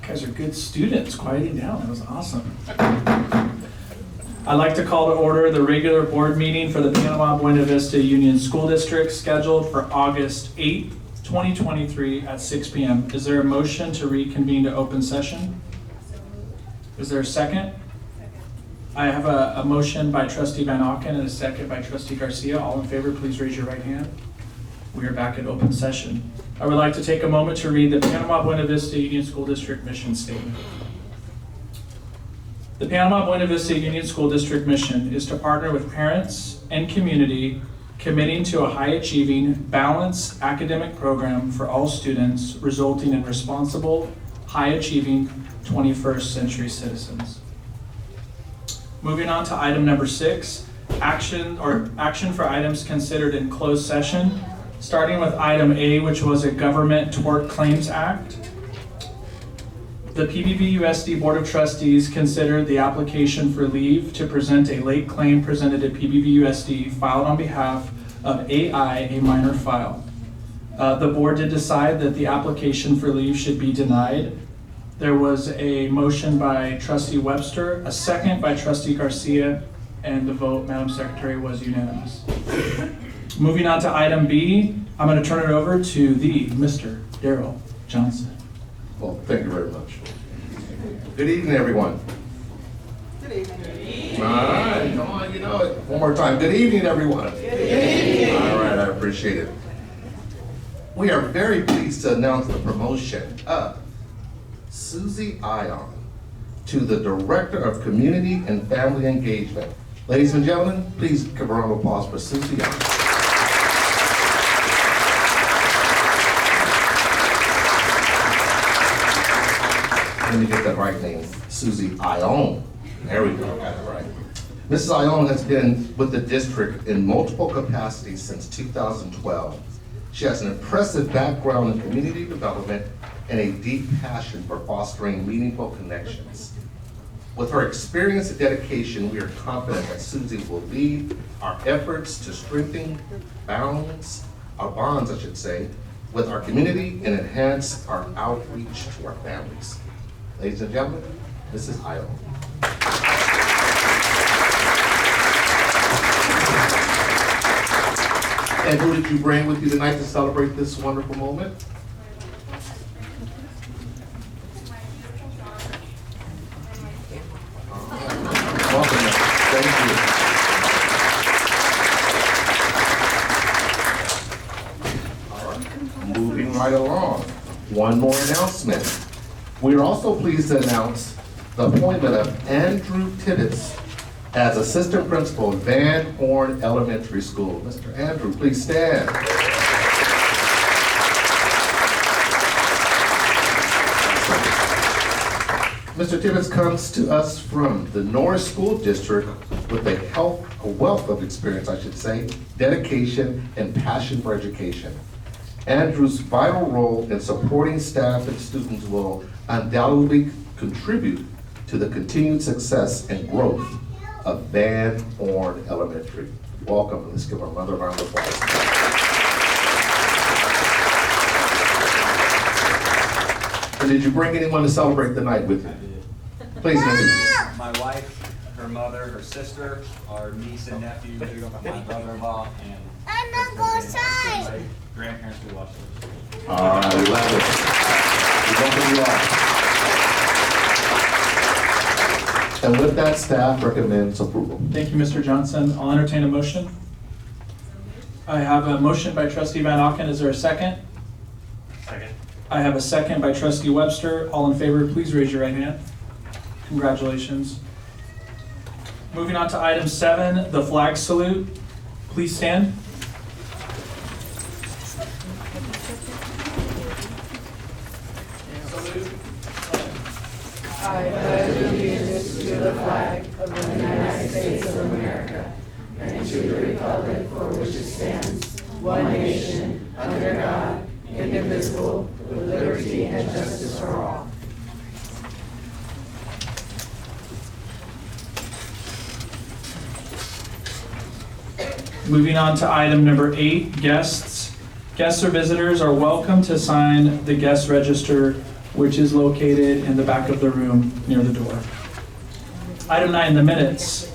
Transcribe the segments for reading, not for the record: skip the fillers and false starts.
Guys are good students, quieting down, that was awesome. I'd like to call to order the regular board meeting for the Panama Buena Vista Union School District scheduled for August 8th, 2023 at 6 p.m. Is there a motion to reconvene to open session? Is there a second? I have a motion by Trustee Van Auken and a second by Trustee Garcia. All in favor, please raise your right hand. We are back at open session. I would like to take a moment to read the Panama Buena Vista Union School District mission statement. The Panama Buena Vista Union School District mission is to partner with parents and community committing to a high-achieving, balanced academic program for all students, resulting in responsible, high-achieving 21st century citizens. Moving on to item number 6, action for items considered in closed session, starting with item A, which was a Government Tort Claims Act. The P-BVUSD Board of Trustees considered the application for leave to present a late claim presented to P-BVUSD filed on behalf of AI, a minor file. The board did decide that the application for leave should be denied. There was a motion by trustee Webster, a second by trustee Garcia, and the vote, Madam Secretary, was unanimous. Moving on to item B, I'm going to turn it over to the Mr. Darrell Johnson. Well, thank you very much. Good evening, everyone. Good evening. All right, come on, you know it. One more time. Good evening, everyone. Good evening. All right, I appreciate it. We are very pleased to announce the promotion of Susie Ion to the Director of Community and Family Engagement. Ladies and gentlemen, please give a round of applause for Susie Ion. Let me get that right name, Susie Ion. There we go, got it right. Mrs. Ion has been with the district in multiple capacities since 2012. She has an impressive background in community development and a deep passion for fostering meaningful connections. With her experience and dedication, we are confident that Susie will lead our efforts to strengthen our bonds, with our community and enhance our outreach to our families. Ladies and gentlemen, Mrs. Ion. And who did you bring with you tonight to celebrate this wonderful moment? Welcome. Thank you. All right. Moving right along. One more announcement. We are also pleased to announce the appointment of Andrew Tibbetts as Assistant Principal at Van Horn Elementary School. Mr. Andrew, please stand. Mr. Tibbetts comes to us from the Norris School District with a wealth of experience, dedication, and passion for education. Andrew's vital role in supporting staff and students will undoubtedly contribute to the continued success and growth of Van Horn Elementary. Welcome. Let's give our mother a round of applause. And did you bring anyone to celebrate the night with you? I did. Please introduce. My wife, her mother, her sister, our niece and nephew, my brother-in-law, and my grandparents who watched us. All right, we love it. We welcome you all. And with that, staff recommends approval. Thank you, Mr. Johnson. I'll entertain a motion. I have a motion by trustee Van Auken. Is there a second? Second. I have a second by trustee Webster. All in favor, please raise your right hand. Congratulations. Moving on to item 7, the flag salute. Please stand. I pledge allegiance to the flag of the United States of America and to the republic for which it stands, one nation, under God, indivisible, with liberty and justice for all. Moving on to item number 8, guests. Guests or visitors are welcome to sign the guest register, which is located in the back of the room near the door. Item 9, the minutes.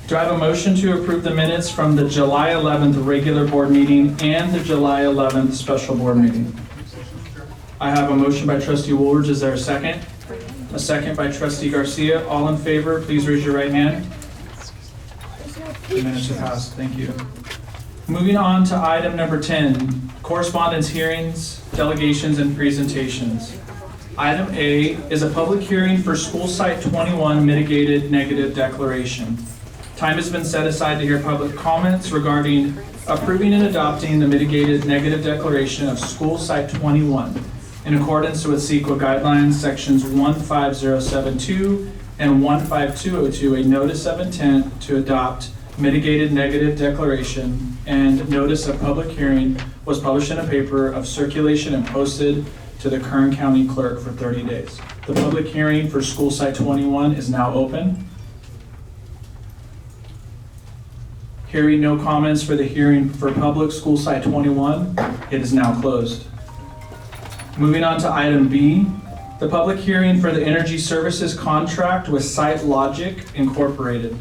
Do I have a motion to approve the minutes from the July 11th regular board meeting and the July 11th special board meeting? I have a motion by trustee Woolridge. Is there a second? A second by trustee Garcia. All in favor, please raise your right hand. The minutes are passed. Thank you. Moving on to item number 10, correspondence hearings, delegations, and presentations. Item A is a public hearing for School Site 21 mitigated negative declaration. Time has been set aside to hear public comments regarding approving and adopting the mitigated negative declaration of School Site 21 in accordance with CEQA guidelines sections 15072 and 15202, a notice of intent to adopt mitigated negative declaration and notice of public hearing was published in a paper of circulation and posted to the Kern County Clerk for 30 days. The public hearing for School Site 21 is now open. Hearing no comments for the hearing for public School Site 21, it is now closed. Moving on to item B, The public hearing for the energy services contract with Site Logic Incorporated.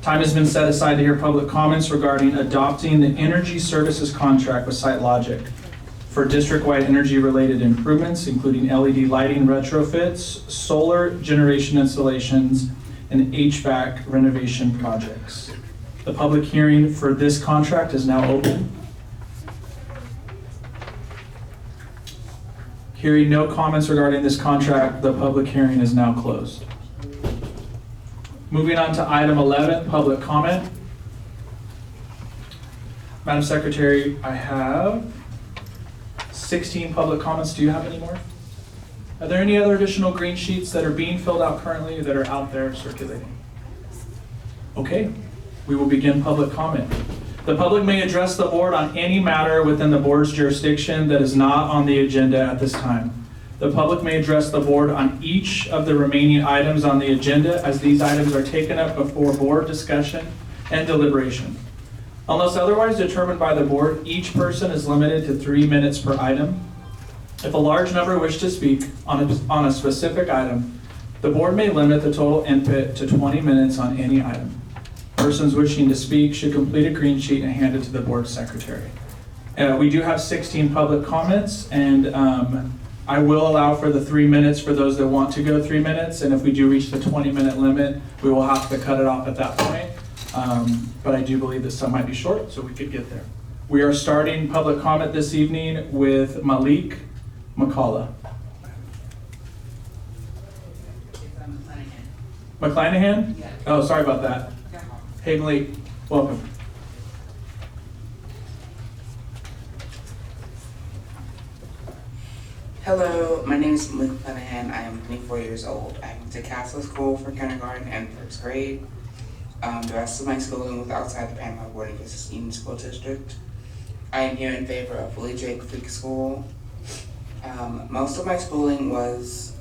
Time has been set aside to hear public comments regarding adopting the energy services contract with Site Logic for district-wide energy-related improvements, including LED lighting retrofits, solar generation installations, and HVAC renovation projects. The public hearing for this contract is now open. Hearing no comments regarding this contract, the public hearing is now closed. Moving on to item 11, public comment. Madam Secretary, I have 16 public comments. Do you have any more? Are there any other additional green sheets that are being filled out currently that are out there circulating? Okay, we will begin public comment. The public may address the board on any matter within the board's jurisdiction that is not on the agenda at this time. The public may address the board on each of the remaining items on the agenda as these items are taken up before board discussion and deliberation. Unless otherwise determined by the board, each person is limited to 3 minutes per item. If a large number wish to speak on a specific item, the board may limit the total input to 20 minutes on any item. Persons wishing to speak should complete a green sheet and hand it to the board secretary. We do have 16 public comments, and I will allow for the 3 minutes for those that want to go 3 minutes, and if we do reach the 20-minute limit, we will have to cut it off at that point. But I do believe that some might be short, so we could get there. We are starting public comment this evening with Malik McCullough. McClanahan? Yeah. Oh, sorry about that. Hey Malik, welcome. Hello, my name is Malik Planahan. I am 24 years old. I went to Castle School for kindergarten and first grade. The rest of my schooling was outside the Panama Boarding Union School District. I am here in favor of Willie J. Freak School. Most of my schooling was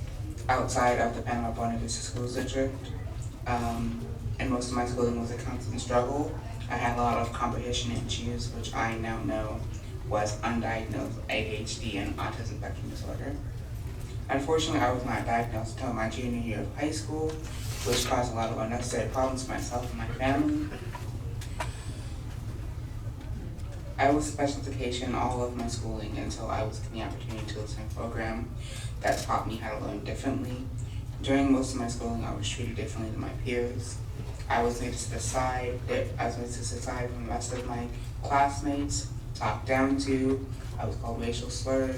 outside of the Panama Boarding School District. And most of my schooling was a constant struggle. I had a lot of comprehension issues, which I now know was undiagnosed ADHD and autism spectrum disorder. Unfortunately, I was not diagnosed until my junior year of high school, which caused a lot of unnecessary problems for myself and my family. I was special education all of my schooling until I was given the opportunity to listen to a program that taught me how to learn differently. During most of my schooling, I was treated differently than my peers. I was made to sit aside from the rest of my classmates, talked down to. I was called racial slurs.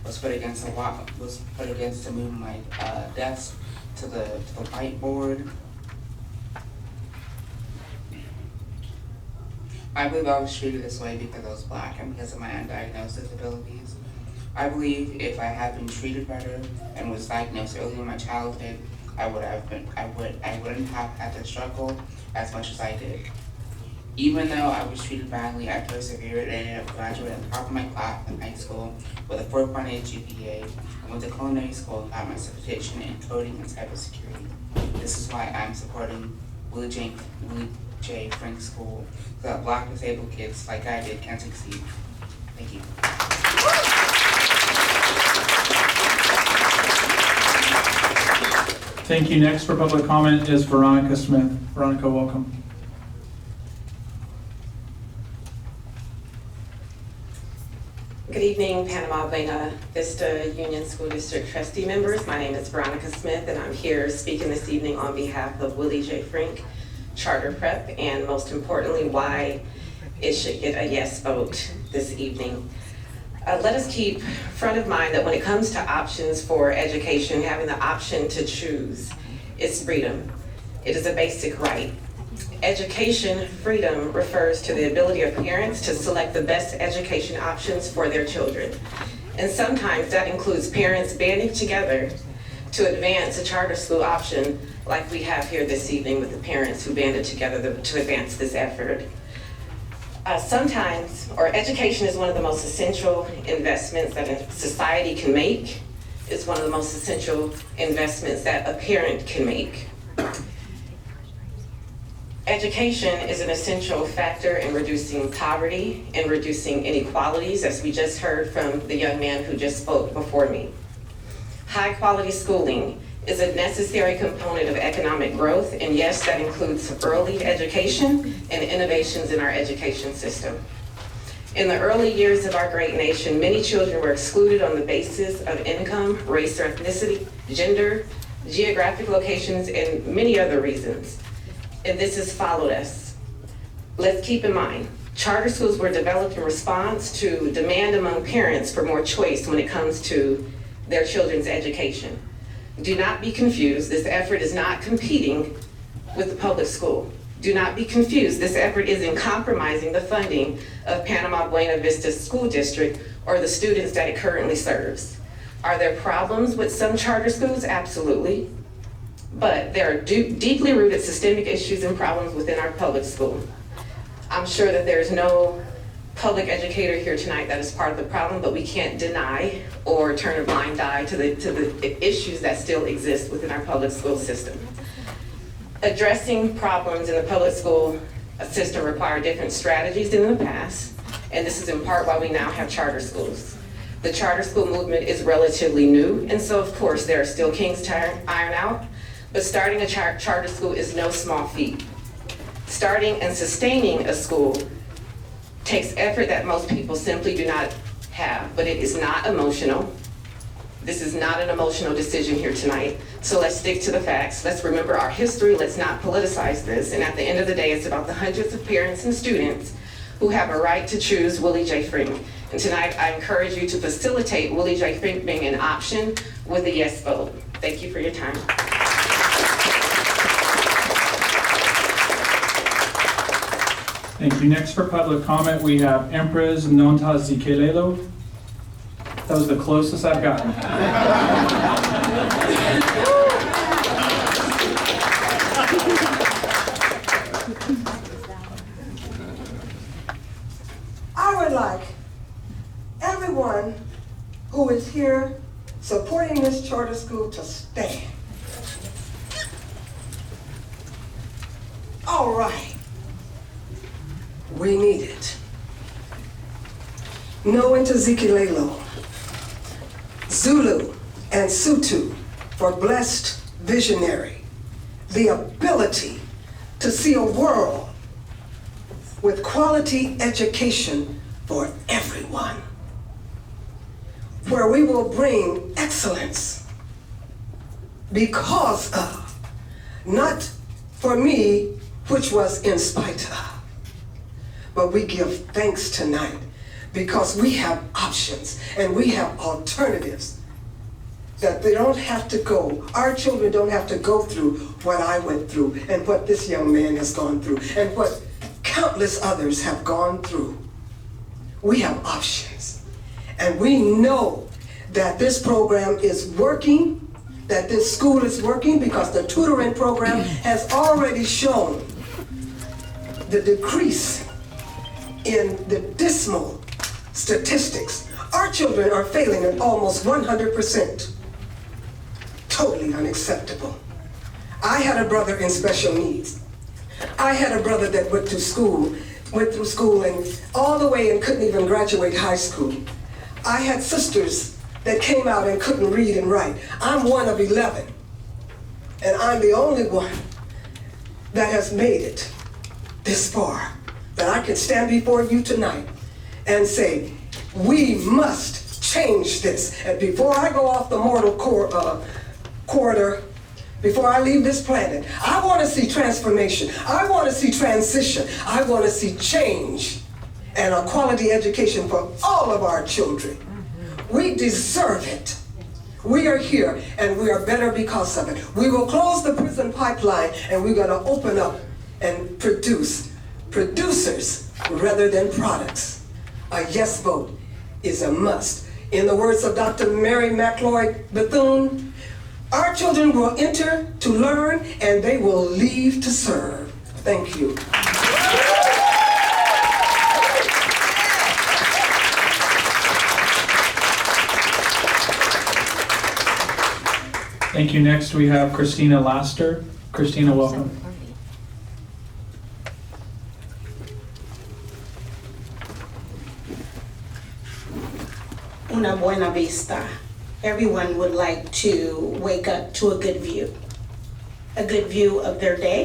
Was put against to move my desk to the whiteboard. I believe I was treated this way because I was Black and because of my undiagnosed disabilities. I believe if I had been treated better and was diagnosed early in my childhood, I wouldn't have had to struggle as much as I did. Even though I was treated badly, I persevered and ended up graduating at the top of my class in high school with a 4.8 GPA. I went to culinary school and got my certification in coding and cybersecurity. This is why I'm supporting Willie J. Frank School, so that Black disabled kids like I did can succeed. Thank you. Thank you. Next for public comment is Veronica Smith. Veronica, welcome. Good evening, Panama Buena Vista Union School District trustee members. My name is Veronica Smith, and I'm here speaking this evening on behalf of Willie J. Frank Charter Prep, and most importantly, why it should get a yes vote this evening. Let us keep front of mind that when it comes to options for education, having the option to choose is freedom. It is a basic right. Education freedom refers to the ability of parents to select the best education options for their children. And sometimes that includes parents banding together to advance a charter school option like we have here this evening with the parents who banded together to advance this effort. Education is one of the most essential investments that a society can make. It's one of the most essential investments that a parent can make. Education is an essential factor in reducing poverty and reducing inequalities, as we just heard from the young man who just spoke before me. High-quality schooling is a necessary component of economic growth, and yes, that includes early education and innovations in our education system. In the early years of our great nation, many children were excluded on the basis of income, race or ethnicity, gender, geographic locations, and many other reasons. And this has followed us. Let's keep in mind, charter schools were developed in response to demand among parents for more choice when it comes to their children's education. Do not be confused, this effort is not competing with the public school. Do not be confused, this effort isn't compromising the funding of Panama Buena Vista School District or the students that it currently serves. Are there problems with some charter schools? Absolutely. But there are deeply rooted systemic issues and problems within our public school. I'm sure that there's no public educator here tonight that is part of the problem, but we can't deny or turn a blind eye to the issues that still exist within our public school system. Addressing problems in the public school system require different strategies than in the past, and this is in part why we now have charter schools. The charter school movement is relatively new, and so of course there are still kinks to iron out, but starting a charter school is no small feat. Starting and sustaining a school takes effort that most people simply do not have, but it is not emotional. This is not an emotional decision here tonight, so let's stick to the facts. Let's remember our history, let's not politicize this, and at the end of the day, it's about the hundreds of parents and students who have a right to choose Willie J. Frink. And tonight, I encourage you to facilitate Willie J. Frink being an option with a yes vote. Thank you for your time. Thank you. Next for public comment, we have Empress Nonta Zikelelo. That was the closest I've gotten. I would like everyone who is here supporting this charter school to stand. All right. We need it. No into Zikelelo, Zulu, and Sutu for blessed visionary, the ability to see a world with quality education for everyone, where we will bring excellence because of, not for me, which was in spite of. But we give thanks tonight because we have options and we have alternatives that they don't have to go, our children don't have to go through what I went through and what this young man has gone through and what countless others have gone through. We have options and we know that this program is working, that this school is working because the tutoring program has already shown the decrease in the dismal statistics. Our children are failing at almost 100%. Totally unacceptable. I had a brother in special needs. I had a brother that went through school and all the way and couldn't even graduate high school. I had sisters that came out and couldn't read and write. I'm one of 11, and I'm the only one that has made it this far, that I can stand before you tonight and say, we must change this. And before I go off the mortal corridor, before I leave this planet, I want to see transformation. I want to see transition. I want to see change and a quality education for all of our children. We deserve it. We are here and we are better because of it. We will close the prison pipeline and we're going to open up and produce producers rather than products. A yes vote is a must. In the words of Dr. Mary McLeod Bethune, our children will enter to learn and they will leave to serve. Thank you. Thank you. Next, we have Christina Laster. Christina, welcome. Una buena vista. everyone would like to wake up to a good view of their day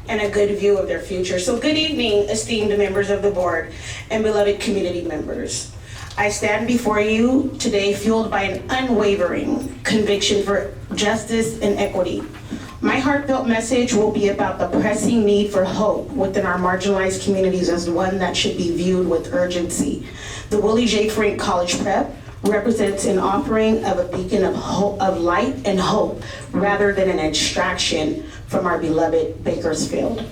and a good view of their future. So good evening, esteemed members of the board and beloved community members. I stand before you today fueled by an unwavering conviction for justice and equity. My heartfelt message will be about the pressing need for hope within our marginalized communities as one that should be viewed with urgency. The Willie J. Frank College Prep represents an offering of a beacon of hope, of light and hope, rather than an abstraction from our beloved Bakersfield.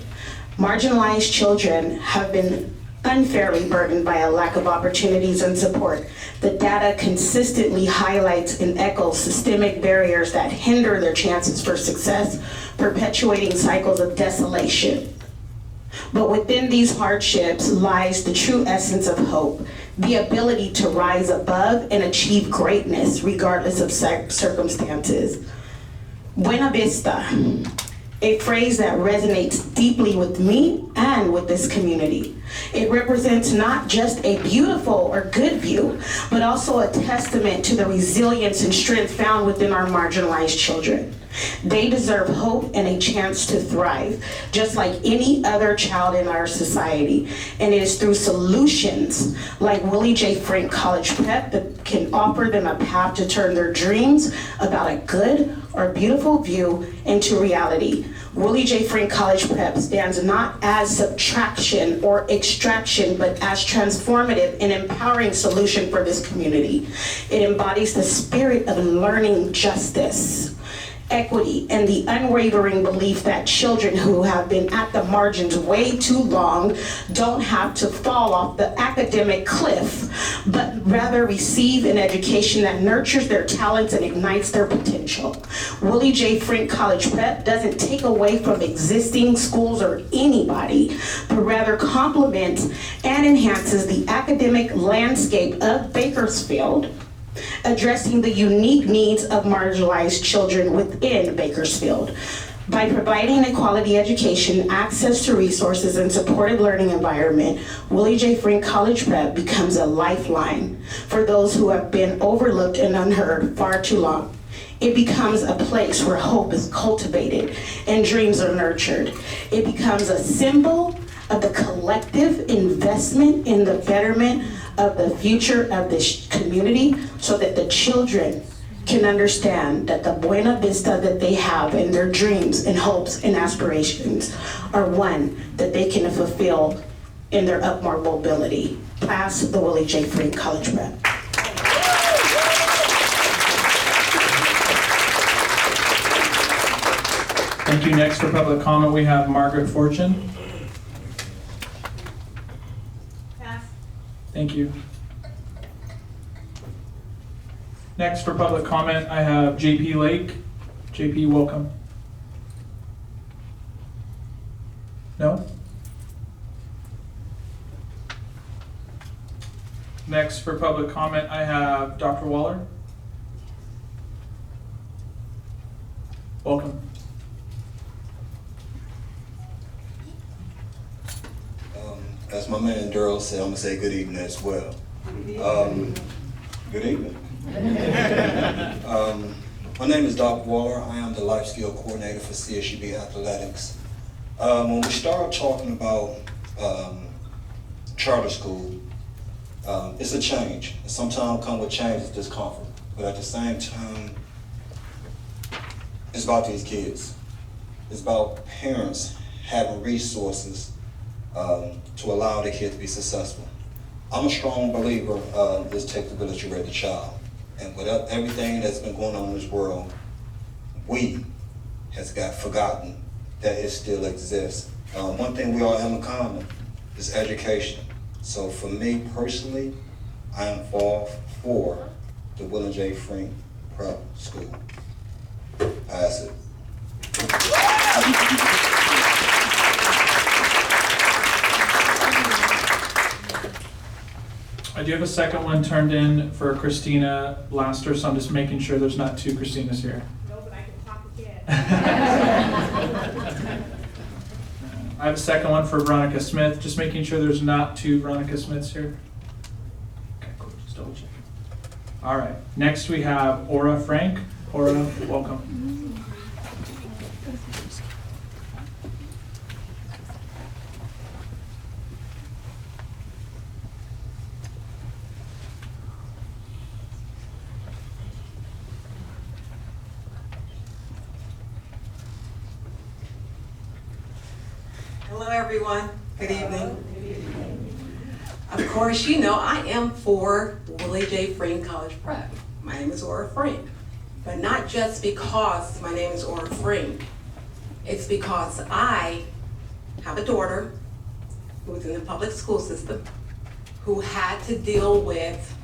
Marginalized children have been unfairly burdened by a lack of opportunities and support. The data consistently highlights and echoes systemic barriers that hinder their chances for success, perpetuating cycles of desolation. But within these hardships lies the true essence of hope, the ability to rise above and achieve greatness regardless of circumstances. Buena Vista, a phrase that resonates deeply with me and with this community. It represents not just a beautiful or good view, but also a testament to the resilience and strength found within our marginalized children. They deserve hope and a chance to thrive, just like any other child in our society. And it is through solutions like Willie J. Frank College Prep that can offer them a path to turn their dreams about a good or beautiful view into reality. Willie J. Frank College Prep stands not as subtraction or extraction, but as transformative and empowering solution for this community. It embodies the spirit of learning justice, equity, and the unwavering belief that children who have been at the margins way too long don't have to fall off the academic cliff, but rather receive an education that nurtures their talents and ignites their potential. Willie J. Frank College Prep doesn't take away from existing schools or anybody, but rather complements and enhances the academic landscape of Bakersfield, addressing the unique needs of marginalized children within Bakersfield. By providing a quality education, access to resources, and supported learning environment, Willie J. Frank College Prep becomes a lifeline for those who have been overlooked and unheard far too long. It becomes a place where hope is cultivated and dreams are nurtured. It becomes a symbol of the collective investment in the betterment of the future of this community, so that the children can understand that the Buena Vista that they have in their dreams and hopes and aspirations are one that they can fulfill in their upward mobility. Pass the Willie J. Frank College Prep. Thank you. Next for public comment, we have Margaret Fortune. Thank you. Next for public comment, I have JP Lake. JP, welcome. No? Next for public comment, I have Dr. Waller. Welcome. As my man Daryl said, I'm gonna say good evening as well. Good evening. My name is Dr. Waller. I am the Life Skill Coordinator for CSUB Athletics. When we start talking about charter school, it's a change. And sometimes come with change is discomfort. But at the same time, it's about these kids. It's about parents having resources to allow the kid to be successful. I'm a strong believer of this take the village to raise the child. And with everything that's been going on in this world, we has got forgotten that it still exists. One thing we all have in common is education. So for me personally, I am all for the Willie J. Frank Prep School. Pass it. I do have a second one turned in for Christina Laster, so I'm just making sure there's not two Christinas here. No, but I can talk again. I have a second one for Veronica Smith, just making sure there's not two Veronica Smiths here. Okay, cool, just double checking. All right, next we have Aura Frank. Aura, welcome. Hello, everyone. Good evening. Of course, you know I am for Willie J. Frank College Prep. My name is Aura Frank. But not just because my name is Aura Frank. It's because I have a daughter who was in the public school system who had to deal with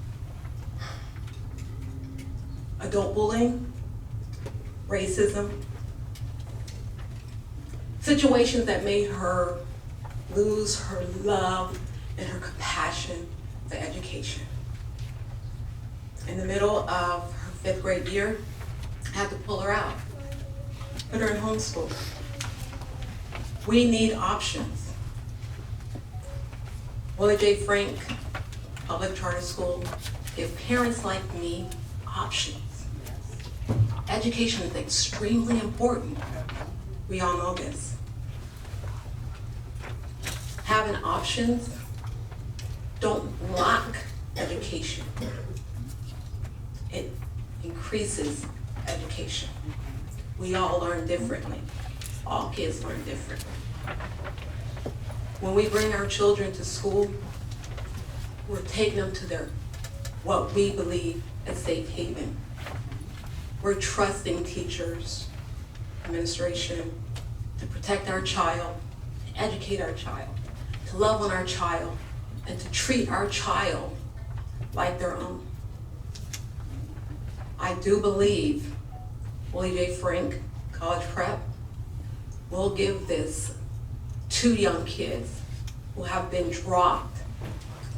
adult bullying, racism, situations that made her lose her love and her compassion for education. In the middle of her 5th grade year, I had to pull her out, put her in homeschool. We need options. Willie J. Frank Public Charter School give parents like me options. Education is extremely important. We all know this. Having options don't block education. It increases education. We all learn differently. All kids learn differently. When we bring our children to school, we're taking them to their, what we believe, a safe haven. We're trusting teachers, administration, to protect our child, to educate our child, to love on our child, and to treat our child like their own. I do believe Willie J. Frank College Prep will give this to young kids who have been dropped,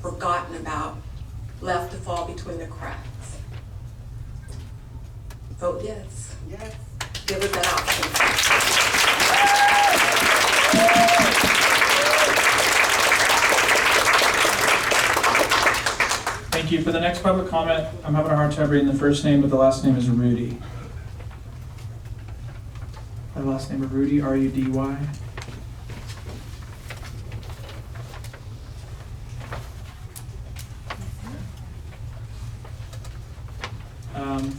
forgotten about, left to fall between the cracks. Vote yes. Yes. Give us that option. Thank you. For the next public comment, I'm having a hard time reading the first name, but the last name is Rudy. The last name of Rudy, R-U-D-Y.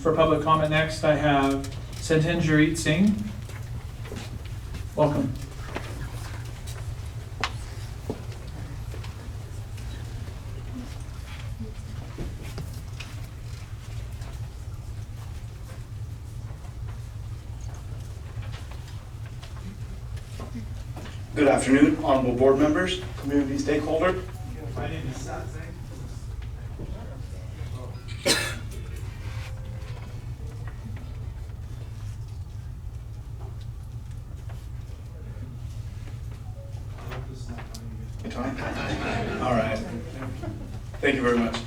For public comment next, I have Satinjarit Singh. Welcome. Good afternoon, honorable board members, community stakeholder. My name is Sat Singh. All right. Thank you very much.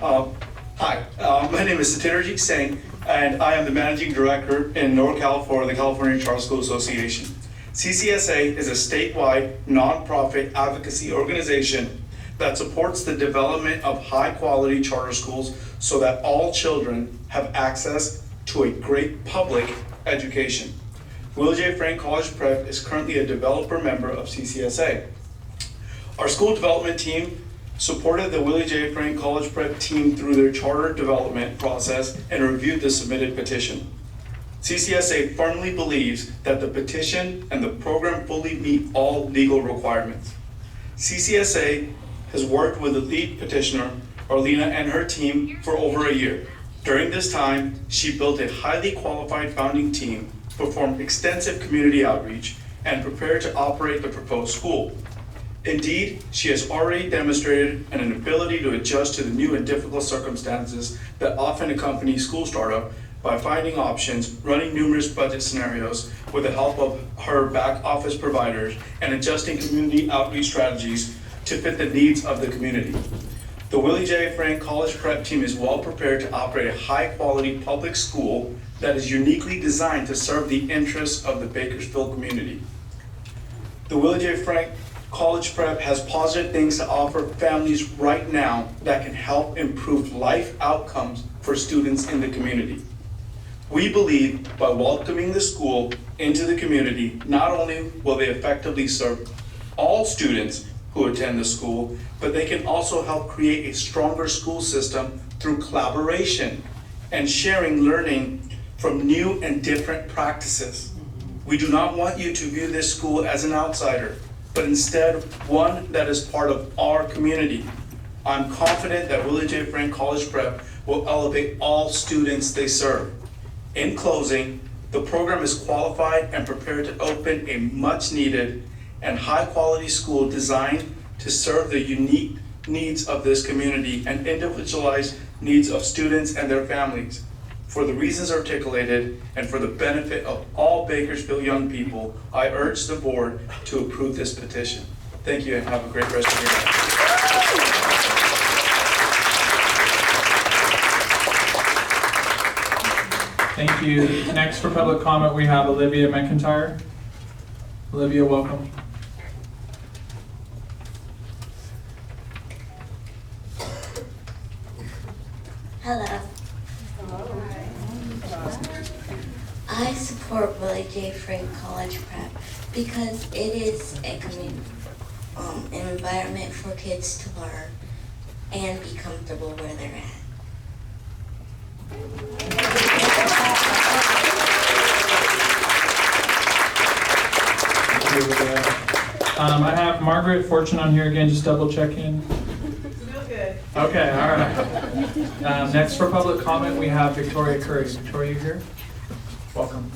Hi, my name is Satinjarit Singh, and I am the managing director in NorCal for the California Charter School Association. CCSA is a statewide nonprofit advocacy organization that supports the development of high-quality charter schools so that all children have access to a great public education. Willie J. Frank College Prep is currently a developer member of CCSA. Our school development team supported the Willie J. Frank College Prep team through their charter development process and reviewed the submitted petition. CCSA firmly believes that the petition and the program fully meet all legal requirements. CCSA has worked with the lead petitioner, Arlena, and her team for over a year. During this time, she built a highly qualified founding team, performed extensive community outreach, and prepared to operate the proposed school. Indeed, she has already demonstrated an ability to adjust to the new and difficult circumstances that often accompany school startup by finding options, running numerous budget scenarios with the help of her back office providers, and adjusting community outreach strategies to fit the needs of the community. The Willie J. Frank College Prep team is well prepared to operate a high-quality public school that is uniquely designed to serve the interests of the Bakersfield community. The Willie J. Frank College Prep has positive things to offer families right now that can help improve life outcomes for students in the community. We believe by welcoming the school into the community, not only will they effectively serve all students who attend the school, but they can also help create a stronger school system through collaboration and sharing learning from new and different practices. We do not want you to view this school as an outsider, but instead one that is part of our community. I'm confident that Willie J. Frank College Prep will elevate all students they serve. In closing, the program is qualified and prepared to open a much-needed and high-quality school designed to serve the unique needs of this community and individualized needs of students and their families. For the reasons articulated and for the benefit of all Bakersfield young people, I urge the board to approve this petition. Thank you and have a great rest of your day. Thank you. Next for public comment, we have Olivia McIntyre. Olivia, welcome. Hello. I support Willie J. Frank College Prep because it is a an environment for kids to learn and be comfortable where they're at. I have Margaret Fortune on here again, just double checking. Still good. Okay, all right. Next for public comment, we have Victoria Curry. Victoria, you here? Welcome.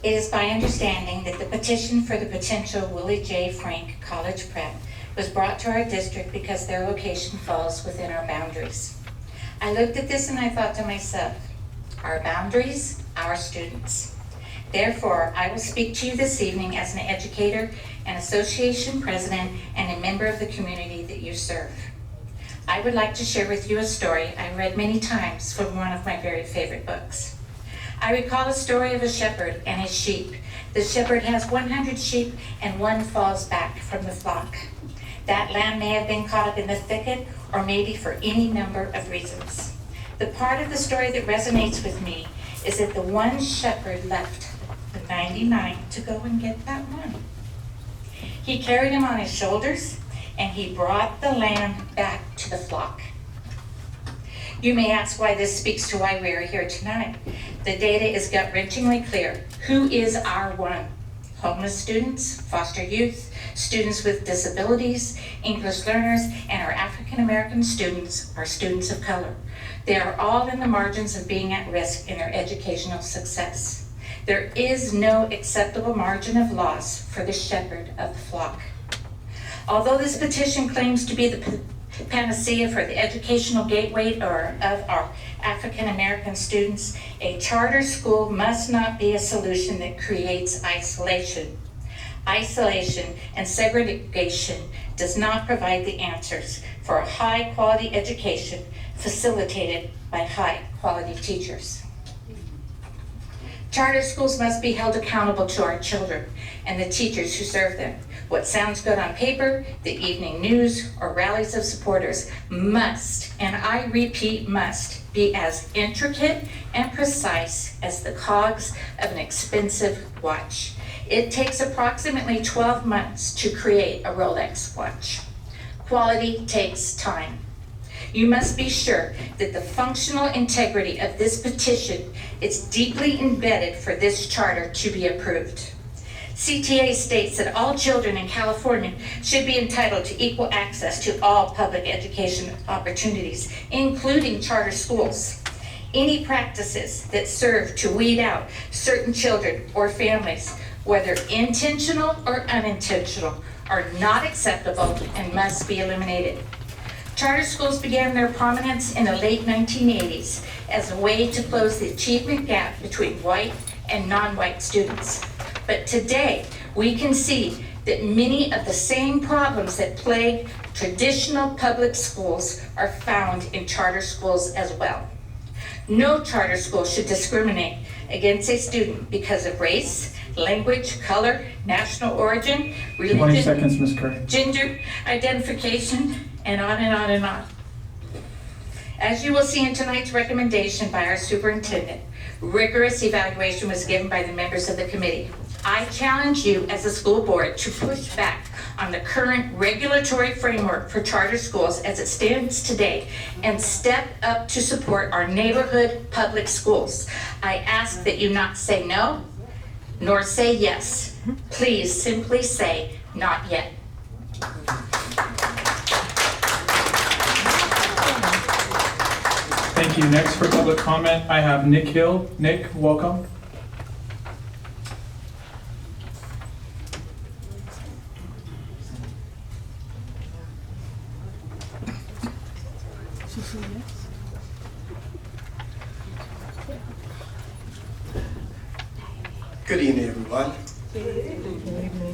It is my understanding that the petition for the potential Willie J. Frank College Prep was brought to our district because their location falls within our boundaries. I looked at this and I thought to myself, our boundaries, our students. Therefore, I will speak to you this evening as an educator, an association president, and a member of the community that you serve. I would like to share with you a story I read many times from one of my very favorite books. I recall a story of a shepherd and his sheep. The shepherd has 100 sheep and one falls back from the flock. That lamb may have been caught up in the thicket or maybe for any number of reasons. The part of the story that resonates with me is that the one shepherd left the 99 to go and get that one. He carried him on his shoulders and he brought the lamb back to the flock. You may ask why this speaks to why we are here tonight. The data is gut-wrenchingly clear. Who is our one? Homeless students, foster youth, students with disabilities, English learners, and our African American students are students of color. They are all in the margins of being at risk in their educational success. There is no acceptable margin of loss for the shepherd of the flock. Although this petition claims to be the panacea for the educational gateway of our African American students, a charter school must not be a solution that creates isolation. Isolation and segregation does not provide the answers for a high quality education facilitated by high quality teachers. Charter schools must be held accountable to our children and the teachers who serve them. What sounds good on paper, the evening news, or rallies of supporters must, and I repeat must, be as intricate and precise as the cogs of an expensive watch. It takes approximately 12 months to create a Rolex watch. Quality takes time. You must be sure that the functional integrity of this petition is deeply embedded for this charter to be approved. CTA states that all children in California should be entitled to equal access to all public education opportunities, including charter schools. Any practices that serve to weed out certain children or families, whether intentional or unintentional, are not acceptable and must be eliminated. Charter schools began their prominence in the late 1980s as a way to close the achievement gap between white and non-white students. But today, we can see that many of the same problems that plague traditional public schools are found in charter schools as well. No charter school should discriminate against a student because of race, language, color, national origin, 20 religion, seconds, Ms. Curry. gender identification, and on and on and on. As you will see in tonight's recommendation by our superintendent, rigorous evaluation was given by the members of the committee. I challenge you as a school board to push back on the current regulatory framework for charter schools as it stands today and step up to support our neighborhood public schools. I ask that you not say no, nor say yes. Please simply say not yet. Thank you. Next for public comment, I have Nick Hill. Nick, welcome. Good evening, everyone.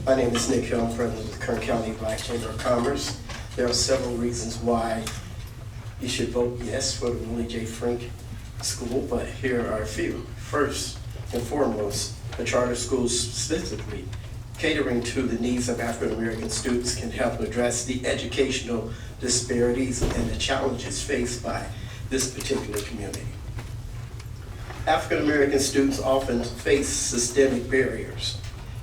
My name is Nick Hill. I'm president of the Kern County Black Chamber of Commerce. There are several reasons why you should vote yes for the Willie J. Frink School, but here are a few. First and foremost, the charter schools specifically catering to the needs of African American students can help address the educational disparities and the challenges faced by this particular community. African American students often face systemic barriers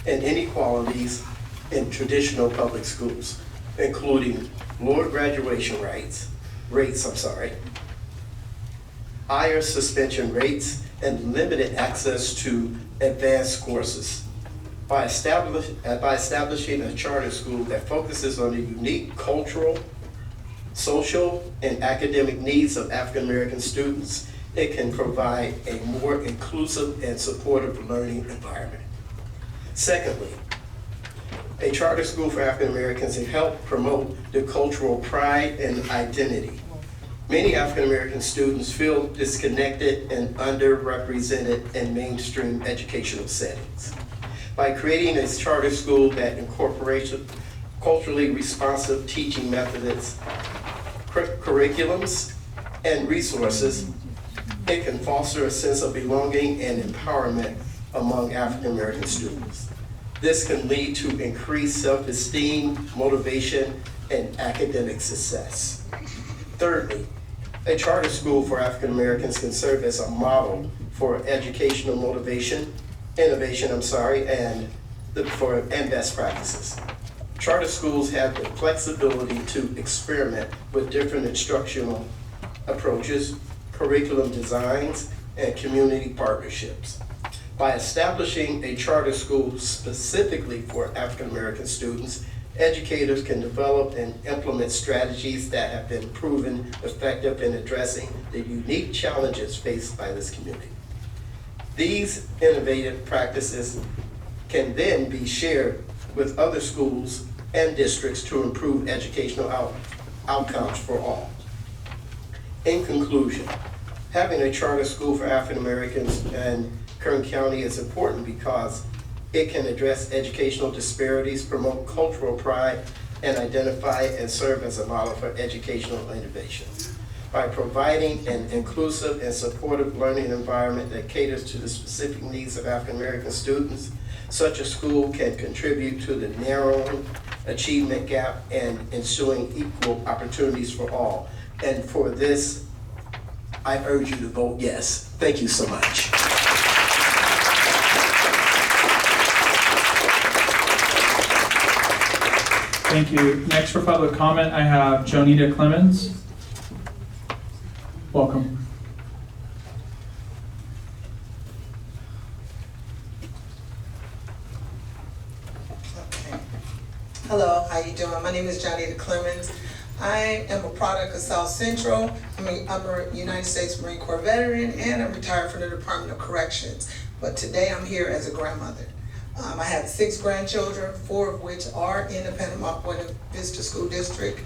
and inequalities in traditional public schools, including lower graduation rates, higher suspension rates, and limited access to advanced courses. By establishing a charter school that focuses on the unique cultural, social, and academic needs of African American students, it can provide a more inclusive and supportive learning environment. Secondly, a charter school for African Americans can help promote the cultural pride and identity. Many African American students feel disconnected and underrepresented in mainstream educational settings. By creating a charter school that incorporates culturally responsive teaching methods, curriculums, and resources, it can foster a sense of belonging and empowerment among African American students. This can lead to increased self-esteem, motivation, and academic success. Thirdly, a charter school for African Americans can serve as a model for educational innovation, and best practices. Charter schools have the flexibility to experiment with different instructional approaches, curriculum designs, and community partnerships. By establishing a charter school specifically for African American students, educators can develop and implement strategies that have been proven effective in addressing the unique challenges faced by this community. These innovative practices can then be shared with other schools and districts to improve educational outcomes for all. In conclusion, having a charter school for African Americans in Kern County is important because it can address educational disparities, promote cultural pride, and identify and serve as a model for educational innovation. By providing an inclusive and supportive learning environment that caters to the specific needs of African American students, such a school can contribute to the narrowing achievement gap and ensuring equal opportunities for all. And for this, I urge you to vote yes. Thank you so much. Thank you. Next for public comment, I have Jonita Clemens. Welcome. Hello, how you doing? My name is Jonita Clemens. I am a product of South Central. I'm a United States Marine Corps veteran, and I'm retired from the Department of Corrections. But today I'm here as a grandmother. I have 6 grandchildren, 4 of which are in the Panama Buena Vista School District.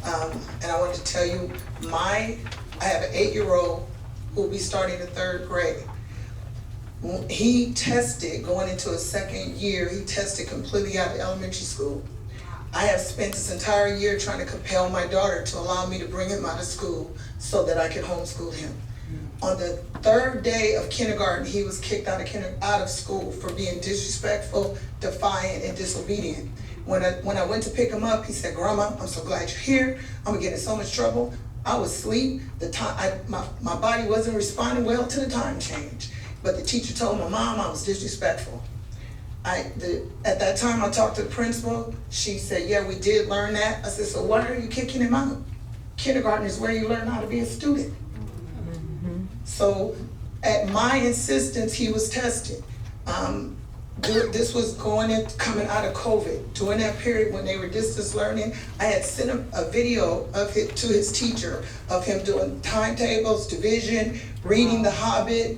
And I want to tell you, I have an 8-year-old who will be starting the 3rd grade. He tested, going into his second year, he tested completely out of elementary school. I have spent this entire year trying to compel my daughter to allow me to bring him out of school so that I could homeschool him. On the third day of kindergarten, he was kicked out of school for being disrespectful, defiant, and disobedient. When I went to pick him up, he said, "Grandma, I'm so glad you're here. I'm gonna get in so much trouble." I was asleep. My body wasn't responding well to the time change. But the teacher told my mom I was disrespectful. At that time, I talked to the principal. She said, "Yeah, we did learn that." I said, "So why are you kicking him out? Kindergarten is where you learn how to be a student." So at my insistence, he was tested. This was coming out of COVID. During that period when they were distance learning, I had sent him a video to his teacher of him doing timetables, division, reading The Hobbit,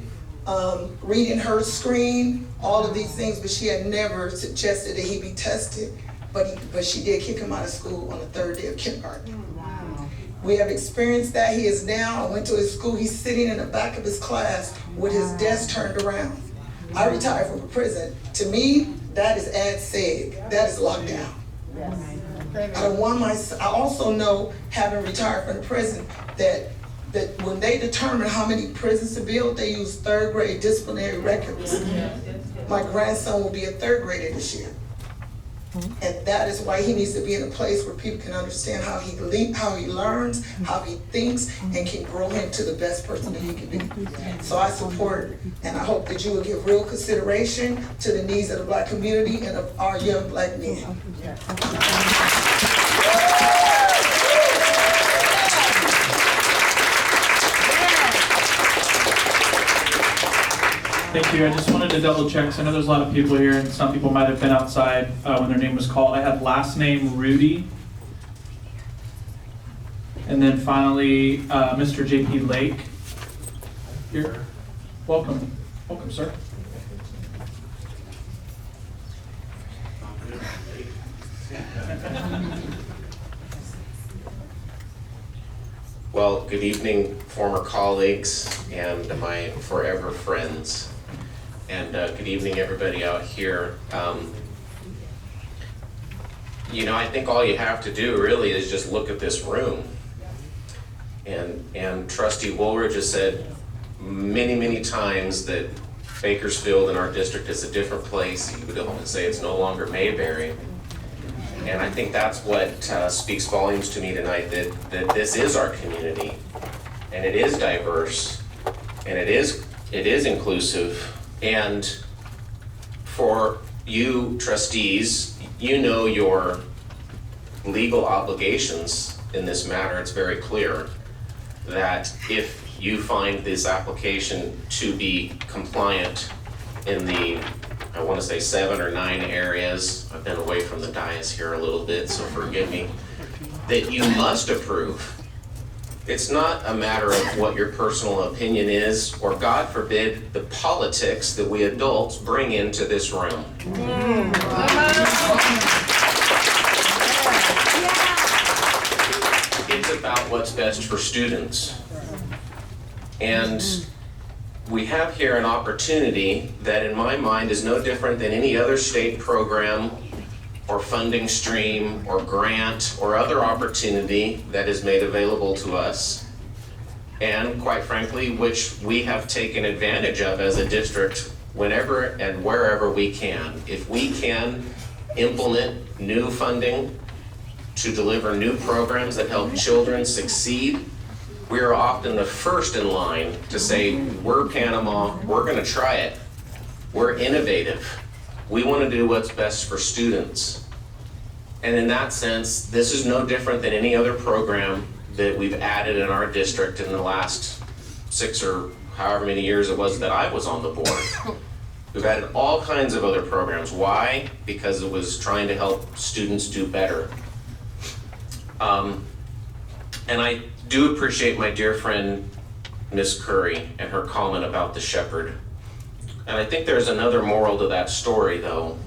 reading her screen, all of these things, but she had never suggested that he be tested, but she did kick him out of school on the third day of kindergarten. We have experienced that. He is now, I went to his school, he's sitting in the back of his class with his desk turned around. I retired from prison. To me, that is ad seg. That is lockdown. I also know, having retired from the prison, that when they determine how many prisons to build, they use third grade disciplinary records. My grandson will be a third grader this year. And that is why he needs to be in a place where people can understand how he learns, how he thinks, and can grow him to the best person that he can be. So I support, and I hope that you will give real consideration to the needs of the Black community and of our young Black men. Thank you. I just wanted to double check, 'cause I know there's a lot of people here, and some people might have been outside when their name was called. I had last name Rudy. And then finally, Mr. J.P. Lake. Here. Welcome. Welcome, sir. Well, good evening, former colleagues and my forever friends. And good evening, everybody out here. You know, I think all you have to do really is just look at this room. And Trustee Woolridge has said many, many times that Bakersfield in our district is a different place. He would almost say it's no longer Mayberry. And I think that's what speaks volumes to me tonight, that this is our community, and it is diverse, and it is inclusive. And for you trustees, you know your legal obligations in this matter. It's very clear that if you find this application to be compliant in the, I want to say 7 or 9 areas, I've been away from the dais here a little bit, so forgive me, that you must approve. It's not a matter of what your personal opinion is, or God forbid, the politics that we adults bring into this room. It's about what's best for students. And we have here an opportunity that in my mind is no different than any other state program or funding stream or grant or other opportunity that is made available to us, and quite frankly, which we have taken advantage of as a district whenever and wherever we can. If we can implement new funding to deliver new programs that help children succeed, we are often the first in line to say, we're Panama, we're gonna try it. We're innovative. We wanna do what's best for students. And in that sense, this is no different than any other program that we've added in our district in the last 6 or however many years it was that I was on the board. We've added all kinds of other programs. Why? Because it was trying to help students do better. And I do appreciate my dear friend, Miss Curry, and her comment about the shepherd. And I think there's another moral to that story, though.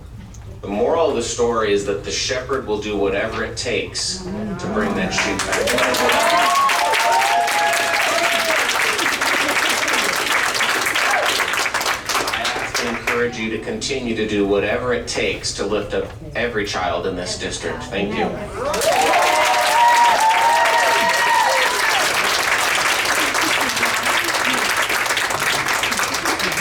The moral of the story is that the shepherd will do whatever it takes to bring that sheep back. I continue to do whatever it takes to lift up every child in this district. Thank you.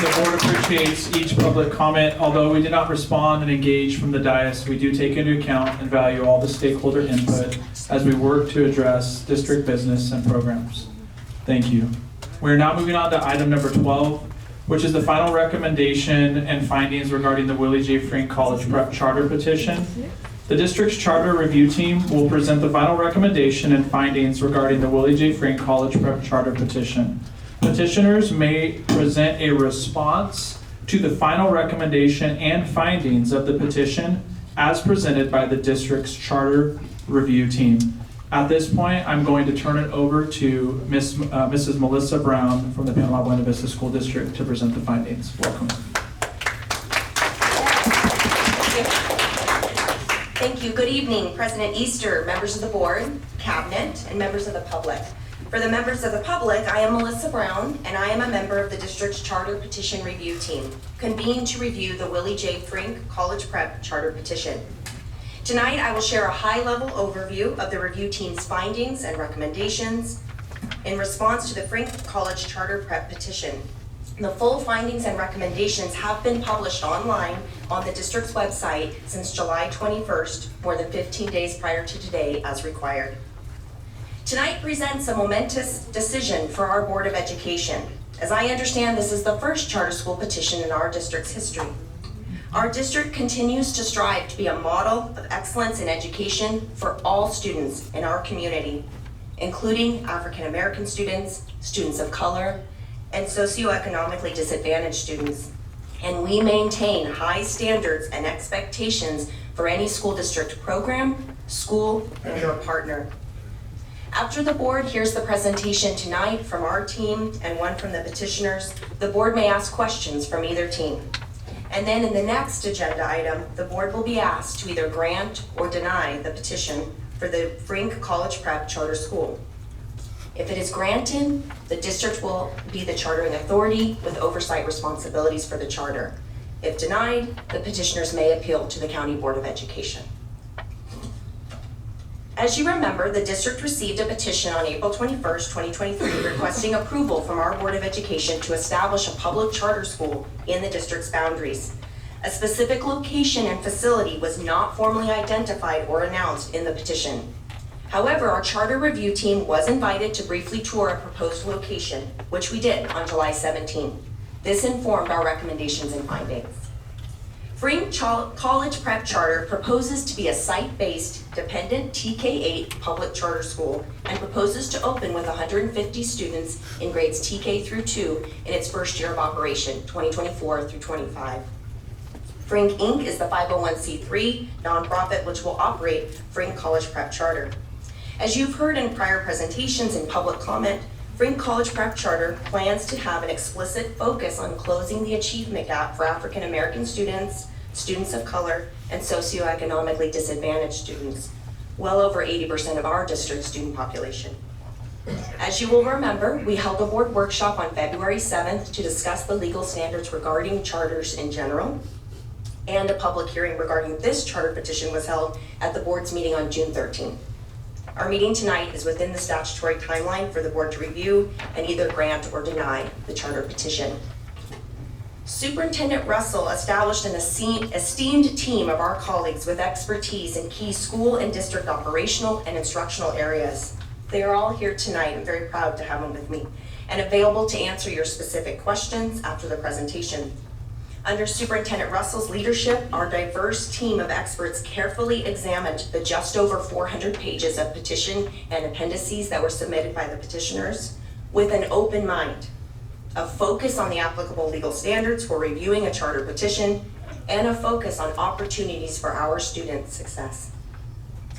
The board appreciates each public comment. Although we did not respond and engage from the dais, we do take into account and value all the stakeholder input as we work to address district business and programs. Thank you. We're now moving on to item number 12, which is the final recommendation and findings regarding the Willie J. Frink College Prep Charter Petition. The district's charter review team will present the final recommendation and findings regarding the Willie J. Frink College Prep Charter Petition. Petitioners may present a response to the final recommendation and findings of the petition as presented by the district's charter review team. At this point, I'm going to turn it over to Mrs. Melissa Brown from the Panama Buena Vista School District to present the findings. Welcome. Thank you. Good evening, President Easter, members of the board, cabinet, and members of the public. For the members of the public, I am Melissa Brown, and I am a member of the district's charter petition review team, convened to review the Willie J. Frink College Prep Charter Petition. Tonight, I will share a high-level overview of the review team's findings and recommendations in response to the Frink College Charter Prep Petition. The full findings and recommendations have been published online on the district's website since July 21st, more than 15 days prior to today, as required. Tonight presents a momentous decision for our Board of Education. As I understand, this is the first charter school petition in our district's history. Our district continues to strive to be a model of excellence in education for all students in our community, including African American students, students of color, and socioeconomically disadvantaged students. And we maintain high standards and expectations for any school district program, school, and or partner. After the board hears the presentation tonight from our team and one from the petitioners, the board may ask questions from either team. And then in the next agenda item, the board will be asked to either grant or deny the petition for the Frink College Prep Charter School. If it is granted, the district will be the chartering authority with oversight responsibilities for the charter. If denied, the petitioners may appeal to the County Board of Education. As you remember, the district received a petition on April 21st, 2023, requesting approval from our Board of Education to establish a public charter school in the district's boundaries. A specific location and facility was not formally identified or announced in the petition. However, our charter review team was invited to briefly tour a proposed location, which we did on July 17. This informed our recommendations and findings. Frink College Prep Charter proposes to be a site-based, dependent TK-8 public charter school and proposes to open with 150 students in grades TK through 2 in its first year of operation, 2024 through 25. Frink Inc. is the 501c3 nonprofit which will operate Frink College Prep Charter. As you've heard in prior presentations and public comment, Frink College Prep Charter plans to have an explicit focus on closing the achievement gap for African American students, students of color, and socioeconomically disadvantaged students, well over 80% of our district's student population. As you will remember, we held a board workshop on February 7th to discuss the legal standards regarding charters in general, and a public hearing regarding this charter petition was held at the board's meeting on June 13th. Our meeting tonight is within the statutory timeline for the board to review and either grant or deny the charter petition. Superintendent Russell established an esteemed team of our colleagues with expertise in key school and district operational and instructional areas. They are all here tonight. I'm very proud to have them with me and available to answer your specific questions after the presentation. Under Superintendent Russell's leadership, our diverse team of experts carefully examined the just over 400 pages of petition and appendices that were submitted by the petitioners with an open mind, a focus on the applicable legal standards for reviewing a charter petition, and a focus on opportunities for our students' success.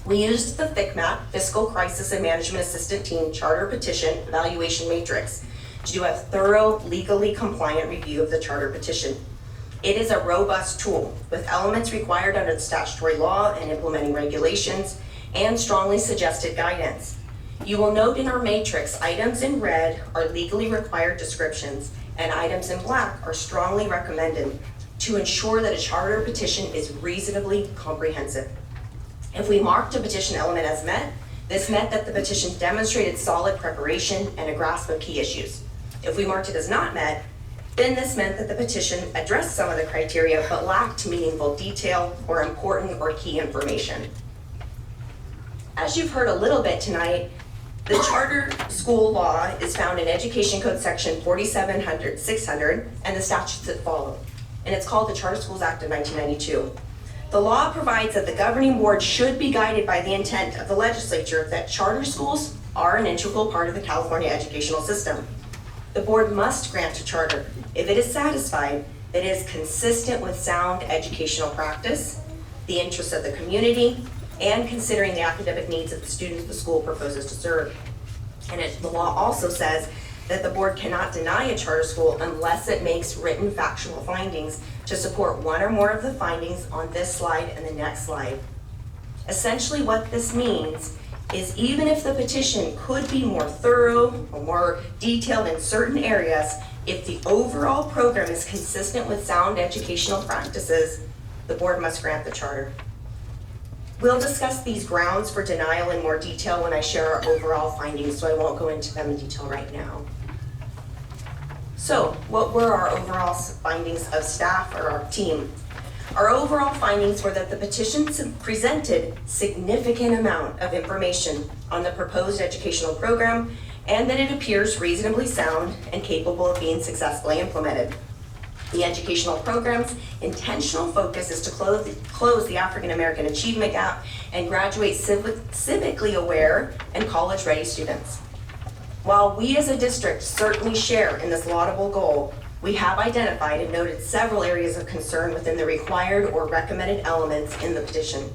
We used the FCMAT, Fiscal Crisis and Management Assistant Team Charter Petition Evaluation Matrix, to do a thorough, legally compliant review of the charter petition. It is a robust tool with elements required under the statutory law and implementing regulations and strongly suggested guidance. You will note in our matrix, items in red are legally required descriptions and items in black are strongly recommended to ensure that a charter petition is reasonably comprehensive. If we marked a petition element as met, this meant that the petition demonstrated solid preparation and a grasp of key issues. If we marked it as not met, then this meant that the petition addressed some of the criteria but lacked meaningful detail or important or key information. As you've heard a little bit tonight, the charter school law is found in Education Code section 4700-600 and the statutes that follow. And it's called the Charter Schools Act of 1992. The law provides that the governing board should be guided by the intent of the legislature that charter schools are an integral part of the California educational system. The board must grant a charter if it is satisfied that it is consistent with sound educational practice, the interests of the community, and considering the academic needs of the students the school proposes to serve. And the law also says that the board cannot deny a charter school unless it makes written factual findings to support one or more of the findings on this slide and the next slide. Essentially what this means is even if the petition could be more thorough or more detailed in certain areas, if the overall program is consistent with sound educational practices, the board must grant the charter. We'll discuss these grounds for denial in more detail when I share our overall findings, so I won't go into them in detail right now. So, what were our overall findings of staff or our team? Our overall findings were that the petition presented significant amount of information on the proposed educational program and that it appears reasonably sound and capable of being successfully implemented. The educational program's intentional focus is to close the African American achievement gap and graduate civically aware and college-ready students. While we as a district certainly share in this laudable goal, we have identified and noted several areas of concern within the required or recommended elements in the petition.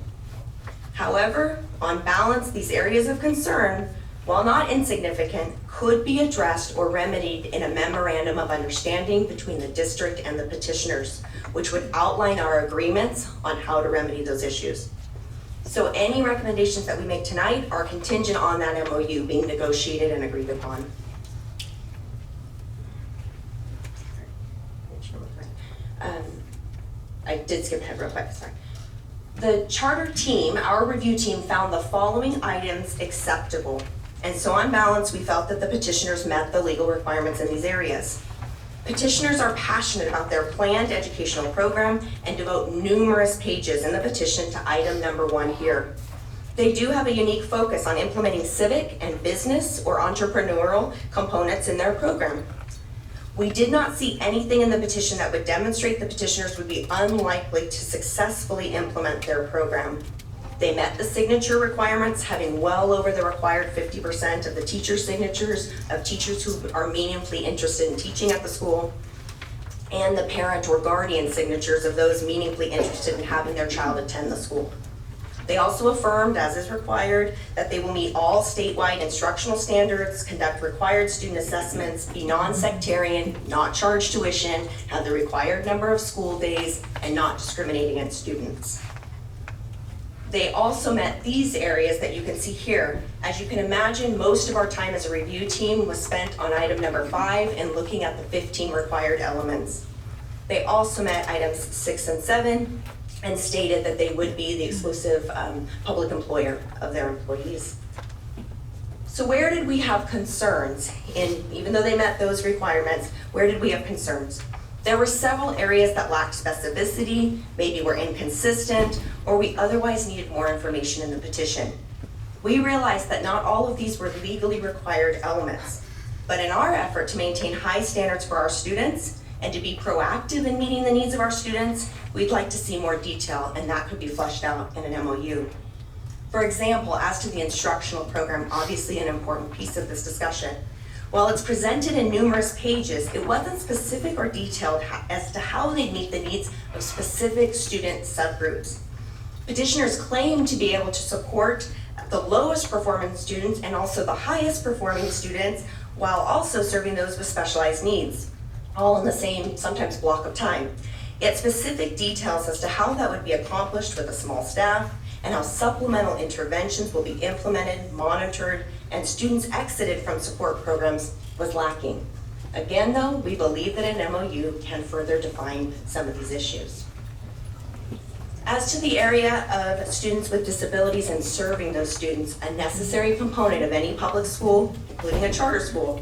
However, on balance, these areas of concern, while not insignificant, could be addressed or remedied in a memorandum of understanding between the district and the petitioners, which would outline our agreements on how to remedy those issues. So any recommendations that we make tonight are contingent on that MOU being negotiated and agreed upon. I did skip ahead real quick, sorry. The charter team, our review team, found the following items acceptable. And so on balance, we felt that the petitioners met the legal requirements in these areas. Petitioners are passionate about their planned educational program and devote numerous pages in the petition to item number 1 here. They do have a unique focus on implementing civic and business or entrepreneurial components in their program. We did not see anything in the petition that would demonstrate the petitioners would be unlikely to successfully implement their program. They met the signature requirements, having well over the required 50% of the teacher signatures of teachers who are meaningfully interested in teaching at the school, and the parent or guardian signatures of those meaningfully interested in having their child attend the school. They also affirmed, as is required, that they will meet all statewide instructional standards, conduct required student assessments, be non-sectarian, not charge tuition, have the required number of school days, and not discriminate against students. They also met these areas that you can see here. As you can imagine, most of our time as a review team was spent on item number 5 and looking at the 15 required elements. They also met items 6 and 7 and stated that they would be the exclusive public employer of their employees. So where did we have concerns? Even though they met those requirements, where did we have concerns? There were several areas that lacked specificity, maybe were inconsistent, or we otherwise needed more information in the petition. We realized that not all of these were legally required elements, but in our effort to maintain high standards for our students and to be proactive in meeting the needs of our students, we'd like to see more detail, and that could be fleshed out in an MOU. For example, as to the instructional program, obviously an important piece of this discussion. While it's presented in numerous pages, it wasn't specific or detailed as to how they meet the needs of specific student subgroups. Petitioners claim to be able to support the lowest performing students and also the highest performing students, while also serving those with specialized needs, all in the same, sometimes block of time. Yet specific details as to how that would be accomplished with a small staff and how supplemental interventions will be implemented, monitored, and students exited from support programs was lacking. Again, though, we believe that an MOU can further define some of these issues. As to the area of students with disabilities and serving those students, a necessary component of any public school, including a charter school,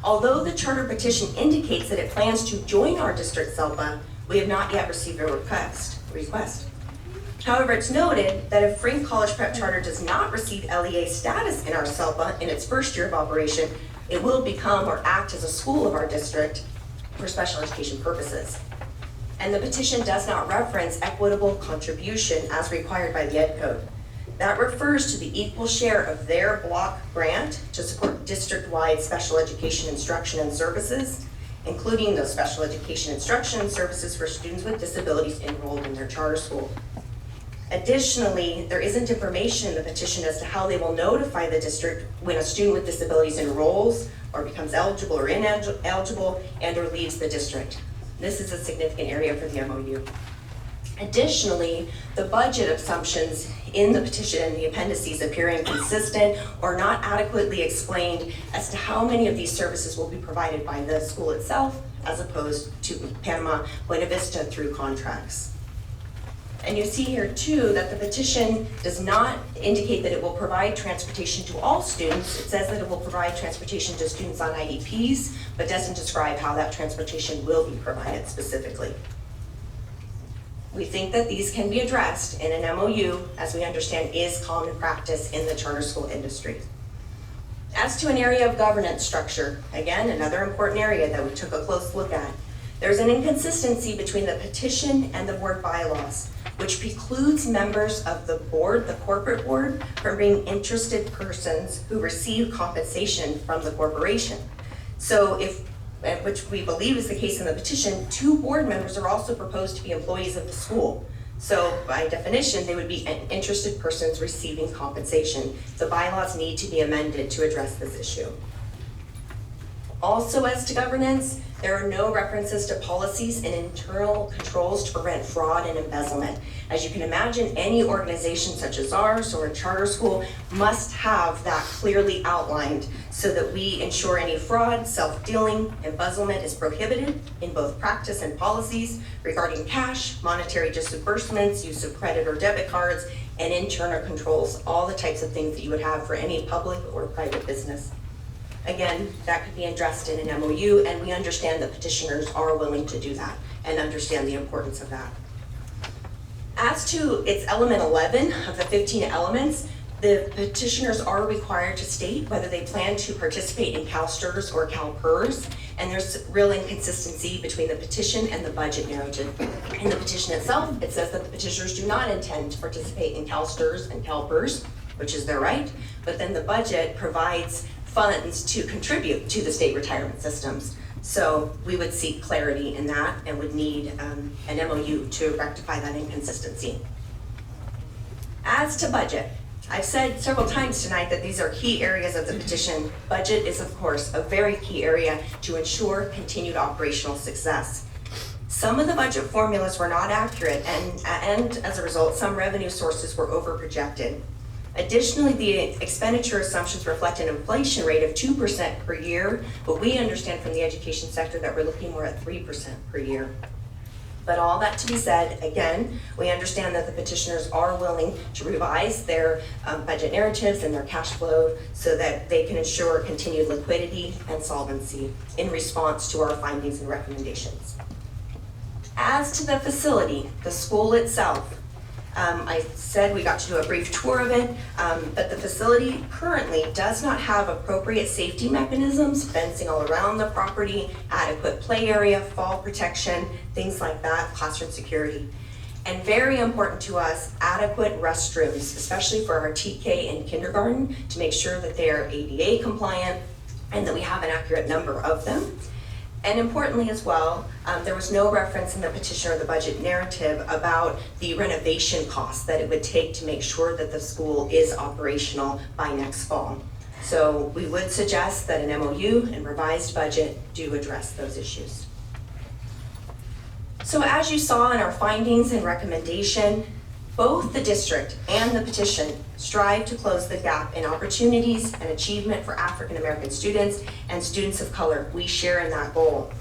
although the charter petition indicates that it plans to join our district SELPA, we have not yet received a request. However, it's noted that if Frink College Prep Charter does not receive LEA status in our SELPA in its first year of operation, it will become or act as a school of our district for special education purposes. And the petition does not reference equitable contribution as required by the Ed Code. That refers to the equal share of their block grant to support district-wide special education instruction and services, including those special education instruction and services for students with disabilities enrolled in their charter school. Additionally, there isn't information in the petition as to how they will notify the district when a student with disabilities enrolls or becomes eligible or ineligible and or leaves the district. This is a significant area for the MOU. Additionally, the budget assumptions in the petition and the appendices appear inconsistent or not adequately explained as to how many of these services will be provided by the school itself as opposed to Panama Buena Vista through contracts. And you see here too that the petition does not indicate that it will provide transportation to all students. It says that it will provide transportation to students on IEPs, but doesn't describe how that transportation will be provided specifically. We think that these can be addressed in an MOU, as we understand is common practice in the charter school industry. As to an area of governance structure, again, another important area that we took a close look at. There's an inconsistency between the petition and the board bylaws, which precludes members of the board, the corporate board, from being interested persons who receive compensation from the corporation. So which we believe is the case in the petition, 2 board members are also proposed to be employees of the school. So by definition, they would be interested persons receiving compensation. The bylaws need to be amended to address this issue. Also, as to governance, there are no references to policies and internal controls to prevent fraud and embezzlement. As you can imagine, any organization such as ours or a charter school must have that clearly outlined so that we ensure any fraud, self-dealing, embezzlement is prohibited in both practice and policies regarding cash, monetary disbursements, use of credit or debit cards, and internal controls, all the types of things that you would have for any public or private business. Again, that could be addressed in an MOU, and we understand that petitioners are willing to do that and understand the importance of that. As to its element 11 of the 15 elements, the petitioners are required to state whether they plan to participate in CalSTRS or CalPERS, and there's real inconsistency between the petition and the budget narrative. In the petition itself, it says that the petitioners do not intend to participate in CalSTRS and CalPERS, which is their right, but then the budget provides funds to contribute to the state retirement systems. So we would seek clarity in that and would need an MOU to rectify that inconsistency. As to budget, I've said several times tonight that these are key areas of the petition. Budget is, of course, a very key area to ensure continued operational success. Some of the budget formulas were not accurate, and as a result, some revenue sources were over-projected. Additionally, the expenditure assumptions reflect an inflation rate of 2% per year, but we understand from the education sector that we're looking more at 3% per year. But all that to be said, again, we understand that the petitioners are willing to revise their budget narratives and their cash flow so that they can ensure continued liquidity and solvency in response to our findings and recommendations. As to the facility, the school itself, I said we got to do a brief tour of it, but the facility currently does not have appropriate safety mechanisms, fencing all around the property, adequate play area, fall protection, things like that, classroom security. And very important to us, adequate restrooms, especially for our TK and kindergarten, to make sure that they are ADA compliant and that we have an accurate number of them. And importantly as well, there was no reference in the petition or the budget narrative about the renovation costs that it would take to make sure that the school is operational by next fall. So we would suggest that an MOU and revised budget do address those issues. So as you saw in our findings and recommendation, both the district and the petition strive to close the gap in opportunities and achievement for African American students and students of color. We share in that goal.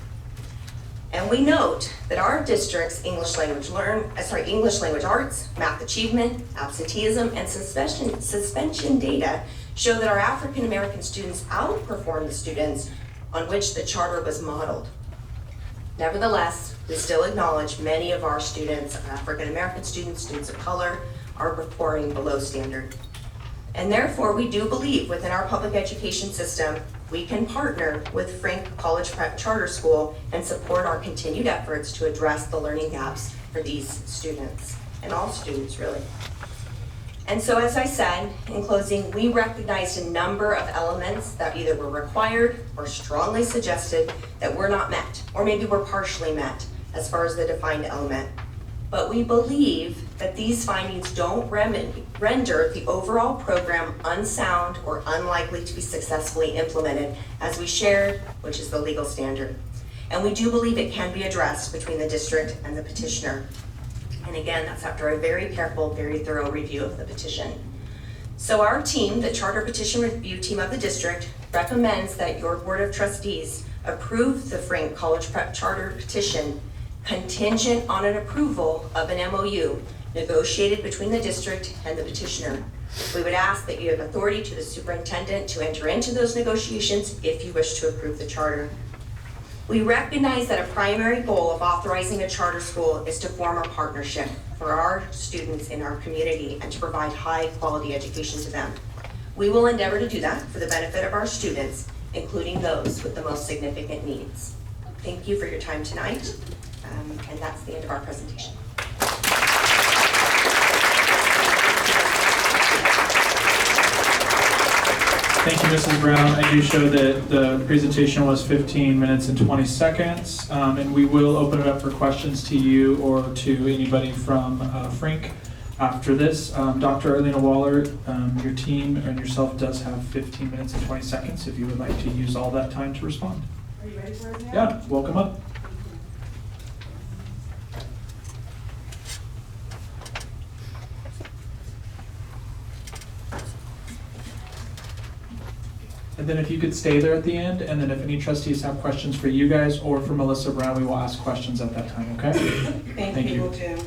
And we note that our district's English language arts, math achievement, absenteeism, and suspension data show that our African American students outperform the students on which the charter was modeled. Nevertheless, we still acknowledge many of our students, African American students, students of color, are performing below standard. And therefore, we do believe within our public education system, we can partner with Frank College Prep Charter School and support our continued efforts to address the learning gaps for these students, and all students really. And so, as I said, in closing, we recognized a number of elements that either were required or strongly suggested that were not met, or maybe were partially met as far as the defined element. But we believe that these findings don't render the overall program unsound or unlikely to be successfully implemented, as we shared, which is the legal standard. And we do believe it can be addressed between the district and the petitioner. And again, that's after a very careful, very thorough review of the petition. So our team, the Charter Petition Review Team of the district, recommends that your Board of Trustees approve the Frank College Prep Charter Petition contingent on an approval of an MOU negotiated between the district and the petitioner. We would ask that you have authority to the superintendent to enter into those negotiations if you wish to approve the charter. We recognize that a primary goal of authorizing a charter school is to form a partnership for our students in our community and to provide high quality education to them. We will endeavor to do that for the benefit of our students, including those with the most significant needs. Thank you for your time tonight. And that's the end of our presentation. Thank you, Mrs. Brown. I do show that the presentation was 15 minutes and 20 seconds, and we will open it up for questions to you or to anybody from Frank after this. Dr. Arlena Waller, your team and yourself does have 15 minutes and 20 seconds if you would like to use all that time to respond. Are you ready for it now? Yeah, welcome up. And then if you could stay there at the end, and then if any trustees have questions for you guys or for Melissa Brown, we will ask questions at that time, okay? Thank you. Will do.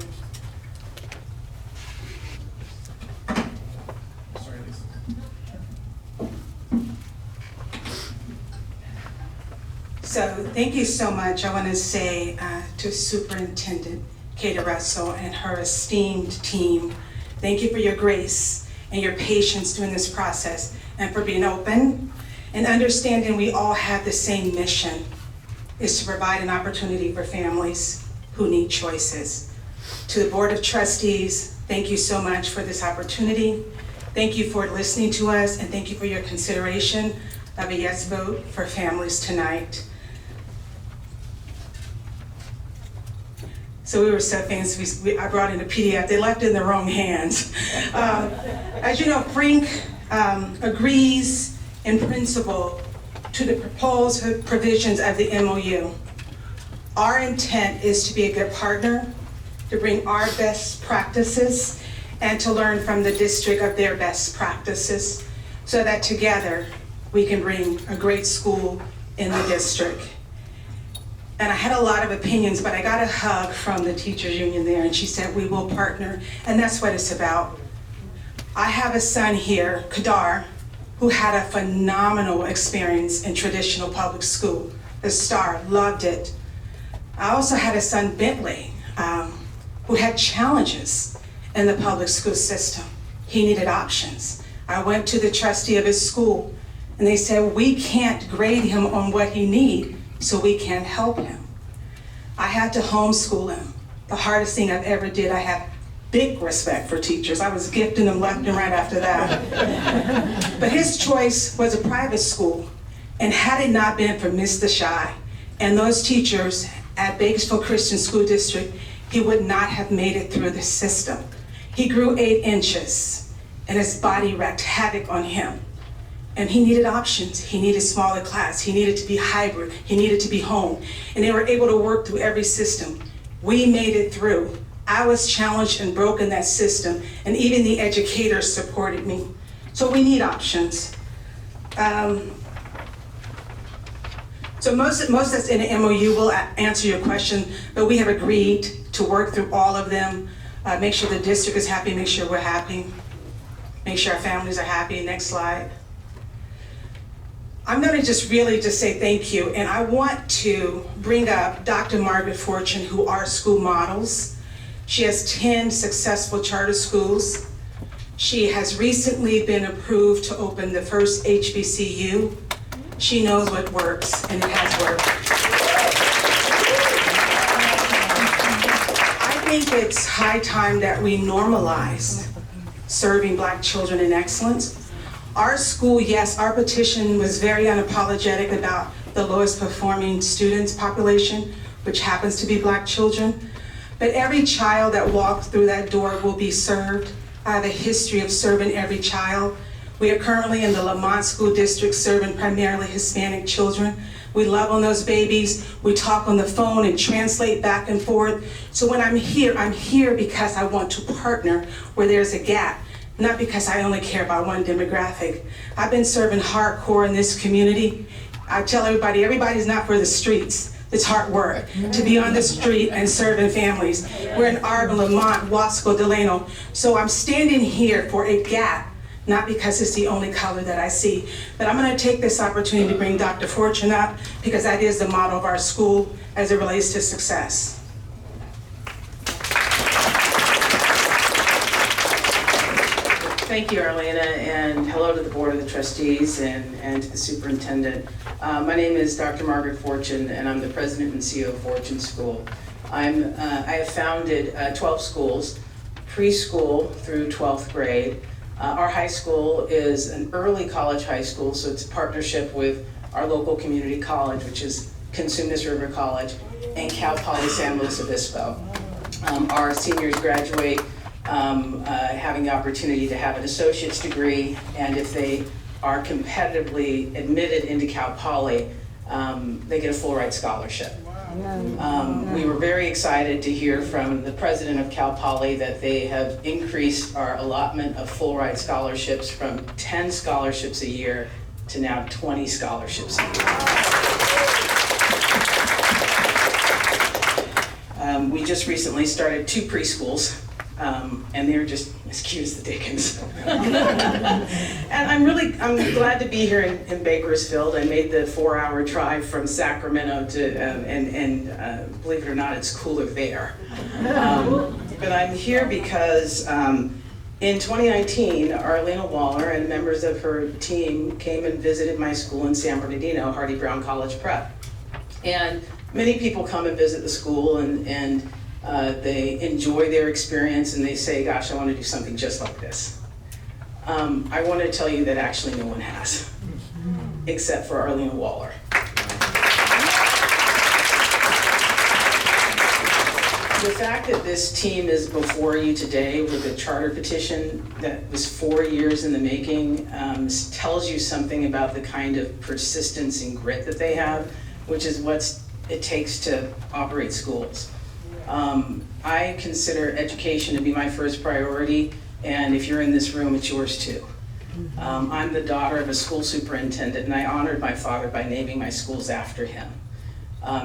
Sorry, Lisa. So thank you so much. I want to say to Superintendent Kata Russell and her esteemed team, thank you for your grace and your patience during this process and for being open and understanding we all have the same mission, is to provide an opportunity for families who need choices. To the Board of Trustees, thank you so much for this opportunity. Thank you for listening to us, and thank you for your consideration of a yes vote for families tonight. So we were so fancy, I brought in a PDF, they left it in the wrong hands. As you know, Frank agrees in principle to the proposed provisions of the MOU. Our intent is to be a good partner, to bring our best practices, and to learn from the district of their best practices, so that together we can bring a great school in the district. And I had a lot of opinions, but I got a hug from the teachers union there, and she said, we will partner, and that's what it's about. I have a son here, Kadar, who had a phenomenal experience in traditional public school. The star, loved it. I also had a son, Bentley, who had challenges in the public school system. He needed options. I went to the trustee of his school, and they said, we can't grade him on what he needs, so we can't help him. I had to homeschool him. The hardest thing I've ever did. I have big respect for teachers. I was gifting them left and right after that. But his choice was a private school. And had it not been for Mr. Shy and those teachers at Bakersfield Christian School District, he would not have made it through the system. He grew 8 inches and his body wreaked havoc on him. And he needed options. He needed smaller class. He needed to be hybrid. He needed to be home. And they were able to work through every system. We made it through I was challenged and broke in that system, and even the educators supported me. So we need options. So most that's in the MOU will answer your question, but we have agreed to work through all of them, make sure the district is happy, make sure we're happy, make sure our families are happy. Next slide. I'm gonna just say thank you, and I want to bring up Dr. Margaret Fortune, who are school models. She has 10 successful charter schools. She has recently been approved to open the first HBCU. She knows what works, and it has worked. I think it's high time that we normalize serving Black children in excellence. Our school, yes, our petition was very unapologetic about the lowest performing students population, which happens to be Black children. But every child that walks through that door will be served. I have a history of serving every child. We are currently in the Lamont School District serving primarily Hispanic children. We love on those babies. We talk on the phone and translate back and forth. So when I'm here because I want to partner where there's a gap, not because I only care about one demographic. I've been serving hardcore in this community. I tell everybody, everybody's not for the streets. It's hard work to be on the street and serving families. We're in Arbor, Lamont, Wasco, Delano. So I'm standing here for a gap, not because it's the only color that I see. But I'm gonna take this opportunity to bring Dr. Fortune up because that is the model of our school as it relates to success. Thank you, Arlena, and hello to the Board of the Trustees and to the Superintendent. My name is Dr. Margaret Fortune, and I'm the President and CEO of Fortune School. I have founded 12 schools, preschool through 12th grade. Our high school is an early college high school, so it's a partnership with our local community college, which is Cosumnes River College, and Cal Poly San Luis Obispo. Our seniors graduate having the opportunity to have an associate's degree, and if they are competitively admitted into Cal Poly, they get a full ride scholarship. We were very excited to hear from the president of Cal Poly that they have increased our allotment of full ride scholarships from 10 scholarships a year to now 20 scholarships a year. We just recently started 2 preschools. And they're just as cute as the Dickens. And I'm glad to be here in Bakersfield. I made the 4-hour drive from Sacramento to, and believe it or not, it's cooler there. But I'm here because in 2019, Arlena Waller and members of her team came and visited my school in San Bernardino, Hardy Brown College Prep. And many people come and visit the school and they enjoy their experience and they say, gosh, I want to do something just like this. I want to tell you that actually no one has, except for Arlena Waller. The fact that this team is before you today with a charter petition that was 4 years in the making tells you something about the kind of persistence and grit that they have, which is what it takes to operate schools. I consider education to be my first priority, and if you're in this room, it's yours too. I'm the daughter of a school superintendent, and I honored my father by naming my schools after him.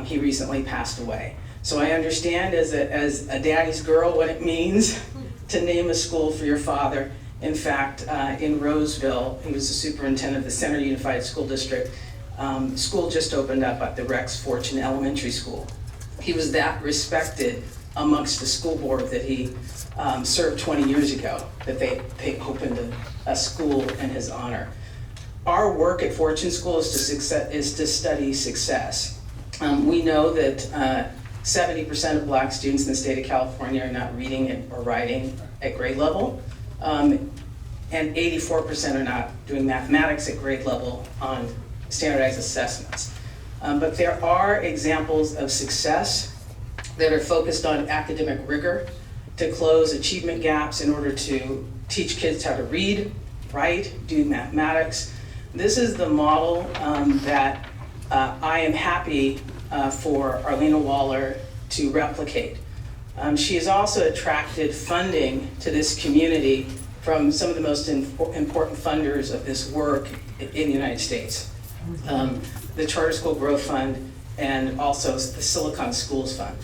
He recently passed away. So I understand as a daddy's girl what it means to name a school for your father. In fact, in Roseville, he was the superintendent of the Center Unified School District. School just opened up at the Rex Fortune Elementary School. He was that respected amongst the school board that he served 20 years ago, that they opened a school in his honor. Our work at Fortune School is to study success. We know that 70% of Black students in the state of California are not reading or writing at grade level, and 84% are not doing mathematics at grade level on standardized assessments. But there are examples of success that are focused on academic rigor to close achievement gaps in order to teach kids how to read, write, do mathematics. This is the model that I am happy for Arlena Waller to replicate. She has also attracted funding to this community from some of the most important funders of this work in the United States. The Charter School Growth Fund and also the Silicon Schools Fund.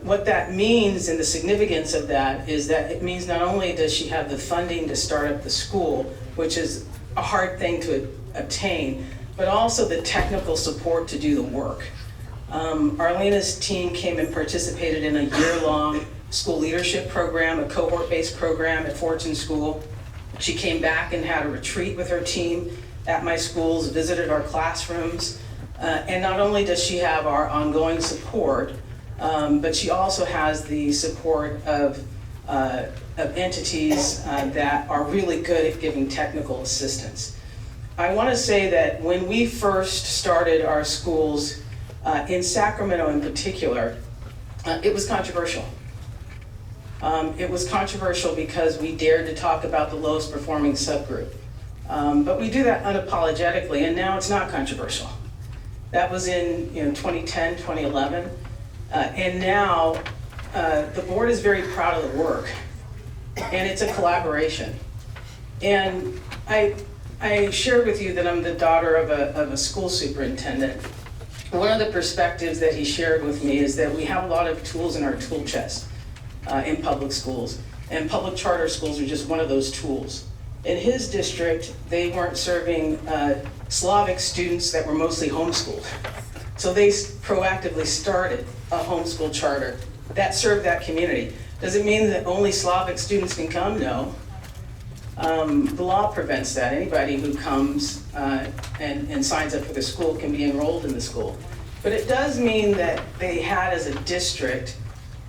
What that means and the significance of that is that it means not only does she have the funding to start up the school, which is a hard thing to obtain, but also the technical support to do the work. Arlena's team came and participated in a year-long school leadership program, a cohort-based program at Fortune School. She came back and had a retreat with her team at my schools, visited our classrooms, and not only does she have our ongoing support, but she also has the support of entities that are really good at giving technical assistance. I want to say that when we first started our schools in Sacramento in particular, it was controversial. It was controversial because we dared to talk about the lowest performing subgroup. But we do that unapologetically, and now it's not controversial. That was in 2010, 2011. And now the board is very proud of the work, and it's a collaboration. And I shared with you that I'm the daughter of a school superintendent. One of the perspectives that he shared with me is that we have a lot of tools in our tool chest in public schools, and public charter schools are just one of those tools. In his district, they weren't serving Slavic students that were mostly homeschooled. So they proactively started a homeschool charter that served that community. Does it mean that only Slavic students can come? No. The law prevents that. Anybody who comes and signs up for the school can be enrolled in the school. But it does mean that they had, as a district,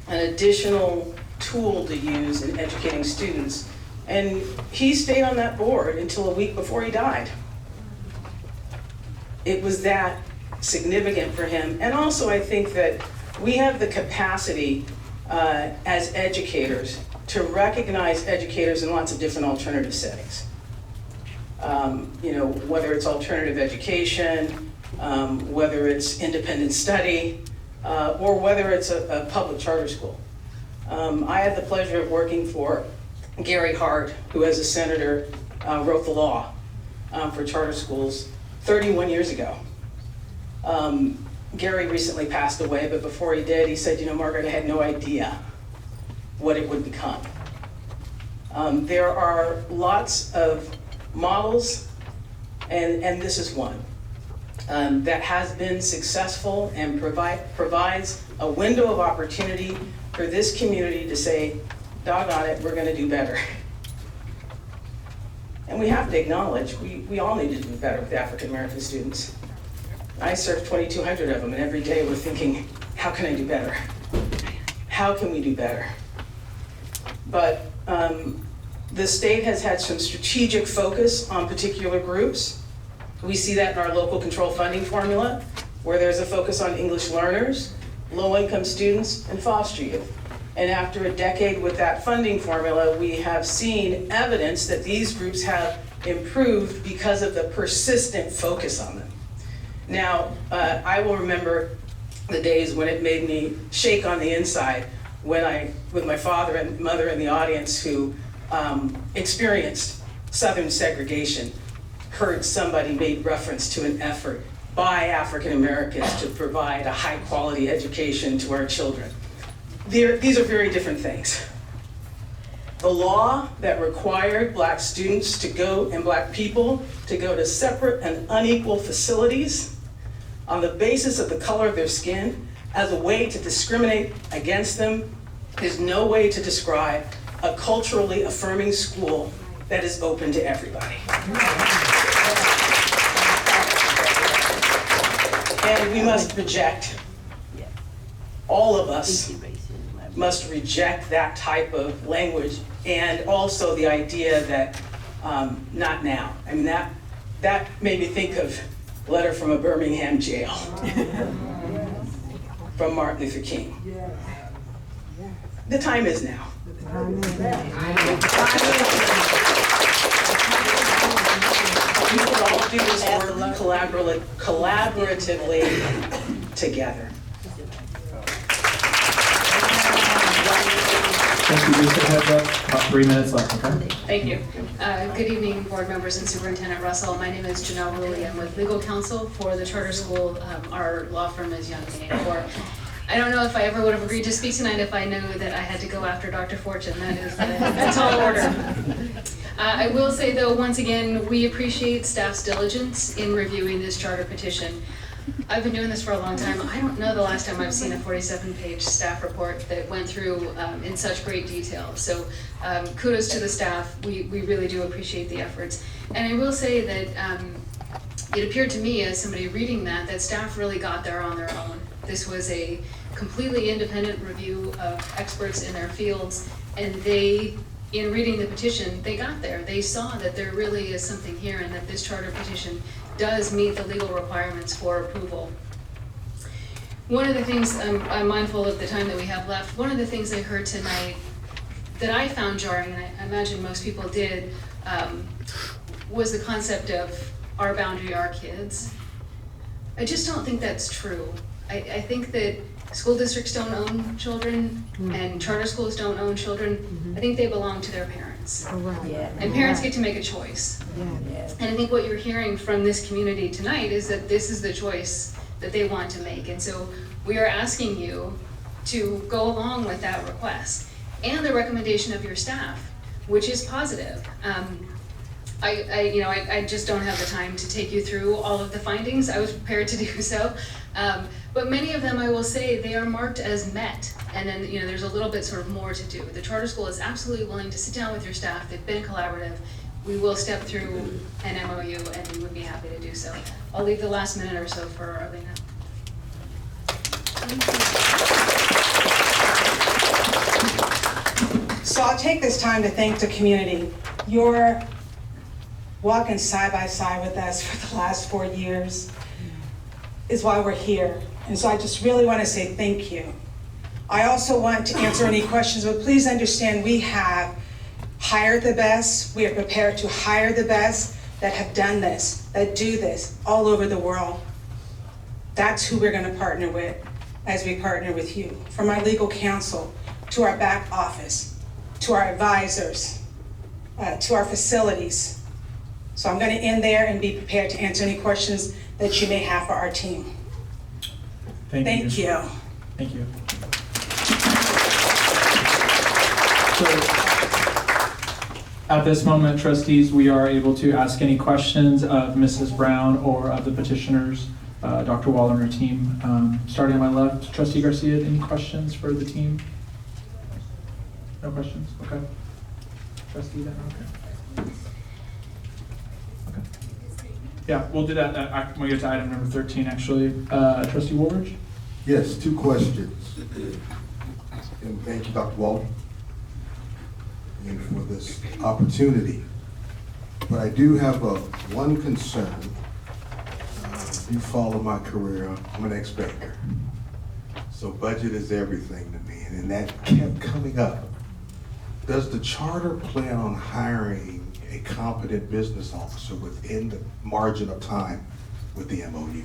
an additional tool to use in educating students. And he stayed on that board until a week before he died. It was that significant for him. And also, I think that we have the capacity as educators to recognize educators in lots of different alternative settings. Whether it's alternative education, whether it's independent study, or whether it's a public charter school. I had the pleasure of working for Gary Hart, who as a senator wrote the law for charter schools 31 years ago. Gary recently passed away, but before he did, he said, Margaret, I had no idea what it would become. There are lots of models, and this is one, that has been successful and provides a window of opportunity for this community to say, doggone it, we're going to do better. And we have to acknowledge, we all need to do better with African American students. I serve 2,200 of them, and every day we're thinking, how can I do better? How can we do better? But the state has had some strategic focus on particular groups. We see that in our local control funding formula, where there's a focus on English learners, low-income students, and foster youth. And after a decade with that funding formula, we have seen evidence that these groups have improved because of the persistent focus on them. Now, I will remember the days when it made me shake on the inside when with my father and mother in the audience who experienced Southern segregation, heard somebody made reference to an effort by African Americans to provide a high quality education to our children. These are very different things. The law that required Black students to go, and Black people, to go to separate and unequal facilities on the basis of the color of their skin as a way to discriminate against them is no way to describe a culturally affirming school that is open to everybody. And we must reject, all of us must reject that type of language, and also the idea that not now. I mean, that made me think of a letter from a Birmingham jail from Martin Luther King. The time is now. We can all do this work collaboratively together. Trustee, just a heads up, about 3 minutes left, okay? Thank you. Good evening, board members and Superintendent Russell. My name is Janelle Rulli. I'm with legal counsel for the charter school. Our law firm is Young and Ford. I don't know if I ever would have agreed to speak tonight if I knew that I had to go after Dr. Fortune. That is a tall order. I will say though, once again, we appreciate staff's diligence in reviewing this charter petition. I've been doing this for a long time. I don't know the last time I've seen a 47-page staff report that went through in such great detail. So kudos to the staff. We really do appreciate the efforts. And I will say that it appeared to me as somebody reading that staff really got there on their own. This was a completely independent review of experts in their fields, and they, in reading the petition, they got there. They saw that there really is something here and that this charter petition does meet the legal requirements for approval. One of the things, I'm mindful of the time that we have left, one of the things I heard tonight that I found jarring, and I imagine most people did, was the concept of our boundary, our kids. I just don't think that's true. I think that school districts don't own children and charter schools don't own children. I think they belong to their parents. And parents get to make a choice. And I think what you're hearing from this community tonight is that this is the choice that they want to make. And so we are asking you to go along with that request and the recommendation of your staff, which is positive. I just don't have the time to take you through all of the findings. I was prepared to do so. But many of them, I will say, they are marked as met. And then, there's a little bit sort of more to do. The charter school is absolutely willing to sit down with your staff. They've been collaborative. We will step through an MOU, and we would be happy to do so. I'll leave the last minute or so for Arlena. So I'll take this time to thank the community. You're walking side by side with us for the last 4 years is why we're here. And so I just really want to say thank you. I also want to answer any questions, but please understand we have hired the best. We are prepared to hire the best that have done this, that do this all over the world. That's who we're going to partner with as we partner with you. From our legal counsel, to our back office, to our advisors, to our facilities. So I'm going to end there and be prepared to answer any questions that you may have for our team. Thank you. Thank you. So, at this moment, trustees, we are able to ask any questions of Mrs. Brown or of the petitioners, Dr. Wall and her team. Starting on my left, Trustee Garcia, any questions for the team? No questions? Okay. Trustee, then, okay. Yeah, we'll do that when we get to item number 13, actually. Trustee Woolridge? Yes, 2 questions. And thank you, Dr. Walton, and for this opportunity. But I do have one concern. You follow my career, I'm an ex-banker. So budget is everything to me, and that kept coming up. Does the charter plan on hiring a competent business officer within the margin of time with the MOU?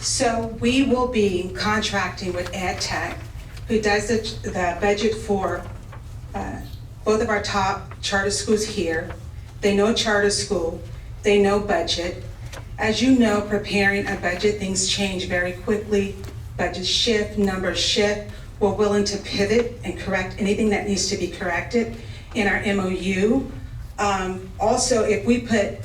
So we will be contracting with EdTech, who does the budget for both of our top charter schools here. They know charter school, they know budget. As you know, preparing a budget, things change very quickly. Budgets shift, numbers shift. We're willing to pivot and correct anything that needs to be corrected in our MOU. Also, if we put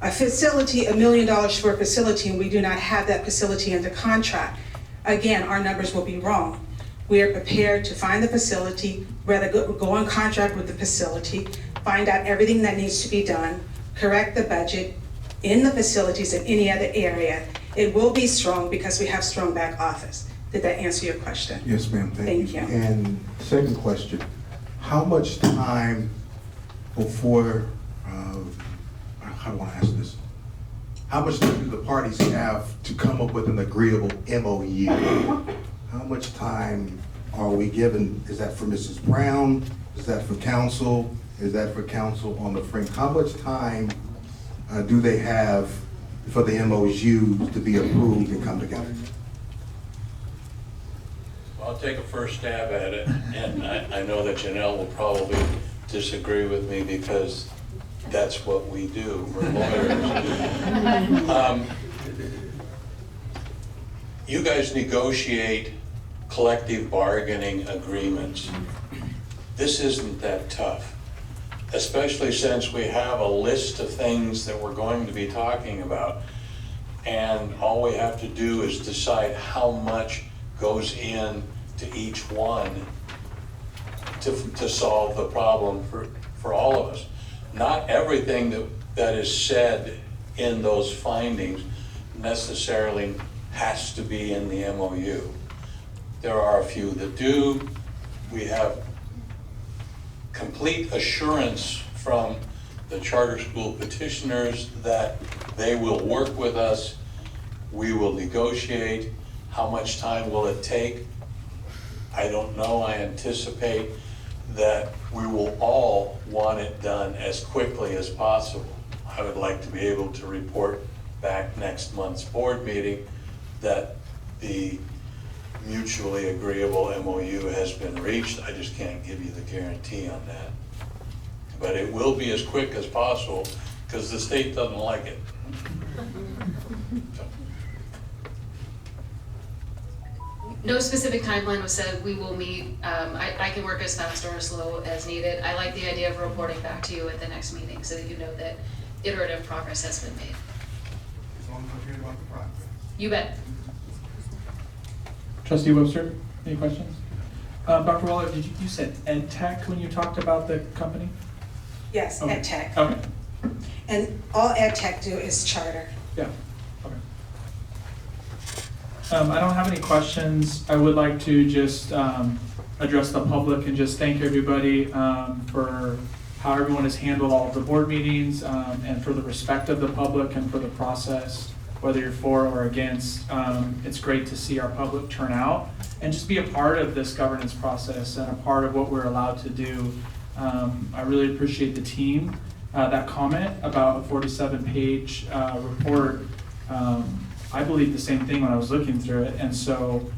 a facility, $1 million for a facility, and we do not have that facility under contract, again, our numbers will be wrong. We are prepared to find the facility, rather go on contract with the facility, find out everything that needs to be done, correct the budget in the facilities in any other area. It will be strong because we have strong back office. Did that answer your question? Yes, ma'am, thank you. And second question, how much time before, how do I ask this? How much time do the parties have to come up with an agreeable MOU? How much time are we given? Is that for Mrs. Brown? Is that for council? Is that for council on the Frank? How much time do they have for the MOUs to be approved and come together? I'll take a first stab at it, and I know that Janelle will probably disagree with me because that's what we do, we're lawyers. You guys negotiate collective bargaining agreements. This isn't that tough, especially since we have a list of things that we're going to be talking about. And all we have to do is decide how much goes in to each one to solve the problem for all of us. Not everything that is said in those findings necessarily has to be in the MOU. There are a few that do. We have complete assurance from the charter school petitioners that they will work with us. We will negotiate. How much time will it take? I don't know. I anticipate that we will all want it done as quickly as possible. I would like to be able to report back next month's board meeting that the mutually agreeable MOU has been reached. I just can't give you the guarantee on that. But it will be as quick as possible because the state doesn't like it. No specific timeline was said. We will meet. I can work as fast or as slow as needed. I like the idea of reporting back to you at the next meeting so that you know that iterative progress has been made. As long as I hear about the progress. You bet. Trustee Webster, any questions? Dr. Waller, you said EdTech when you talked about the company? Yes, Okay. EdTech. Okay. And all EdTech do is charter. Yeah. Okay. I don't have any questions. I would like to just address the public and just thank everybody for how everyone has handled all of the board meetings and for the respect of the public and for the process, whether you're for or against. It's great to see our public turn out and just be a part of this governance process and a part of what we're allowed to do. I really appreciate the team. That comment about a 47-page report, I believed the same thing when I was looking through it, and so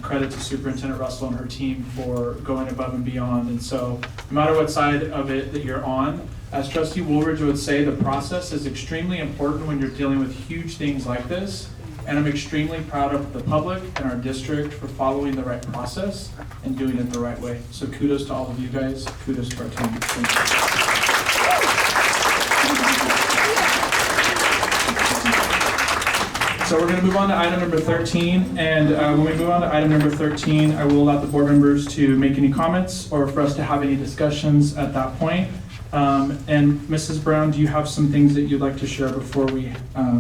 credit to Superintendent Russell and her team for going above and beyond. And so no matter what side of it that you're on, as Trustee Woolridge would say, the process is extremely important when you're dealing with huge things like this. And I'm extremely proud of the public and our district for following the right process and doing it the right way. So kudos to all of you guys. Kudos to our team. Thank you. So we're going to move on to item number 13, and when we move on to item number 13, I will allow the board members to make any comments or for us to have any discussions at that point. And Mrs. Brown, do you have some things that you'd like to share before we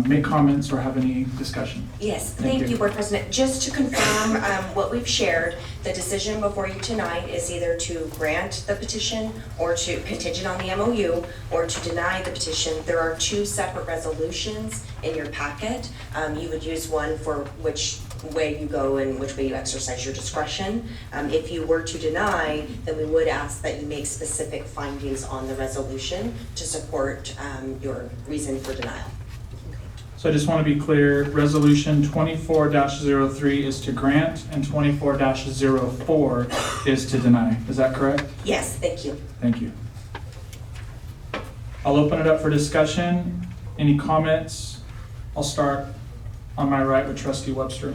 make comments or have any discussion? Yes, thank you, Board President. Just to confirm what we've shared, the decision before you tonight is either to grant the petition or to contingent on the MOU or to deny the petition. There are two separate resolutions in your packet. You would use one for which way you go and which way you exercise your discretion. If you were to deny, then we would ask that you make specific findings on the resolution to support your reason for denial. So I just want to be clear, resolution 24-03 is to grant and 24-04 is to deny. Is that correct? Yes, thank you. Thank you. I'll open it up for discussion. Any comments? I'll start on my right with Trustee Webster.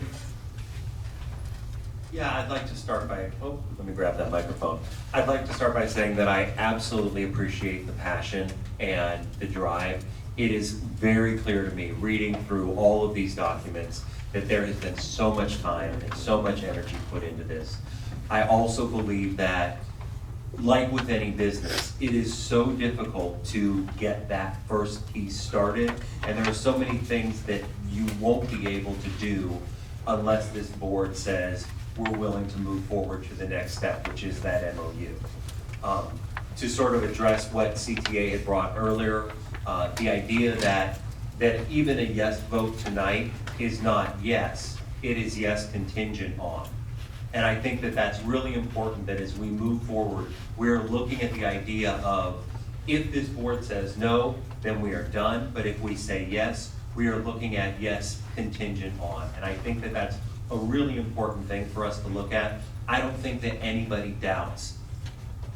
Yeah, I'd like to start by, let me grab that microphone. I'd like to start by saying that I absolutely appreciate the passion and the drive. It is very clear to me, reading through all of these documents, that there has been so much time and so much energy put into this. I also believe that, like with any business, it is so difficult to get that first piece started, and there are so many things that you won't be able to do unless this board says we're willing to move forward to the next step, which is that MOU. To sort of address what CTA had brought earlier, the idea that even a yes vote tonight is not yes, it is yes contingent on. And I think that that's really important, that as we move forward, we're looking at the idea of, if this board says no, then we are done. But if we say yes, we are looking at yes contingent on. And I think that that's a really important thing for us to look at. I don't think that anybody doubts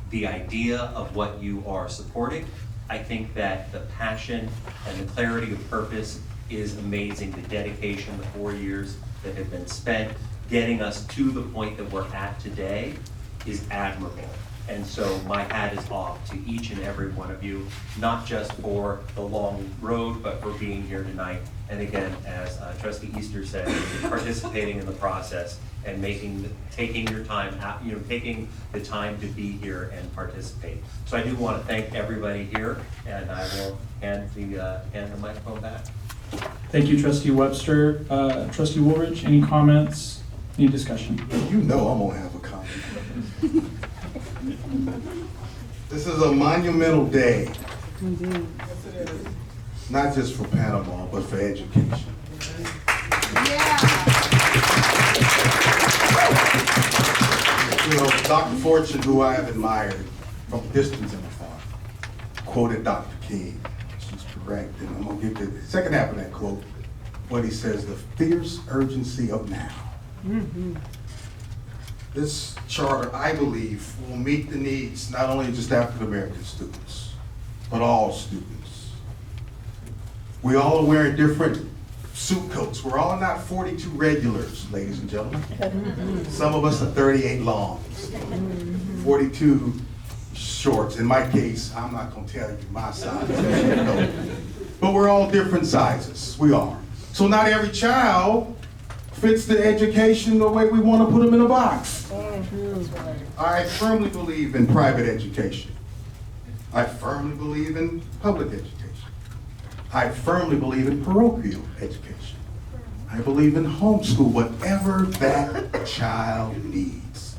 the idea of what you are supporting. I think that the passion and the clarity of purpose is amazing. The dedication, the 4 years that have been spent getting us to the point that we're at today is admirable. And so my hat is off to each and every one of you, not just for the long road, but for being here tonight. And again, as Trustee Easter said, participating in the process and taking your time out, taking the time to be here and participate. So I do want to thank everybody here, and I will hand the microphone back. Thank you, Trustee Webster. Trustee Woolridge, any comments, any discussion? You know I'm gonna have a comment. This is a monumental day. Not just for Panama, but for education. You know, Dr. Fortune, who I have admired from distance and afar, quoted Dr. King. She's correct, and I'm gonna get to the second half of that quote, when he says, the fierce urgency of now. This charter, I believe, will meet the needs not only just African American students, but all students. We all are wearing different suit coats. We're all not 42 regulars, ladies and gentlemen. Some of us are 38 longs, 42 shorts. In my case, I'm not gonna tell you my size, but we're all different sizes, we are. So not every child fits the education the way we want to put them in a box. I firmly believe in private education. I firmly believe in public education. I firmly believe in parochial education. I believe in homeschool, whatever that child needs.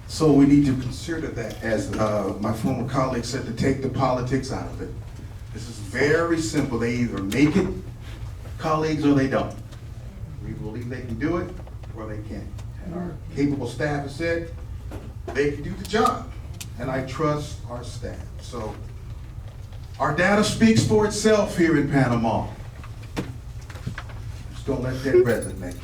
So we need to consider that, as my former colleague said, to take the politics out of it. This is very simple. They either make it, colleagues, or they don't. We believe they can do it, or they can't. And our capable staff has said they can do the job, and I trust our staff. So our data speaks for itself here in Panama. Just don't let that resonate.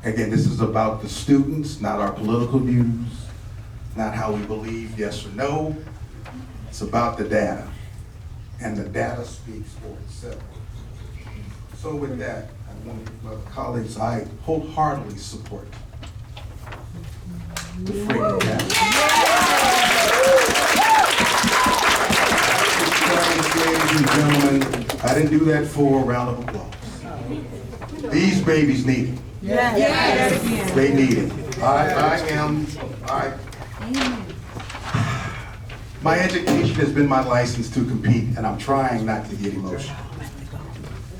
Again, this is about the students, not our political views, not how we believe yes or no. It's about the data, and the data speaks for itself. So with that, I want to, my colleagues, I wholeheartedly support the freedom of Ladies and gentlemen, I didn't do that for a round of applause. These babies need it. Yes. They need it. My education has been my license to compete, and I'm trying not to get emotional.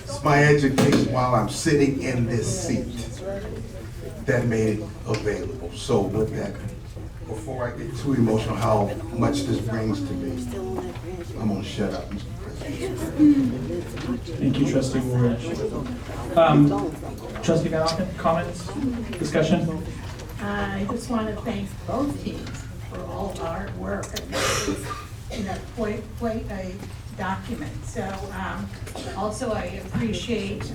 It's my education while I'm sitting in this seat that made it available. So with that, before I get too emotional, how much this brings to me, I'm gonna shut up, Mr. President. Thank you, Trustee Woolridge. Trustee Van Auken, comments, discussion? I just want to thank both teams for all the hard work. This is, quite a document. So also I appreciate,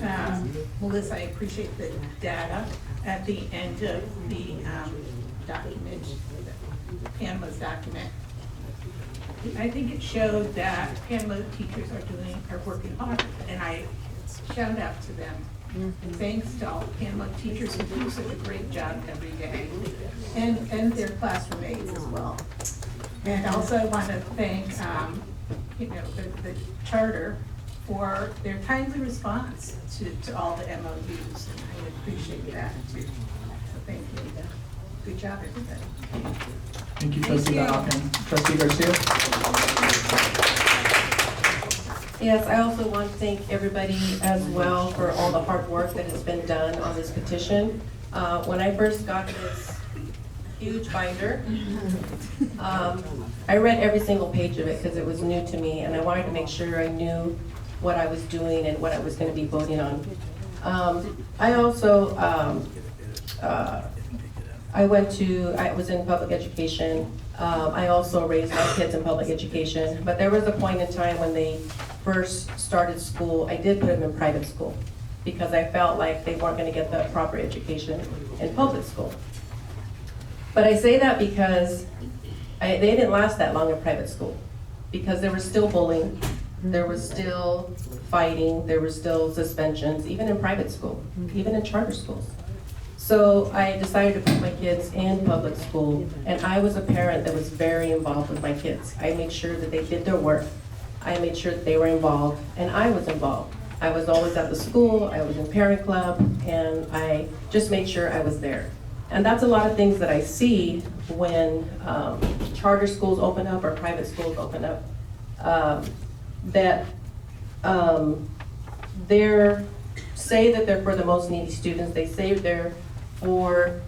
Melissa, I appreciate the data at the end of the document, Panama's document. I think it showed that Panama teachers are working hard, and I shout out to them. Thanks to all the Panama teachers who do such a great job every day, and their classroom aides as well. And also I want to thank the charter for their timely response to all the MOUs, and I appreciate that too. So thank you. Good job, everybody. Thank you, Trustee Van Auken. Trustee Garcia? Yes, I also want to thank everybody as well for all the hard work that has been done on this petition. When I first got this huge binder, I read every single page of it because it was new to me, and I wanted to make sure I knew what I was doing and what I was going to be voting on. I also, I was in public education. I also raised my kids in public education, but there was a point in time when they first started school, I did put them in private school. because I felt like they weren't gonna get the proper education in public school. But I say that because they didn't last that long in private school, because there was still bullying, there was still fighting, there were still suspensions, even in private school, even in charter schools. So I decided to put my kids in public school, and I was a parent that was very involved with my kids. I made sure that they did their work, I made sure that they were involved, and I was involved. I was always at the school, I was in parent club, and I just made sure I was there. And that's a lot of things that I see when charter schools open up or private schools open up, they're say that they're for the most needy students, they say they're for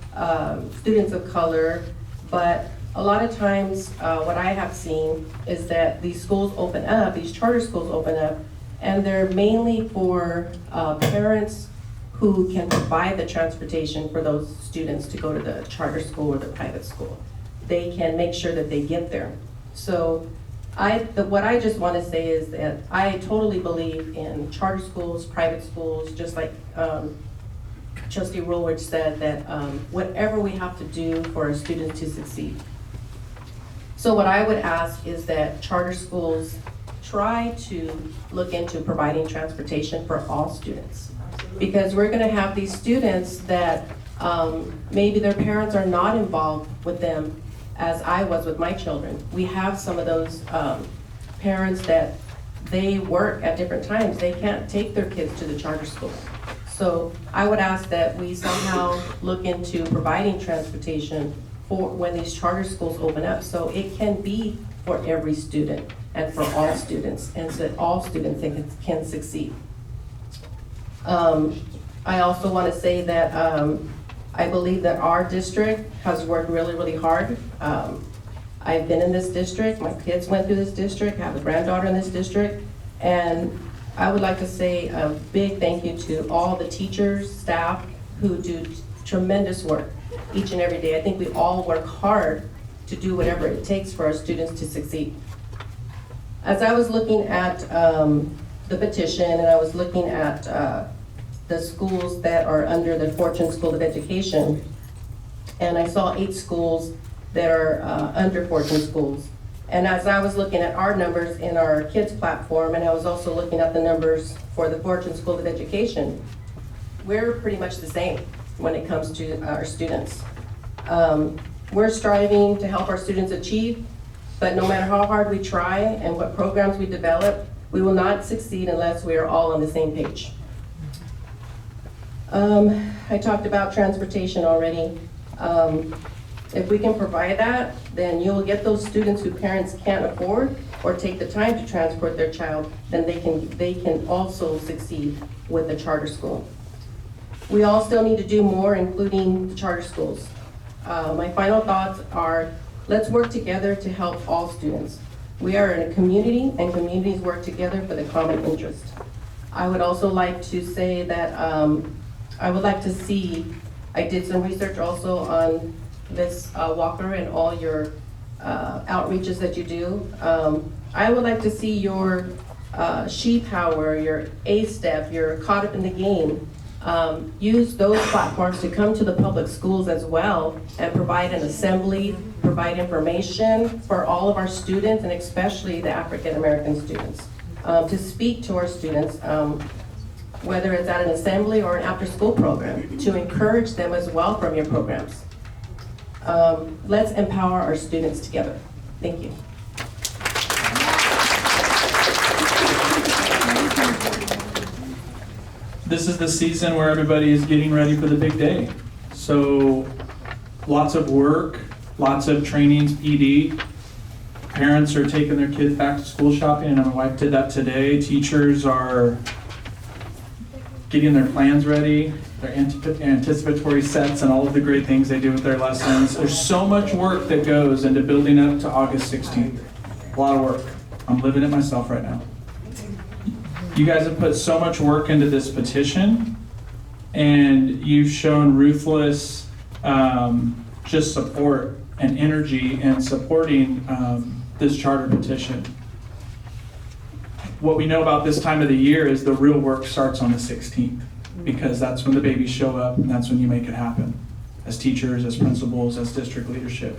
students of color, but a lot of times what I have seen is that these schools open up, these charter schools open up, and they're mainly for parents who can provide the transportation for those students to go to the charter school or the private school. They can make sure that they get there. So what I just want to say is that I totally believe in charter schools, private schools, just like Trustee Woolwich said, that whatever we have to do for our students to succeed. So what I would ask is that charter schools try to look into providing transportation for all students. Because we're gonna have these students that maybe their parents are not involved with them as I was with my children. We have some of those parents that they work at different times. They can't take their kids to the charter school. So I would ask that we somehow look into providing transportation for when these charter schools open up, so it can be for every student and for all students, and so that all students can succeed. I also want to say that I believe that our district has worked really, really hard. I've been in this district, my kids went through this district, I have a granddaughter in this district, and I would like to say a big thank you to all the teachers, staff, who do tremendous work each and every day. I think we all work hard to do whatever it takes for our students to succeed. As I was looking at the petition, and I was looking at the schools that are under the Fortune School of Education, and I saw 8 schools that are under Fortune schools. And as I was looking at our numbers in our kids platform, and I was also looking at the numbers for the Fortune School of Education, we're pretty much the same when it comes to our students. We're striving to help our students achieve, but no matter how hard we try and what programs we develop, we will not succeed unless we are all on the same page. I talked about transportation already. If we can provide that, then you'll get those students who parents can't afford or take the time to transport their child, then they can also succeed with the charter school. We all still need to do more, including the charter schools. My final thoughts are, let's work together to help all students. We are in a community, and communities work together for the common interest. I would also like to say that I would like to see, I did some research also on Ms. Walker and all your outreaches that you do. I would like to see your She Power, your A-Step, your Caught Up in the Game. Use those platforms to come to the public schools as well and provide an assembly, provide information for all of our students, and especially the African American students, to speak to our students, whether it's at an assembly or an after-school program, to encourage them as well from your programs. Let's empower our students together. Thank you. This is the season where everybody is getting ready for the big day. So lots of work, lots of trainings, PD. Parents are taking their kids back to school shopping, and my wife did that today. Teachers are getting their plans ready, their anticipatory sets, and all of the great things they do with their lessons. There's so much work that goes into building up to August 16th. A lot of work. I'm living it myself right now. You guys have put so much work into this petition, and you've shown ruthless just support and energy in supporting this charter petition. What we know about this time of the year is the real work starts on the 16th. because that's when the babies show up and that's when you make it happen, as teachers, as principals, as district leadership.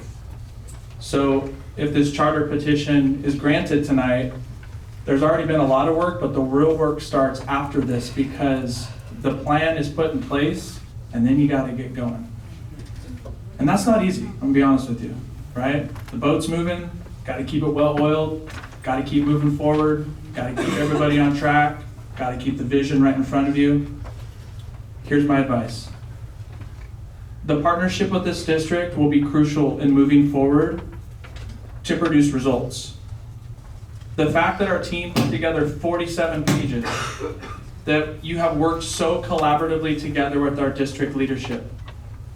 So if this charter petition is granted tonight, there's already been a lot of work, but the real work starts after this, because the plan is put in place and then you got to get going. And that's not easy, I'm gonna be honest with you, right? The boat's moving, got to keep it well oiled, got to keep moving forward, got to keep everybody on track, got to keep the vision right in front of you. Here's my advice. The partnership with this district will be crucial in moving forward to produce results. The fact that our team put together 47 pages, that you have worked so collaboratively together with our district leadership,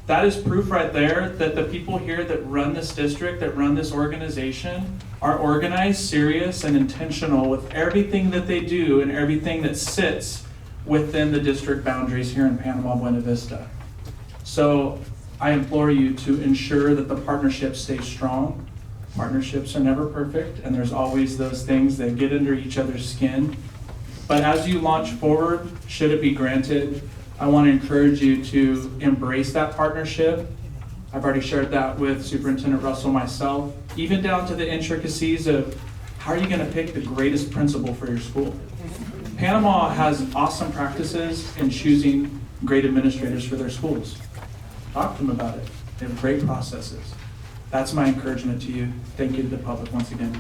that is proof right there that the people here that run this district, that run this organization, are organized, serious, and intentional with everything that they do and everything that sits within the district boundaries here in Panama Buena Vista. So I implore you to ensure that the partnership stays strong. Partnerships are never perfect, and there's always those things that get under each other's skin. But as you launch forward, should it be granted, I want to encourage you to embrace that partnership. I've already shared that with Superintendent Russell myself, even down to the intricacies of how are you going to pick the greatest principal for your school. Panama has awesome practices in choosing great administrators for their schools. Talk to them about it. They have great processes. That's my encouragement to you. Thank you to the public once again.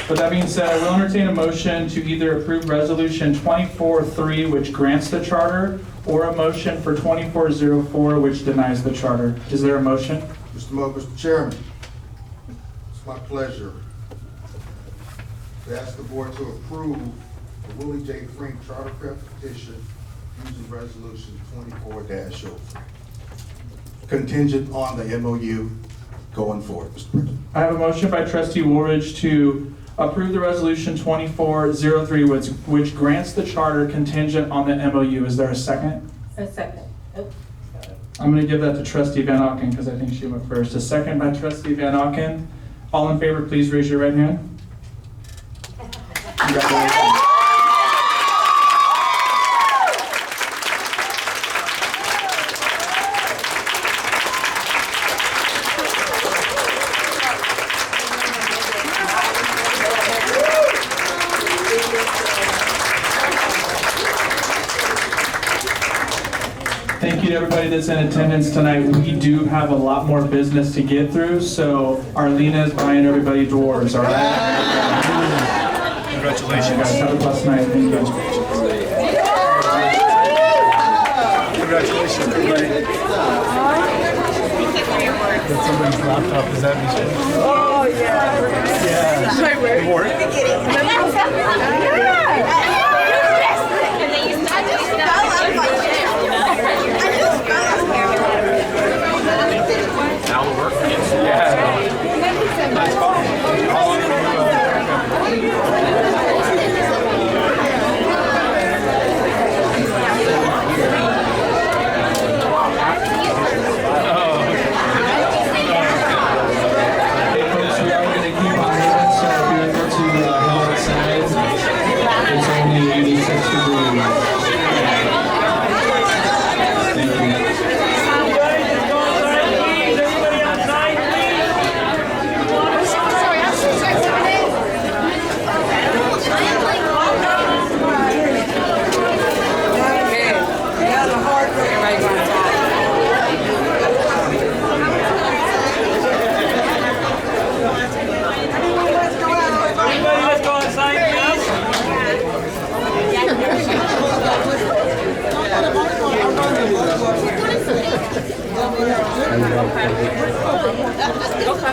With that being said, I will entertain a motion to either approve Resolution 24-3, which grants the charter, or a motion for 24-04, which denies the charter. Is there a motion? Mr. Chairman, it's my pleasure to ask the board to approve the Willie J. Frank Charter Prep petition using Resolution 24-03, contingent on the MOU going forward, Mr. President. I have a motion by Trustee Woolridge to approve the Resolution 24-03, which grants the charter contingent on the MOU. Is there a second? A second. Oh. I'm going to give that to Trustee Van Auken because I think she went first. A second by Trustee Van Auken. All in favor, please raise your right hand. Congratulations. Thank you to everybody that's in attendance tonight. We do have a lot more business to get through, so Arlena is buying everybody dwarves, all right? Congratulations. Guys, have a blessed night. Thank you. Congratulations, everybody. That's somebody's laptop. Is that Michelle? Oh, yeah. Yeah. Good work. Now the work begins. Yeah. Nice call. How long have Hey folks, we are going to keep on moving, so if you're able to head outside, it's only 86 degrees. Thank you.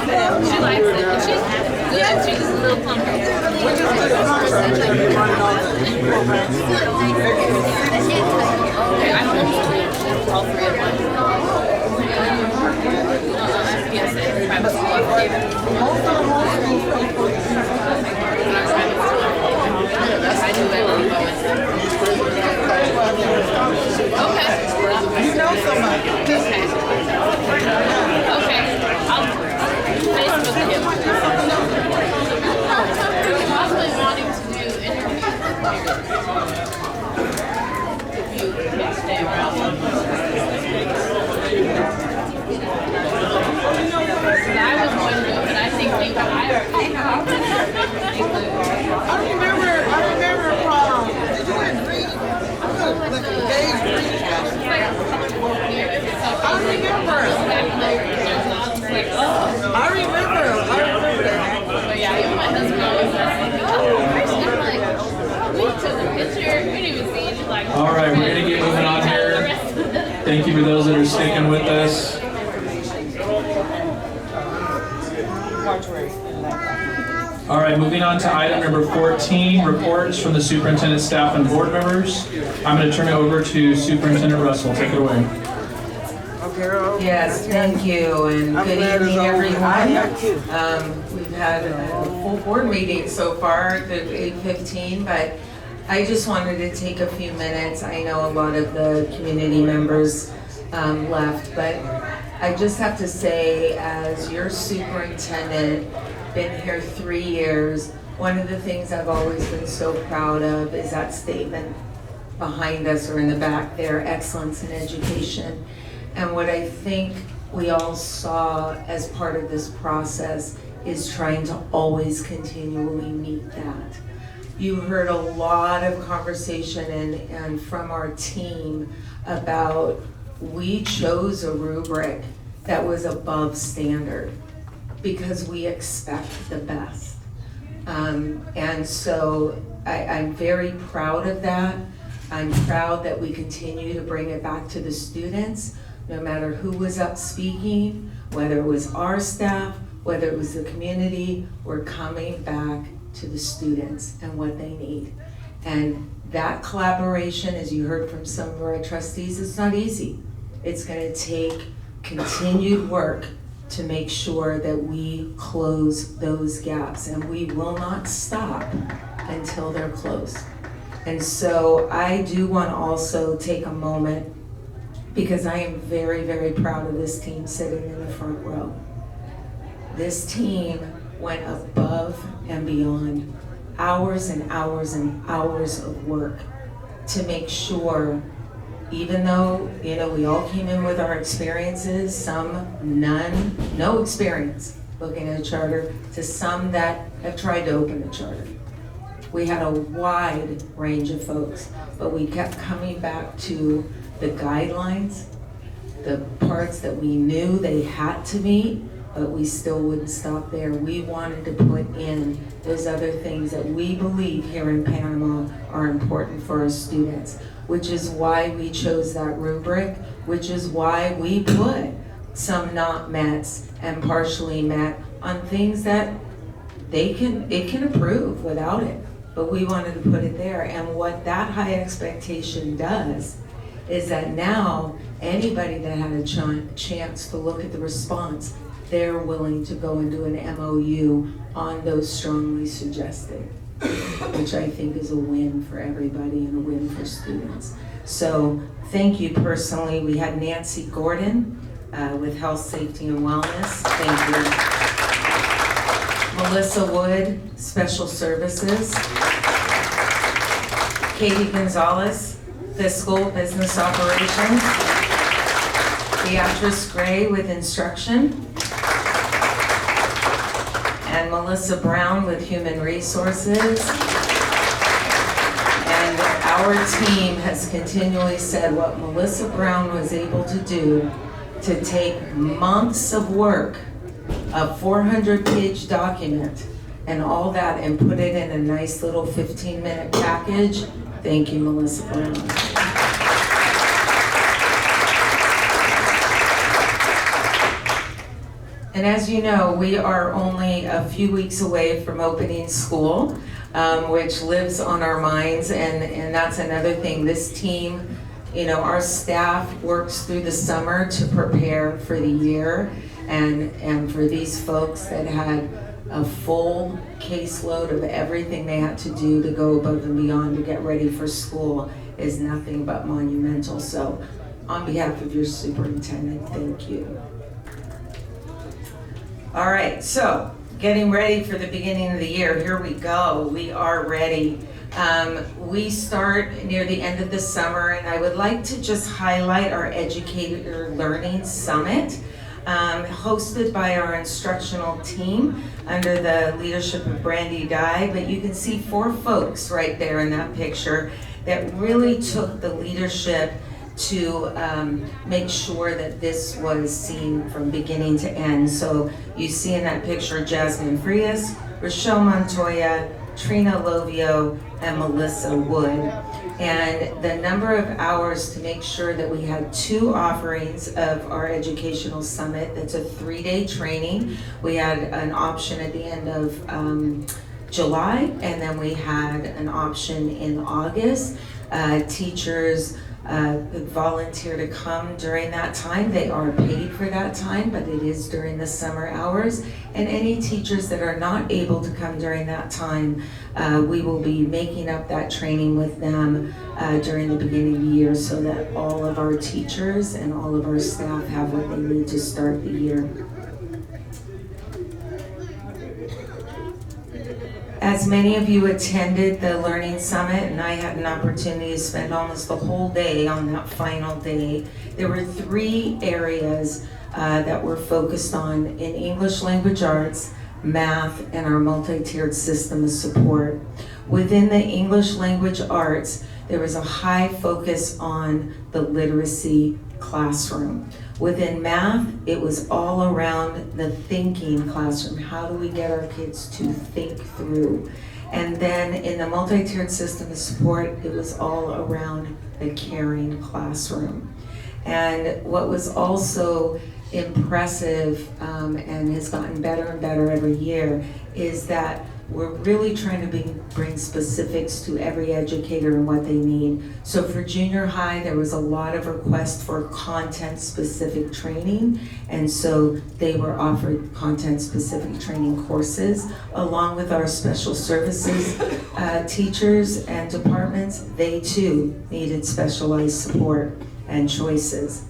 She likes it. And she's good. She's a little plumper. Okay, I don't know. All three of them. Yes, I do okay. You know somebody. Okay. I'll Facebook him. remember prom. Did you wear green? Like a beige green costume. I remember that. But yeah, even my husband always says, oh, I'm like, we took a picture, we didn't even see it. She's like, All right, we're gonna get moving on here. Thank you for those that are sticking with us. All right, moving on to item number 14, reports from the superintendent, staff, and board members. I'm going to turn it over to Superintendent Russell. Take it away. Yes, thank you, and good evening, everyone. We've had a full board meeting so far at 8:15, but I just wanted to take a few minutes. I know a lot of the community members left, but I just have to say, as your superintendent, been here 3 years, one of the things I've always been so proud of is that statement behind us or in the back there, excellence in education. And what I think we all saw as part of this process is trying to always continually meet that. You heard a lot of conversation and from our team about we chose a rubric that was above standard because we expect the best. And so I'm very proud of that. I'm proud that we continue to bring it back to the students, no matter who was up speaking, whether it was our staff, whether it was the community, we're coming back to the students and what they need. And that collaboration, as you heard from some of our trustees, is not easy. It's gonna take continued work to make sure that we close those gaps, and we will not stop until they're closed. And so I do want to also take a moment, because I am very, very proud of this team sitting in the front row. This team went above and beyond, hours and hours and hours of work to make sure, even though, we all came in with our experiences, some none, no experience looking at a charter, to some that have tried to open a charter. We had a wide range of folks, but we kept coming back to the guidelines, the parts that we knew they had to meet, but we still wouldn't stop there. We wanted to put in those other things that we believe here in Panama are important for our students, which is why we chose that rubric, which is why we put some not mets and partially met on things that it can approve without it, but we wanted to put it there. And what that high expectation does is that now anybody that had a chance to look at the response, they're willing to go into an MOU on those strongly suggested, which I think is a win for everybody and a win for students. So thank you personally. We had Nancy Gordon with Health, Safety, and Wellness. Thank you. Melissa Wood, Special Services. Katie Gonzalez, Fiscal Business Operations. Beatrice Gray with Instruction. And Melissa Brown with Human Resources. And our team has continually said what Melissa Brown was able to do to take months of work, a 400-page document, and all that, and put it in a nice little 15-minute package. Thank you, Melissa Brown. And as you know, we are only a few weeks away from opening school, which lives on our minds, and that's another thing. This team, our staff works through the summer to prepare for the year, and for these folks that had a full caseload of everything they had to do to go above and beyond to get ready for school is nothing but monumental. So on behalf of your superintendent, thank you. All right, so getting ready for the beginning of the year. Here we go. We are ready. We start near the end of the summer, and I would like to just highlight our Educator Learning Summit. hosted by our instructional team under the leadership of Brandy Dye. But you can see 4 folks right there in that picture that really took the leadership to make sure that this was seen from beginning to end. So you see in that picture Jasmine Frias, Rochelle Montoya, Trina Lovio, and Melissa Wood. And the number of hours to make sure that we had 2 offerings of our educational summit. That's a 3-day training. We had an option at the end of July, and then we had an option in August. Teachers volunteer to come during that time. They are paid for that time, but it is during the summer hours. And any teachers that are not able to come during that time, we will be making up that training with them during the beginning of the year so that all of our teachers and all of our staff have what they need to start the year. As many of you attended the Learning Summit, and I had an opportunity to spend almost the whole day on that final day, there were 3 areas that were focused on in English language arts, math, and our multi-tiered system of support. Within the English language arts, there was a high focus on the literacy classroom. Within math, it was all around the thinking classroom. How do we get our kids to think through? And then in the multi-tiered system of support, it was all around the caring classroom. And what was also impressive and has gotten better and better every year is that we're really trying to bring specifics to every educator and what they need. So for junior high, there was a lot of requests for content-specific training, and so they were offered content-specific training courses. Along with our special services teachers and departments, they too needed specialized support and choices.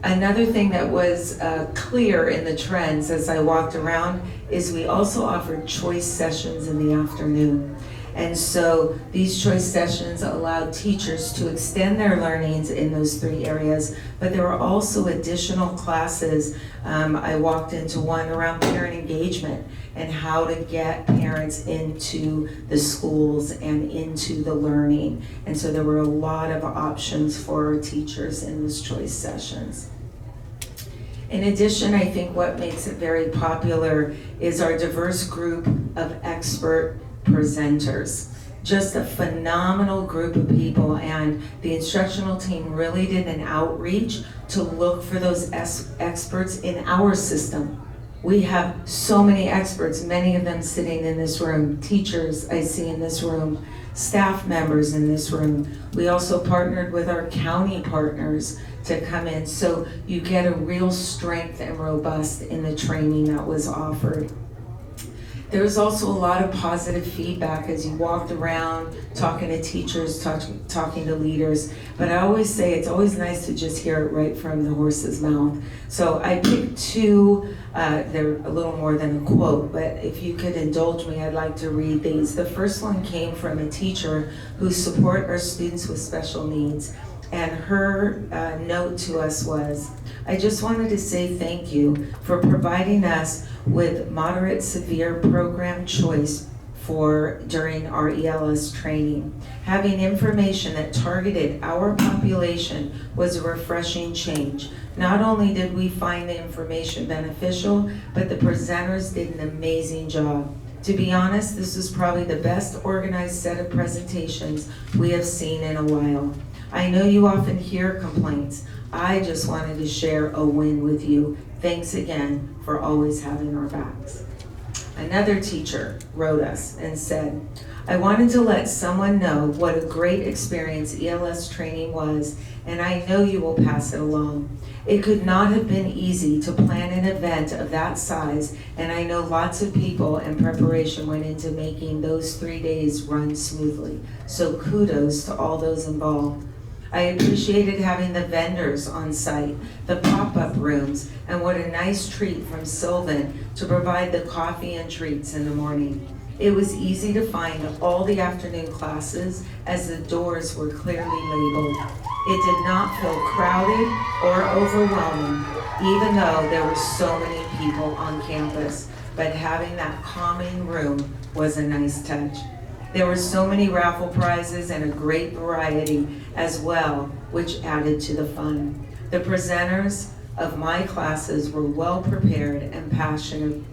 Another thing that was clear in the trends as I walked around is we also offered choice sessions in the afternoon. And so these choice sessions allowed teachers to extend their learnings in those 3 areas, but there were also additional classes. I walked into one around parent engagement and how to get parents into the schools and into the learning. And so there were a lot of options for our teachers in those choice sessions. In addition, I think what makes it very popular is our diverse group of expert presenters. Just a phenomenal group of people, and the instructional team really did an outreach to look for those experts in our system. We have so many experts, many of them sitting in this room, teachers I see in this room, staff members in this room. We also partnered with our county partners to come in, so you get a real strength and robust in the training that was offered. There was also a lot of positive feedback as you walked around talking to teachers, talking to leaders, but I always say it's always nice to just hear it right from the horse's mouth. So I picked 2, they're a little more than a quote, but if you could indulge me, I'd like to read these. The first one came from a teacher who support our students with special needs. And her note to us was, I just wanted to say thank you for providing us with moderate severe program choice during our ELS training. Having information that targeted our population was a refreshing change. Not only did we find the information beneficial, but the presenters did an amazing job. To be honest, this was probably the best organized set of presentations we have seen in a while. I know you often hear complaints. I just wanted to share a win with you. Thanks again for always having our backs. Another teacher wrote us and said, I wanted to let someone know what a great experience ELS training was, and I know you will pass it along. It could not have been easy to plan an event of that size, and I know lots of people and preparation went into making those 3 days run smoothly. So kudos to all those involved. I appreciated having the vendors on site, the pop-up rooms, and what a nice treat from Sylvan to provide the coffee and treats in the morning. It was easy to find all the afternoon classes as the doors were clearly labeled. It did not feel crowded or overwhelming. even though there were so many people on campus. But having that calming room was a nice touch. There were so many raffle prizes and a great variety as well, which added to the fun. The presenters of my classes were well prepared and passionate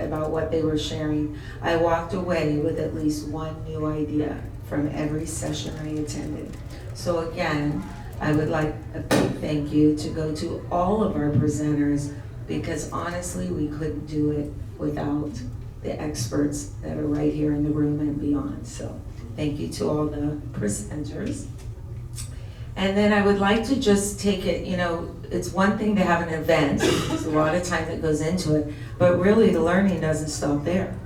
about what they were sharing. I walked away with at least one new idea from every session I attended. So again, I would like a big thank you to go to all of our presenters, because honestly, we couldn't do it without the experts that are right here in the room and beyond. So thank you to all the presenters. And then I would like to just take it, it's one thing to have an event, there's a lot of time that goes into it, but really the learning doesn't stop there.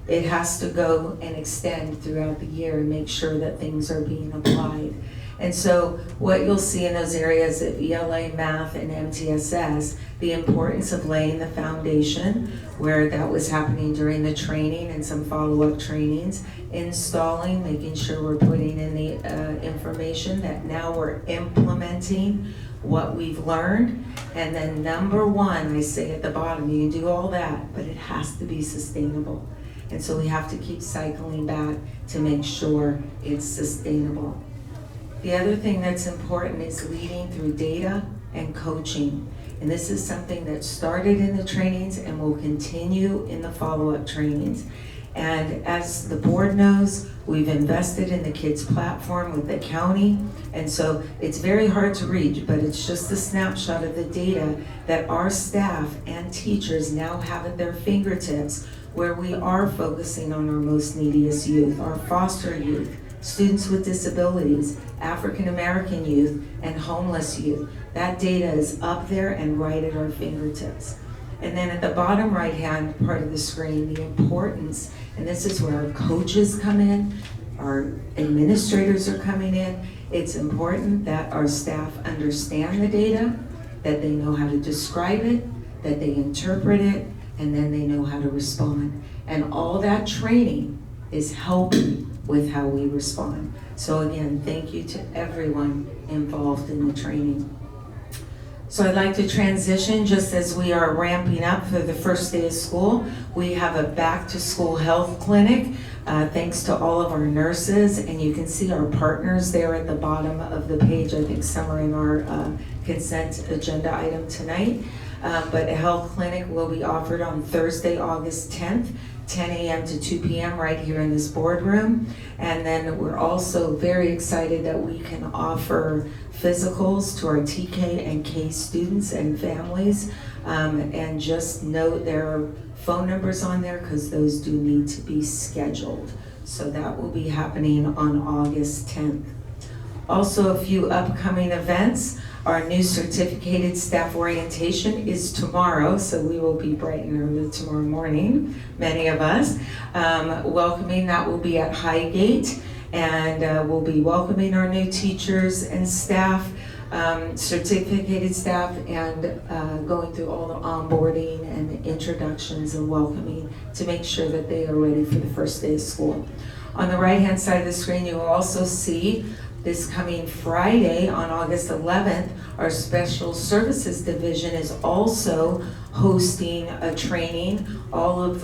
It has to go and extend throughout the year and make sure that things are being applied. And so what you'll see in those areas of ELA, math, and MTSS, the importance of laying the foundation, where that was happening during the training and some follow-up trainings, installing, making sure we're putting in the information that now we're implementing what we've learned. And then number one, I say at the bottom, you can do all that, but it has to be sustainable. And so we have to keep cycling back to make sure it's sustainable. The other thing that's important is leading through data and coaching. And this is something that started in the trainings and will continue in the follow-up trainings. And as the board knows, we've invested in the kids platform with the county. And so it's very hard to read, but it's just a snapshot of the data that our staff and teachers now have at their fingertips, where we are focusing on our most neediest youth, our foster youth, students with disabilities, African American youth, and homeless youth. That data is up there and right at our fingertips. And then at the bottom right-hand part of the screen, the importance, and this is where our coaches come in, our administrators are coming in. It's important that our staff understand the data, that they know how to describe it, that they interpret it, and then they know how to respond. And all that training is helping with how we respond. So again, thank you to everyone involved in the training. So I'd like to transition just as we are ramping up for the first day of school. We have a back to school health clinic, thanks to all of our nurses, and you can see our partners there at the bottom of the page. I think some are in our consent agenda item tonight. But a health clinic will be offered on Thursday, August 10th, 10 a.m. to 2 p.m. right here in this boardroom. And then we're also very excited that we can offer physicals to our TK and K students and families. And just note there are phone numbers on there because those do need to be scheduled. So that will be happening on August 10th. Also, a few upcoming events. Our new certificated staff orientation is tomorrow, so we will be bright and early tomorrow morning, many of us. Welcoming, that will be at Highgate, and we'll be welcoming our new teachers and staff, certificated staff, and going through all the onboarding and introductions and welcoming to make sure that they are ready for the first day of school. On the right-hand side of the screen, you will also see this coming Friday on August 11th, our Special Services Division is also hosting a training. All of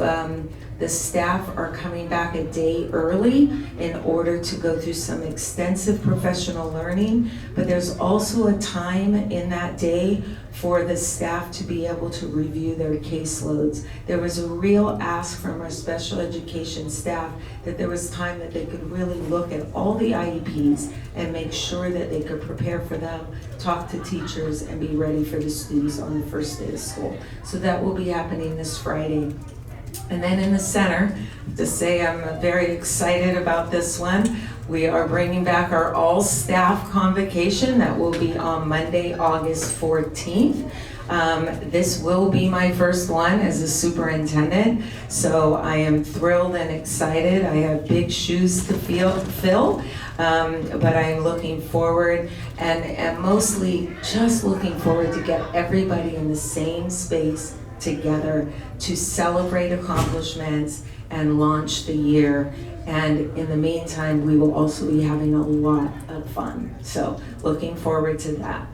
the staff are coming back a day early in order to go through some extensive professional learning, but there's also a time in that day for the staff to be able to review their caseloads. There was a real ask from our special education staff that there was time that they could really look at all the IEPs and make sure that they could prepare for them, talk to teachers, and be ready for the students on the first day of school. So that will be happening this Friday. And then in the center, to say I'm very excited about this one, we are bringing back our all-staff convocation that will be on Monday, August 14th. This will be my first one as a superintendent, so I am thrilled and excited. I have big shoes to fill, but I am looking forward and mostly just looking forward to get everybody in the same space together to celebrate accomplishments and launch the year. And in the meantime, we will also be having a lot of fun. So looking forward to that.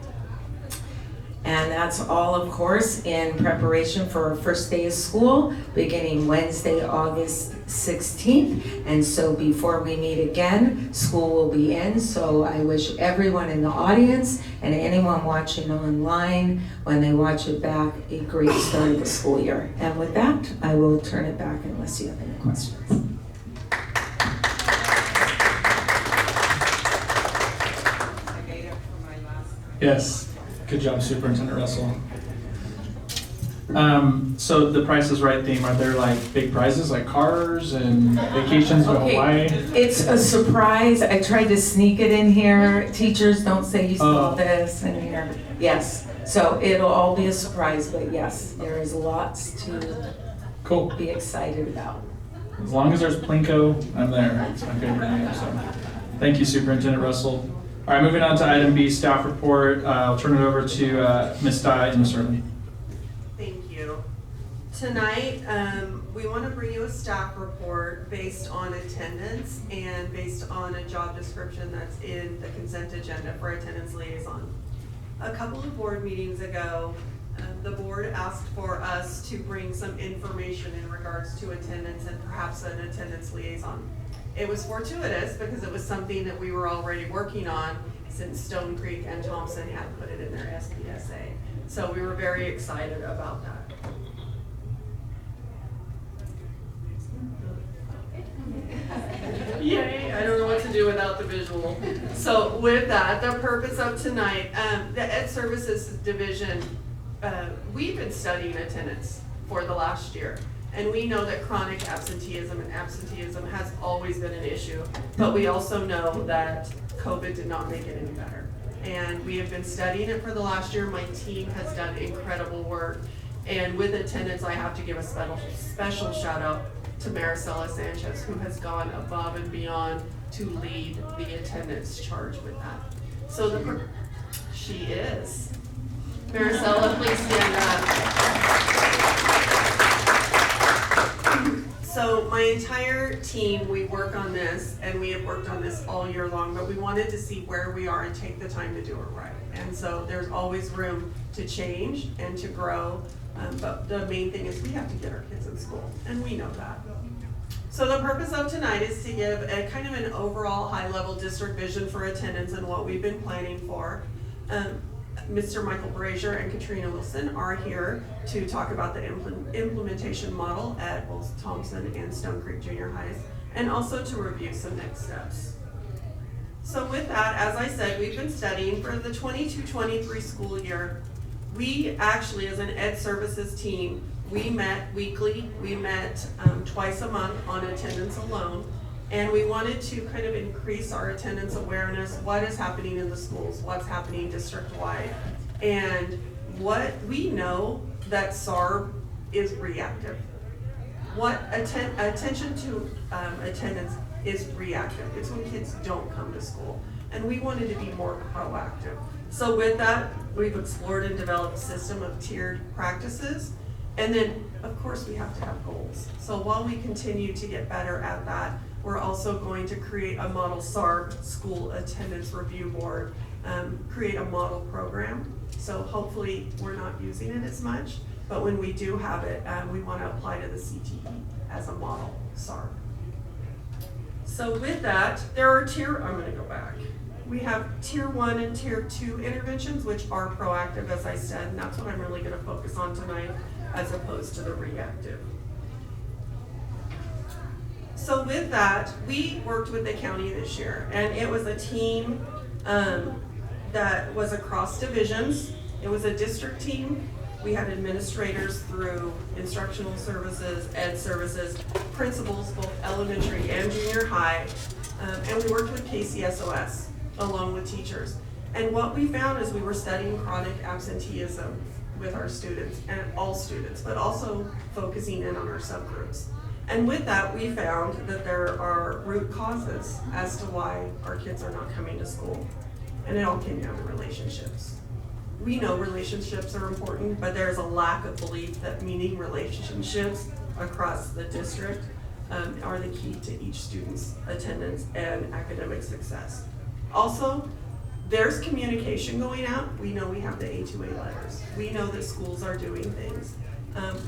And that's all, of course, in preparation for our first day of school, beginning Wednesday, August 16th. And so before we meet again, school will be in. So I wish everyone in the audience and anyone watching online, when they watch it back, a great start of the school year. And with that, I will turn it back unless you have any questions. Yes, good job, Superintendent Russell. So the Price is Right theme, are there like big prizes like cars and vacations to Hawaii? It's a surprise. I tried to sneak it in here. Teachers, don't say you stole this in here. Yes, so it'll all be a surprise, but yes, there is lots to be excited about. As long as there's Plinko, I'm there. It's my favorite name, so. Thank you, Superintendent Russell. All right, moving on to item B, staff report. I'll turn it over to Ms. Dye and Ms. Early. Thank you. Tonight, we want to bring you a staff report based on attendance and based on a job description that's in the consent agenda for attendance liaison. A couple of board meetings ago, the board asked for us to bring some information in regards to attendance and perhaps an attendance liaison. It was fortuitous because it was something that we were already working on since Stone Creek and Thompson had put it in their SPSA. So we were very excited about that. Yay, I don't know what to do without the visual. So with that, the purpose of tonight, the Ed Services Division, we've been studying attendance for the last year. And we know that chronic absenteeism and absenteeism has always been an issue, but we also know that COVID did not make it any better. And we have been studying it for the last year. My team has done incredible work. And with attendance, I have to give a special shout out to Maricela Sanchez, who has gone above and beyond to lead the attendance charge with that. So she is. Maricela, please stand up. So my entire team, we work on this, and we have worked on this all year long, but we wanted to see where we are and take the time to do it right. And so there's always room to change and to grow, but the main thing is we have to get our kids in school, and we know that. So the purpose of tonight is to give a kind of an overall high-level district vision for attendance and what we've been planning for. Mr. Michael Brazier and Katrina Wilson are here to talk about the implementation model at both Thompson and Stone Creek Junior Highs, and also to review some next steps. So with that, as I said, we've been studying for the 22-23 school year. We actually, as an Ed Services team, we met weekly, we met twice a month on attendance alone. And we wanted to kind of increase our attendance awareness, what is happening in the schools, what's happening district-wide. And what we know that SARB is reactive. What attention to attendance is reactive. It's when kids don't come to school. And we wanted to be more proactive. So with that, we've explored and developed a system of tiered practices. And then, of course, we have to have goals. So while we continue to get better at that, we're also going to create a model SARB, School Attendance Review Board, create a model program. So hopefully we're not using it as much, but when we do have it, we want to apply to the CTE as a model SARB. So with that, there are I'm going to go back. We have tier 1 and tier 2 interventions, which are proactive, as I said, and that's what I'm really going to focus on tonight, as opposed to the reactive. So with that, we worked with the county this year, and it was a team that was across divisions. It was a district team. We had administrators through instructional services, ed services, principals, both elementary and junior high, and we worked with KCSOS along with teachers. And what we found is we were studying chronic absenteeism with our students, and all students, but also focusing in on our subgroups. And with that, we found that there are root causes as to why our kids are not coming to school. And it all came down to relationships. We know relationships are important, but there's a lack of belief that meaning relationships across the district are the key to each student's attendance and academic success. Also, there's communication going out. We know we have the A2A letters. We know that schools are doing things.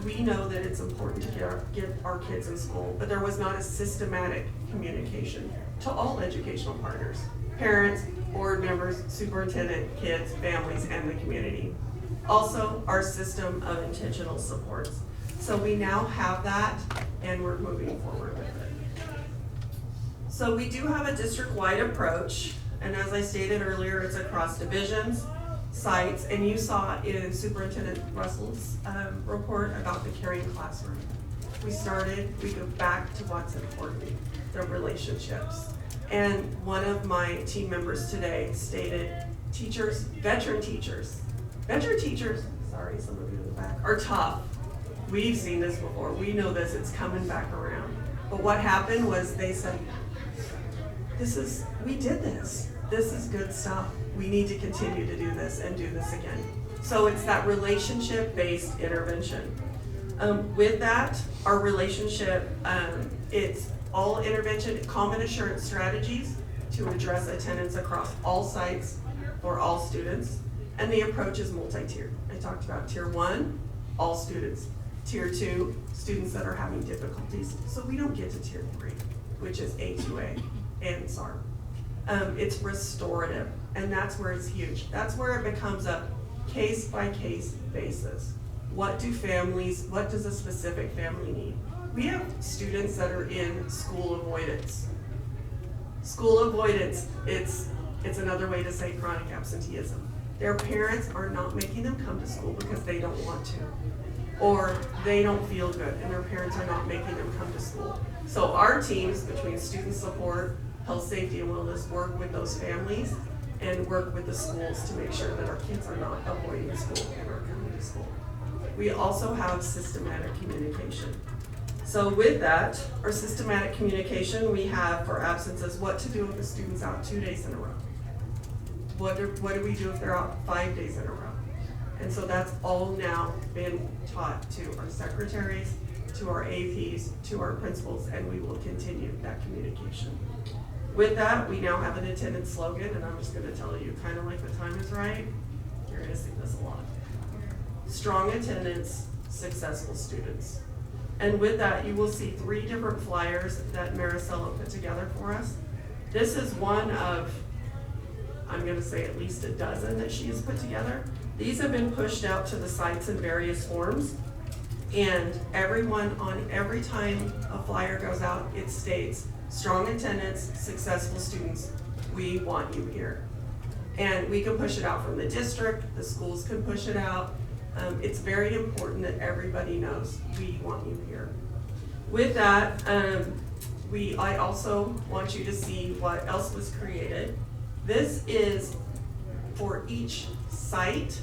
We know that it's important to get our kids in school, but there was not a systematic communication to all educational partners, parents, board members, superintendent, kids, families, and the community. Also, our system of intentional supports. So we now have that, and we're moving forward with it. So we do have a district-wide approach, and as I stated earlier, it's across divisions, sites, and you saw in Superintendent Russell's report about the caring classroom. We go back to what's important, the relationships. And one of my team members today stated, veteran teachers, sorry, some of you in the back, are tough. We've seen this before, we know this, it's coming back around. But what happened was they said, we did this. This is good stuff. We need to continue to do this and do this again. So it's that relationship-based intervention. With that, our relationship, it's all intervention, common assurance strategies to address attendance across all sites for all students. And the approach is multi-tiered. I talked about tier 1, all students. Tier 2, students that are having difficulties. So we don't get to tier 3, which is A2A and SARP. It's restorative, and that's where it's huge. That's where it becomes a case-by-case basis. What does a specific family need? We have students that are in school avoidance. School avoidance, it's another way to say chronic absenteeism. Their parents are not making them come to school because they don't want to, or they don't feel good and their parents are not making them come to school. So our teams between student support, health, safety, and wellness work with those families and work with the schools to make sure that our kids are not avoiding school and are coming to school. We also have systematic communication. So with that, our systematic communication, we have for absences, what to do if a student's out 2 days in a row. What do we do if they're out 5 days in a row? And so that's all now been taught to our secretaries, to our APs, to our principals, and we will continue that communication. With that, we now have an attendance slogan, and I'm just gonna tell you, kind of like the time is right, you're gonna see this a lot. Strong attendance, successful students. And with that, you will see 3 different flyers that Maricela put together for us. This is one of, I'm gonna say at least a dozen that she has put together. These have been pushed out to the sites in various forms. And everyone, on every time a flyer goes out, it states, strong attendance, successful students, we want you here. And we can push it out from the district, the schools can push it out. It's very important that everybody knows we want you here. With that, I also want you to see what else was created. This is for each site.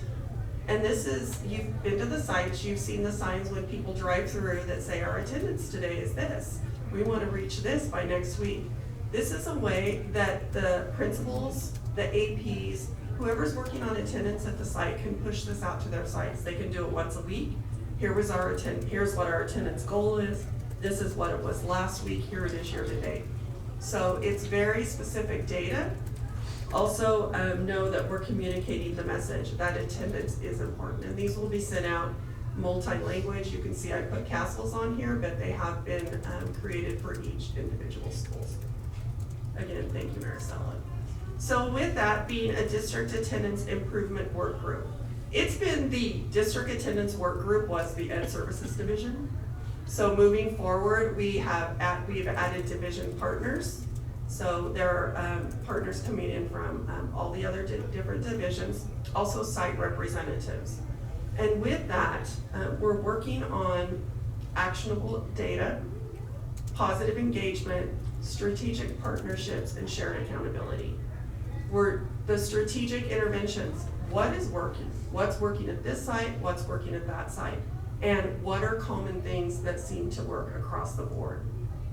And this is, you've been to the sites, you've seen the signs when people drive through that say our attendance today is this. We want to reach this by next week. This is a way that the principals, the APs, whoever's working on attendance at the site can push this out to their sites. They can do it once a week. Here's what our attendance goal is. This is what it was last week. Here it is year to date. So it's very specific data. Also know that we're communicating the message that attendance is important, and these will be sent out multi-language. You can see I put castles on here, but they have been created for each individual schools. Again, thank you, Maricela. So with that being a district attendance improvement work group, it's been the district attendance work group was the Ed Services Division. So moving forward, we have added division partners. So there are partners coming in from all the other different divisions, also site representatives. And with that, we're working on actionable data, positive engagement, strategic partnerships, and shared accountability. The strategic interventions, what is working? What's working at this site? What's working at that site? And what are common things that seem to work across the board?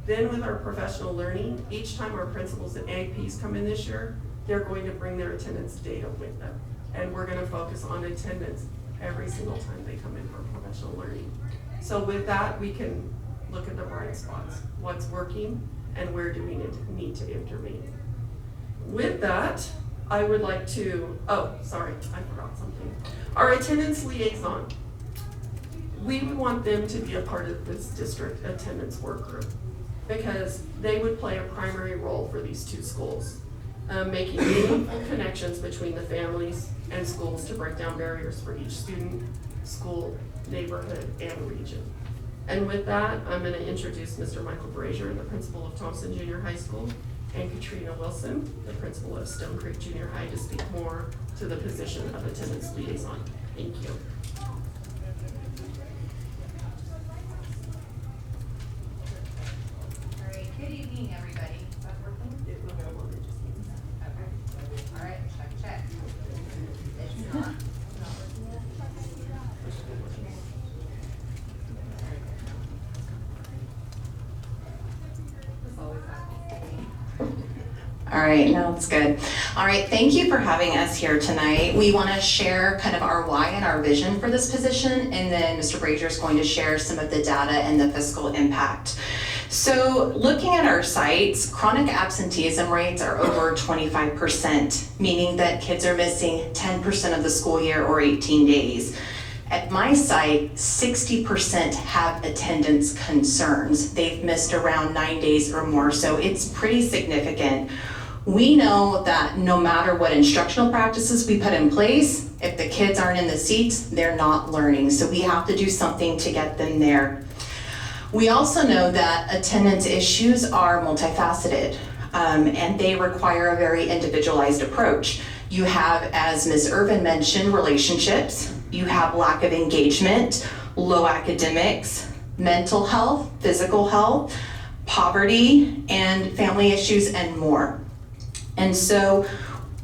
Then with our professional learning, each time our principals and APs come in this year, they're going to bring their attendance data with them. And we're gonna focus on attendance every single time they come in for professional learning. So with that, we can look at the bright spots, what's working, and where do we need to intervene. With that, I would like to, oh, sorry, I forgot something. Our attendance liaison. We would want them to be a part of this district attendance work group because they would play a primary role for these two schools, making meaningful connections between the families and schools to break down barriers for each student, school, neighborhood, and region. And with that, I'm going to introduce Mr. Michael Brazier, the principal of Thompson Junior High School, and Katrina Wilson, the principal of Stone Creek Junior High, to speak more to the position of attendance liaison. Thank you. Good evening, everybody. Is that working? Okay. All right, check. It's not. All right, no, it's good. All right, thank you for having us here tonight. We want to share kind of our why and our vision for this position, and then Mr. Brazier is going to share some of the data and the fiscal impact. So looking at our sites, chronic absenteeism rates are over 25%, meaning that kids are missing 10% of the school year or 18 days. At my site, 60% have attendance concerns. They've missed around 9 days or more, so it's pretty significant. We know that no matter what instructional practices we put in place, if the kids aren't in the seats, they're not learning. So we have to do something to get them there. We also know that attendance issues are multifaceted, and they require a very individualized approach. You have, as Ms. Irvin mentioned, relationships. You have lack of engagement, low academics, mental health, physical health, poverty, and family issues, and more. And so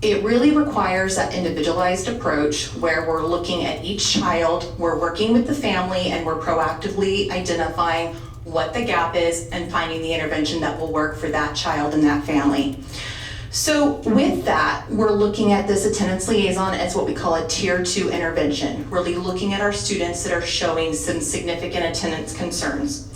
it really requires that individualized approach where we're looking at each child, we're working with the family, and we're proactively identifying what the gap is and finding the intervention that will work for that child and that family. So with that, we're looking at this attendance liaison as what we call a tier 2 intervention, really looking at our students that are showing some significant attendance concerns.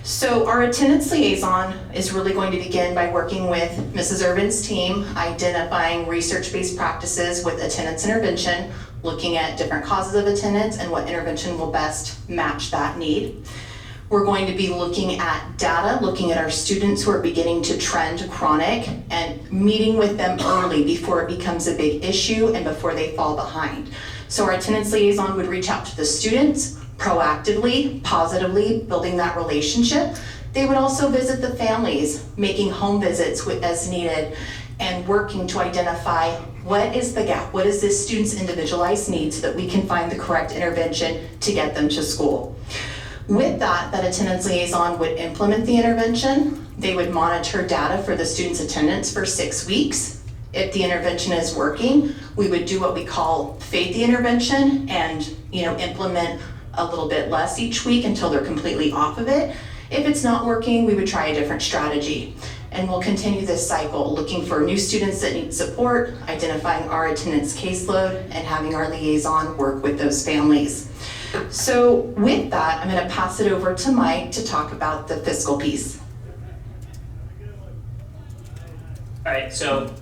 So our attendance liaison is really going to begin by working with Mrs. Irvin's team, identifying research-based practices with attendance intervention, looking at different causes of attendance and what intervention will best match that need. We're going to be looking at data, looking at our students who are beginning to trend chronic and meeting with them early before it becomes a big issue and before they fall behind. So our attendance liaison would reach out to the students proactively, positively, building that relationship. They would also visit the families, making home visits as needed, and working to identify what is the gap, what is this student's individualized need so that we can find the correct intervention to get them to school. With that attendance liaison would implement the intervention. They would monitor data for the student's attendance for 6 weeks. If the intervention is working, we would do what we call fade the intervention and implement a little bit less each week until they're completely off of it. If it's not working, we would try a different strategy. And we'll continue this cycle, looking for new students that need support, identifying our attendance caseload, and having our liaison work with those families. So with that, I'm going to pass it over to Mike to talk about the fiscal piece. All right, so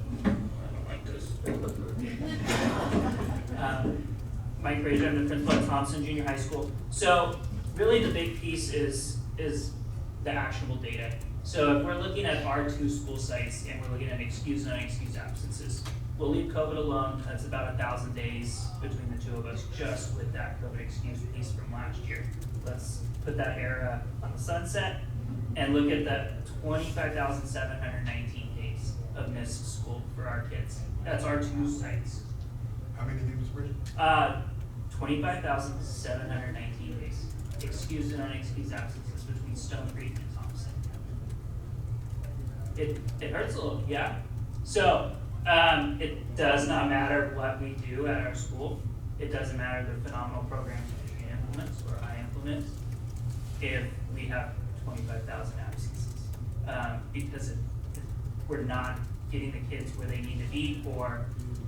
Mike Brazier, I'm the principal at Thompson Junior High School. So really the big piece is the actionable data. So if we're looking at our 2 school sites and we're looking at excused and unexcused absences, we'll leave COVID alone. That's about 1,000 days between the 2 of us just with that COVID excuse piece from last year. Let's put that era on the sunset and look at the 25,719 days of missed school for our kids. That's our 2 sites. How many days, Bridget? 25,719 days. Excused and unexcused absences between Stone Creek and Thompson. It hurts a little, yeah. So it does not matter what we do at our school. It doesn't matter the phenomenal programs that you implement or I implement if we have 25,000 absences. Because we're not getting the kids where they need to be for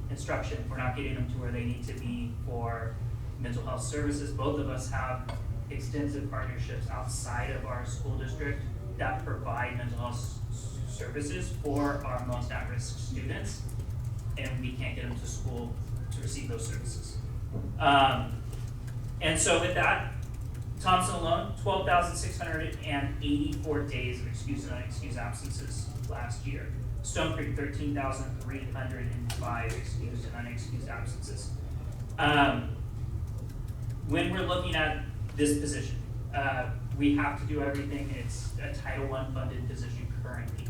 instruction. We're not getting them to where they need to be for mental health services. Both of us have extensive partnerships outside of our school district that provide mental health services for our most at-risk students. and we can't get them to school to receive those services. And so with that, Thompson alone, 12,684 days of excused and unexcused absences last year. Stone Creek, 13,305 excused and unexcused absences. When we're looking at this position, we have to do everything. It's a Title I funded position currently.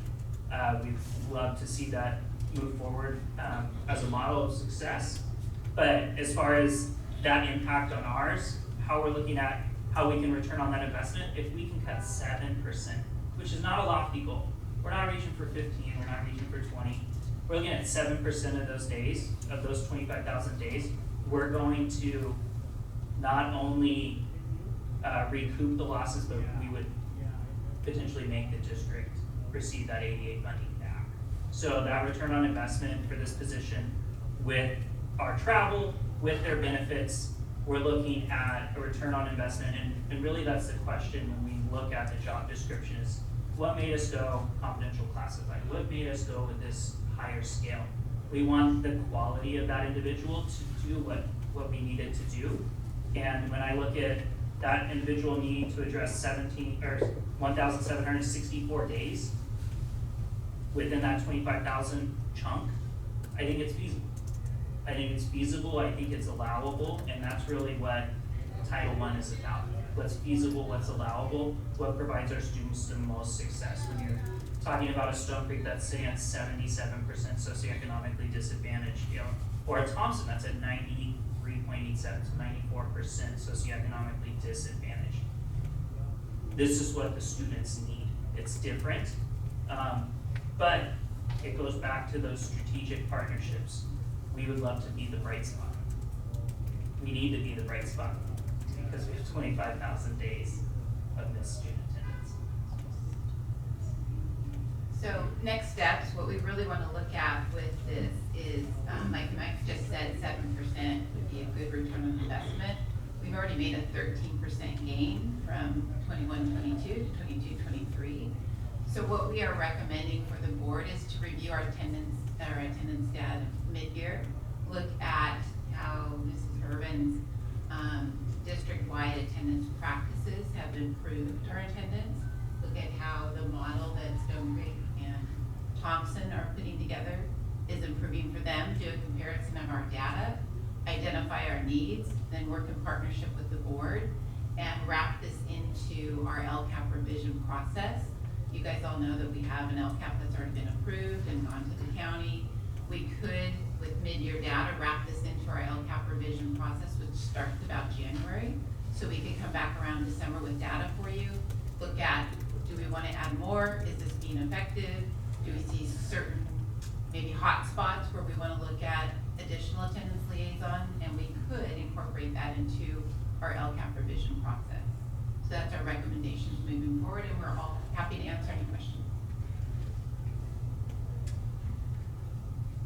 We'd love to see that move forward as a model of success. But as far as that impact on ours, how we're looking at how we can return on that investment, if we can cut 7%, which is not a lofty goal. We're not reaching for 15, we're not reaching for 20. We're looking at 7% of those days, of those 25,000 days, we're going to not only recoup the losses, but we would potentially make the district receive that ADA funding back. So that return on investment for this position, with our travel, with their benefits, we're looking at a return on investment, and really that's the question when we look at the job description is, what made us go confidential classified? What made us go with this higher scale? We want the quality of that individual to do what we needed to do. And when I look at that individual needing to address 1,764 days within that 25,000 chunk, I think it's feasible. I think it's feasible, I think it's allowable, and that's really what Title I is about. What's feasible, what's allowable, what provides our students the most success. When you're talking about a Stone Creek that's sitting at 77% socioeconomically disadvantaged, or a Thompson that's at 93.87, so 94% socioeconomically disadvantaged. This is what the students need. It's different, but it goes back to those strategic partnerships. We would love to be the bright spot. We need to be the bright spot because we have 25,000 days of missed student attendance. So next steps, what we really want to look at with this is, like Mike just said, 7% would be a good return on investment. We've already made a 13% gain from 21-22 to 22-23. So what we are recommending for the board is to review our attendance data mid-year, look at how Mrs. Urban's district-wide attendance practices have improved our attendance, look at how the model that Stone Creek and Thompson are putting together is improving for them, do a comparison of our data, identify our needs, then work in partnership with the board, and wrap this into our LCAP revision process. You guys all know that we have an LCAP that's already been approved and gone to the county. We could, with mid-year data, wrap this into our LCAP revision process, which starts about January. So we could come back around December with data for you, look at, do we want to add more? Is this being effective? Do we see certain maybe hot spots where we want to look at additional attendance liaison? And we could incorporate that into our LCAP revision process. So that's our recommendations moving forward, and we're all happy to answer any questions.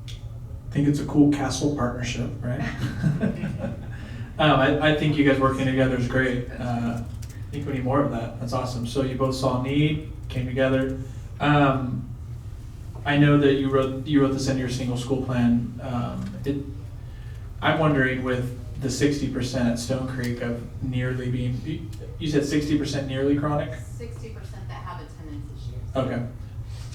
I think it's a cool castle partnership, right? I think you guys working together is great. I think we need more of that. That's awesome. So you both saw a need, came together. I know that you wrote this in your single school plan. I'm wondering with the 60% at Stone Creek of nearly being, you said 60% nearly chronic? 60% that have attendance issues. Okay.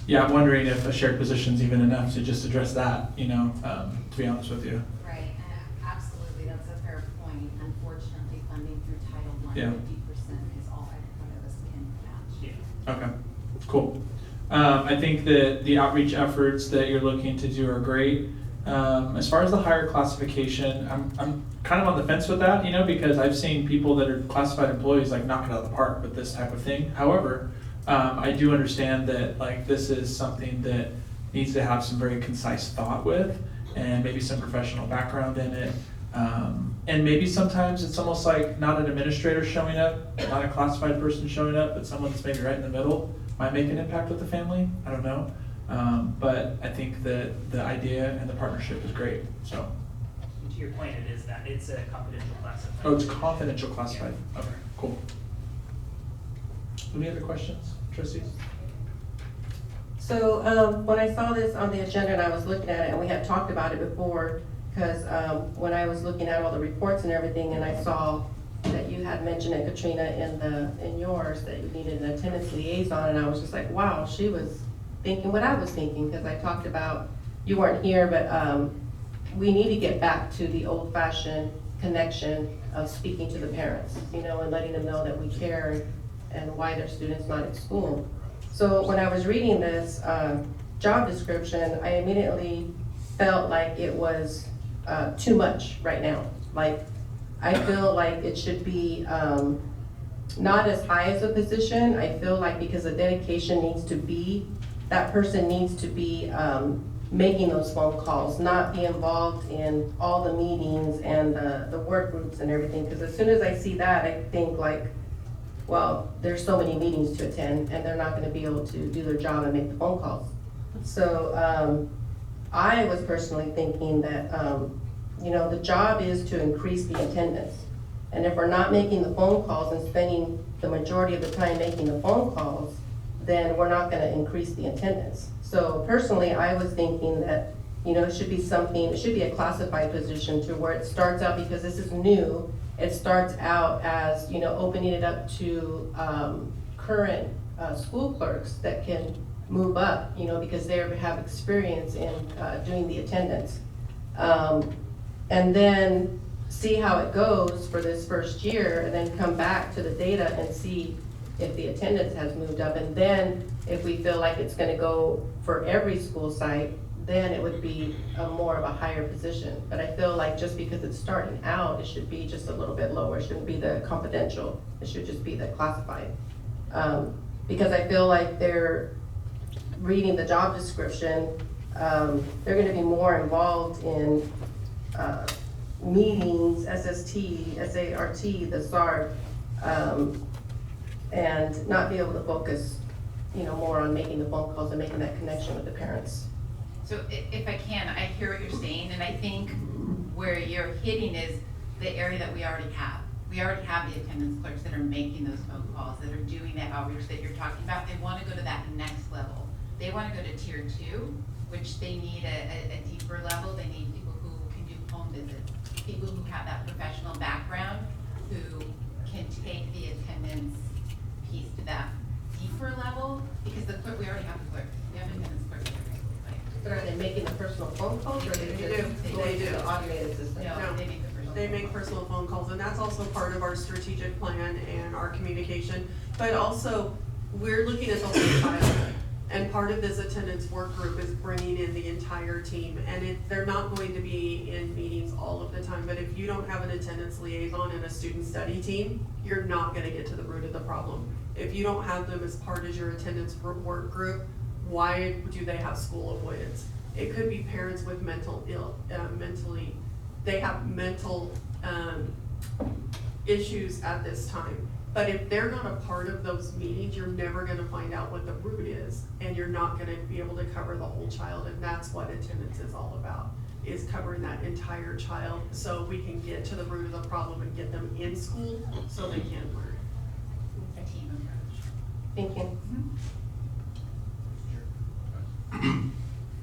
Yeah, I'm wondering if a shared position is even enough to just address that, to be honest with you. Right, and absolutely, that's a fair point. Unfortunately, funding through Title I, Yeah. 50% is all one of us can match. Yeah. Okay, cool. I think that the outreach efforts that you're looking to do are great. As far as the higher classification, I'm kind of on the fence with that, because I've seen people that are classified employees like knock it out of the park with this type of thing. However, I do understand that this is something that needs to have some very concise thought with, and maybe some professional background in it. And maybe sometimes it's almost like not an administrator showing up, not a classified person showing up, but someone that's maybe right in the middle might make an impact with the family. I don't know. But I think that the idea and the partnership is great. So. To your point, it is that it's a confidential classified. Oh, it's confidential classified. Okay, cool. Any other questions, trustees? So when I saw this on the agenda and I was looking at it, and we had talked about it before, because when I was looking at all the reports and everything, and I saw that you had mentioned it, Katrina, in yours, that you needed an attendance liaison, and I was just like, wow, she was thinking what I was thinking, because I talked about, you weren't here, but we need to get back to the old-fashioned connection of speaking to the parents, you know, and letting them know that we care and why their student's not at school. So when I was reading this job description, I immediately felt like it was too much right now. Like, I feel like it should be not as high as a position. I feel like because the dedication needs to be, that person needs to be making those phone calls, not be involved in all the meetings and the work groups and everything. Because as soon as I see that, I think like, well, there's so many meetings to attend and they're not gonna be able to do their job and make the phone calls. So I was personally thinking that, you know, the job is to increase the attendance. And if we're not making the phone calls and spending the majority of the time making the phone calls, then we're not gonna increase the attendance. So personally, I was thinking that, you know, it should be something, it should be a classified position to where it starts out, because this is new, it starts out as, you know, opening it up to current school clerks that can move up, you know, because they have experience in doing the attendance. And then see how it goes for this first year, and then come back to the data and see if the attendance has moved up. And then if we feel like it's gonna go for every school site, then it would be more of a higher position. But I feel like just because it's starting out, it should be just a little bit lower. It shouldn't be the confidential, it should just be the classified. Because I feel like they're reading the job description, they're gonna be more involved in meetings, SST, SART, the SART, and not be able to focus, you know, more on making the phone calls and making that connection with the parents. So if I can, I hear what you're saying, and I think where you're hitting is the area that we already have. We already have the attendance clerks that are making those phone calls, that are doing the outreach that you're talking about. They want to go to that next level. They want to go to tier 2, which they need a deeper level. They need people who can do home visits, people who have that professional background, who can take the attendance piece to that deeper level, because the clerk, we already have the clerk. We have attendance clerks. But are they making the personal phone calls, or They do. the automated system? No, they make the personal. They make personal phone calls, and that's also part of our strategic plan and our communication. But also, we're looking at the whole child, and part of this attendance work group is bringing in the entire team. And they're not going to be in meetings all of the time, but if you don't have an attendance liaison and a student study team, you're not gonna get to the root of the problem. If you don't have them as part of your attendance work group, why do they have school avoidance? It could be parents with they have mental issues at this time. But if they're not a part of those meetings, you're never gonna find out what the root is, and you're not gonna be able to cover the whole child, and that's what attendance is all about, is covering that entire child, so we can get to the root of the problem and get them in school so they can learn. A team approach. Thank you.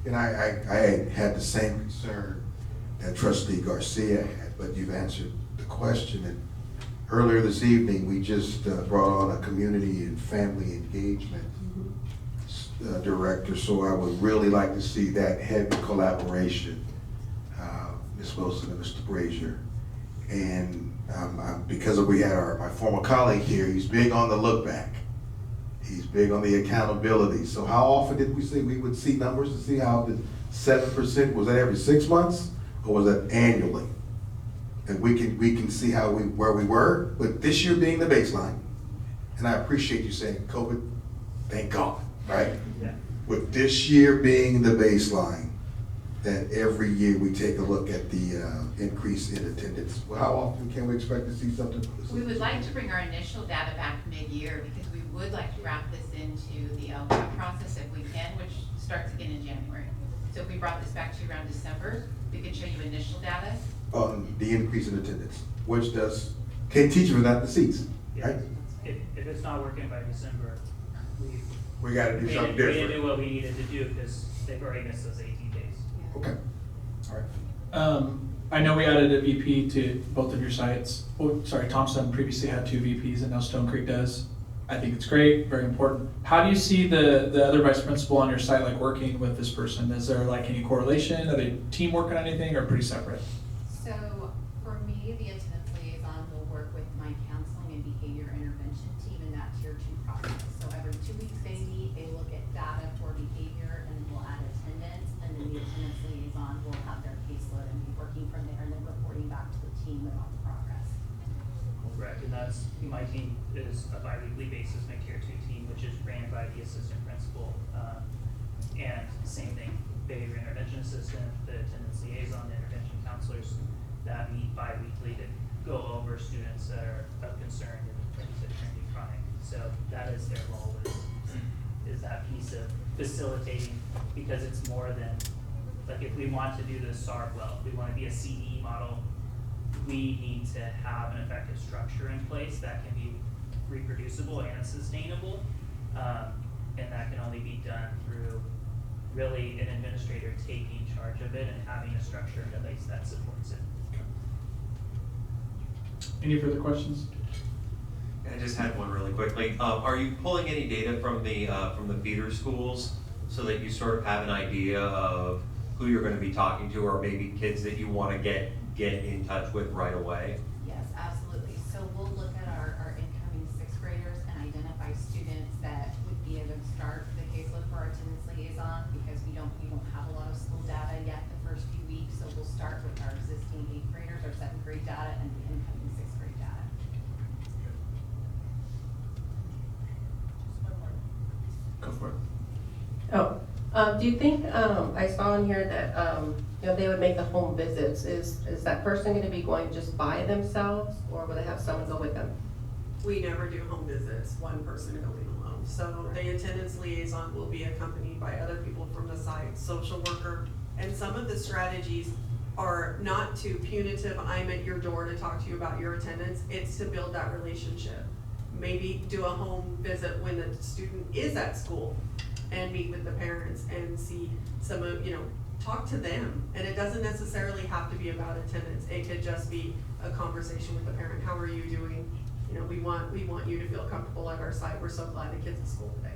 And I had the same concern that Trustee Garcia had, but you've answered the question. And earlier this evening, we just brought on a community and family engagement director, so I would really like to see that heavy collaboration, Ms. Wilson and Mr. Brazier. And because we had my former colleague here, he's big on the look back. He's big on the accountability. So how often did we say we would see numbers to see how the 7%, was that every 6 months, or was that annually? And we can see where we were, but this year being the baseline. And I appreciate you saying COVID, thank God, right? Yeah. With this year being the baseline, that every year we take a look at the increase in attendance. Well, how often can we expect to see something? We would like to bring our initial data back mid-year, because we would like to wrap this into the LCAP process if we can, which starts again in January. So if we brought this back to you around December, we could show you initial data. On the increase in attendance, which can't teach without the seats, right? If it's not working by December, we gotta do something We didn't different. do what we needed to do because they've already missed those 18 days. Okay. All right. I know we added a VP to both of your sites. Oh, sorry, Thompson previously had 2 VPs and now Stone Creek does. I think it's great, very important. How do you see the other vice principal on your site like working with this person? Is there like any correlation? Are they team working on anything or pretty separate? So for me, the attendance liaison will work with my counseling and behavior intervention team in that tier 2 process. So every 2 weeks they meet, they look at data for behavior and then we'll add attendance, and then the attendance liaison will have their caseload and be working from there and then reporting back to the team about the progress. Correct, and that's, my team is a bi-weekly basis, my tier 2 team, which is ran by the assistant principal. And same thing, behavior intervention assistant, the attendance liaison, the intervention counselors that meet bi-weekly to go over students that are of concern and things that can be chronic. So that is their role, is that piece of facilitating, because it's more than, like if we want to do the SARB well, if we want to be a CE model, we need to have an effective structure in place that can be reproducible and sustainable. And that can only be done through really an administrator taking charge of it and having a structure in place that supports it. Any further questions? I just had one really quickly. Are you pulling any data from the feeder schools so that you sort of have an idea of who you're going to be talking to, or maybe kids that you want to get in touch with right away? Yes, absolutely. So we'll look at our incoming 6th graders and identify students that would be a good start for the caseload for our attendance liaison, because we won't have a lot of school data yet the first few weeks. So we'll start with our existing 8th graders, our 7th grade data, and the incoming 6th grade data. Go for it. Oh, do you think, I saw in here that, they would make the home visits. Is that person gonna be going just by themselves, or will they have someone go with them? We never do home visits, one person going alone. So the attendance liaison will be accompanied by other people from the site, social worker, and some of the strategies are not too punitive, I'm at your door to talk to you about your attendance, it's to build that relationship. Maybe do a home visit when the student is at school and meet with the parents and see some of, talk to them. And it doesn't necessarily have to be about attendance. It could just be a conversation with the parent. How are you doing? We want you to feel comfortable at our site. We're so glad the kid's at school today.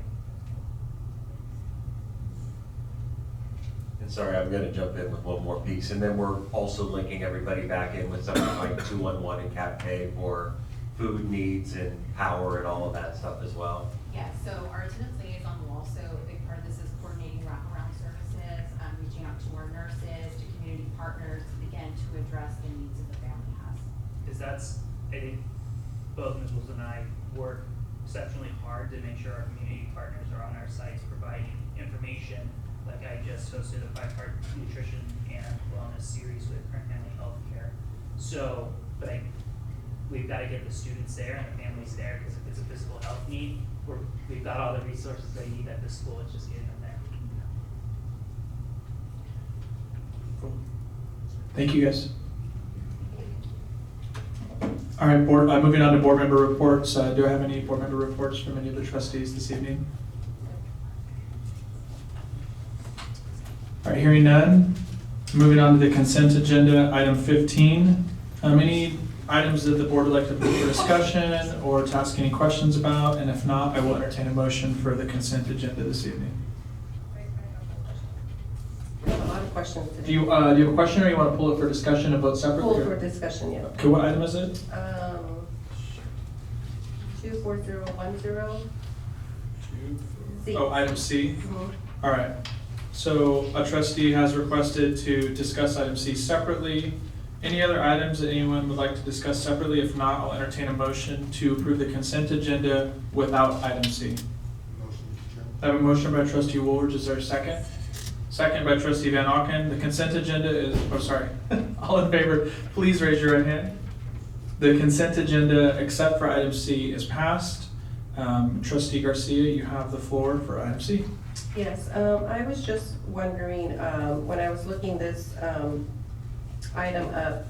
And sorry, I'm going to jump in with one more piece, and then we're also linking everybody back in with something like 211 and Cap K for food needs and power and all of that stuff as well. Yeah, so our attendance liaison will also, a big part of this is coordinating wraparound services, reaching out to our nurses, to community partners, again, to address the needs that the family has. Because I think both Ms. Wilson and I work exceptionally hard to make sure our community partners are on our sites providing information. Like I just hosted a 5-part nutrition and wellness series with Current Family Healthcare. So, but we've got to get the students there and the families there, because if it's a physical health need, we've got all the resources they need at the school. It's just getting them there. Cool. Thank you, guys. All right, moving on to board member reports. Do I have any board member reports from any of the trustees this evening? All right, hearing none. Moving on to the consent agenda, item 15. Any items that the board would like to put for discussion or to ask any questions about? And if not, I will entertain a motion for the consent agenda this evening. I have a lot of questions today. Do you have a question, or you want to pull it for discussion and vote separately? Pull for discussion, yeah. Okay, what item is it? 24010. C. Oh, item C? Mhm. All right. So a trustee has requested to discuss item C separately. Any other items that anyone would like to discuss separately? If not, I'll entertain a motion to approve the consent agenda without item C. I have a motion by trustee Woolridge. Is there a second? Second by trustee Van Auken. The consent agenda is, all in favor, please raise your right hand. The consent agenda, except for item C, is passed. Trustee Garcia, you have the floor for item C. Yes, I was just wondering, when I was looking this item up,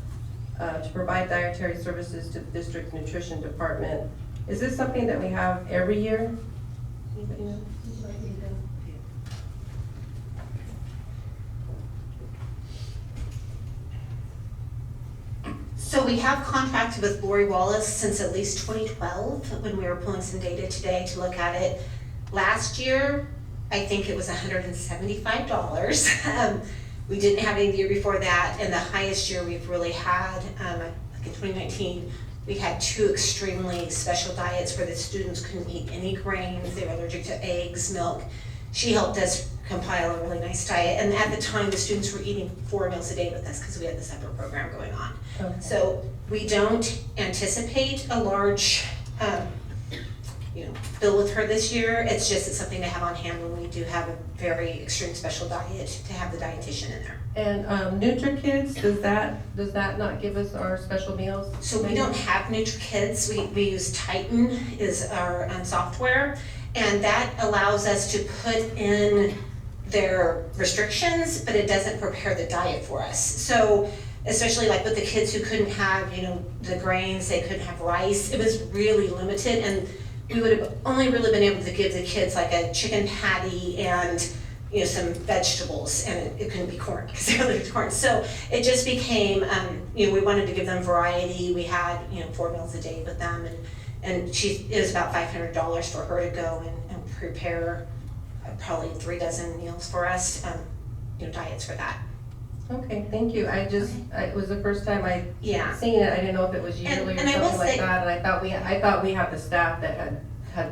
to provide dietary services to the district nutrition department, is this something that we have every year? Anybody know? So we have contracted with Lori Wallace since at least 2012, when we were pulling some data today to look at it. Last year, I think it was $175. We didn't have any the year before that, and the highest year we've really had, like in 2019, we had 2 extremely special diets where the students couldn't eat any grains, they were allergic to eggs, milk. She helped us compile a really nice diet, and at the time, the students were eating 4 meals a day with us because we had the separate program going on. Okay. So we don't anticipate a large, bill with her this year. It's something to have on hand when we do have a very extreme special diet, to have the dietitian in there. And NutriKids, does that not give us our special meals? So we don't have NutriKids. We use Titan is our software, and that allows us to put in their restrictions, but it doesn't prepare the diet for us. So especially like with the kids who couldn't have, the grains, they couldn't have rice, it was really limited, and we would have only really been able to give the kids like a chicken patty and some vegetables, and it couldn't be corn because they're allergic to corn. So it just became, we wanted to give them variety. We had 4 meals a day with them, and it was about $500 for her to go and prepare probably 3 dozen meals for us, diets for that. Okay, thank you. It was the first time I Yeah. seen it. I didn't know if it was yearly And or I will something like say- that, and I thought we had the staff that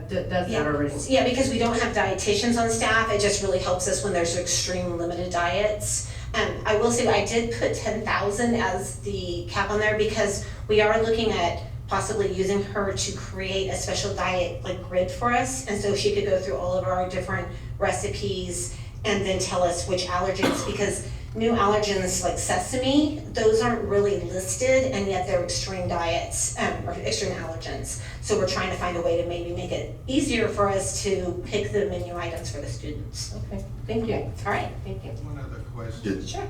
does that already. Yeah, because we don't have dietitians on staff, it just really helps us when there's extreme limited diets. I will say, I did put 10,000 as the cap on there because we are looking at possibly using her to create a special diet like grid for us, and so she could go through all of our different recipes and then tell us which allergens, because new allergens like sesame, those aren't really listed, and yet they're extreme diets, or extreme allergens. So we're trying to find a way to maybe make it easier for us to pick the menu items for the students. Okay, thank you. All right, thank you. One other question. Sure.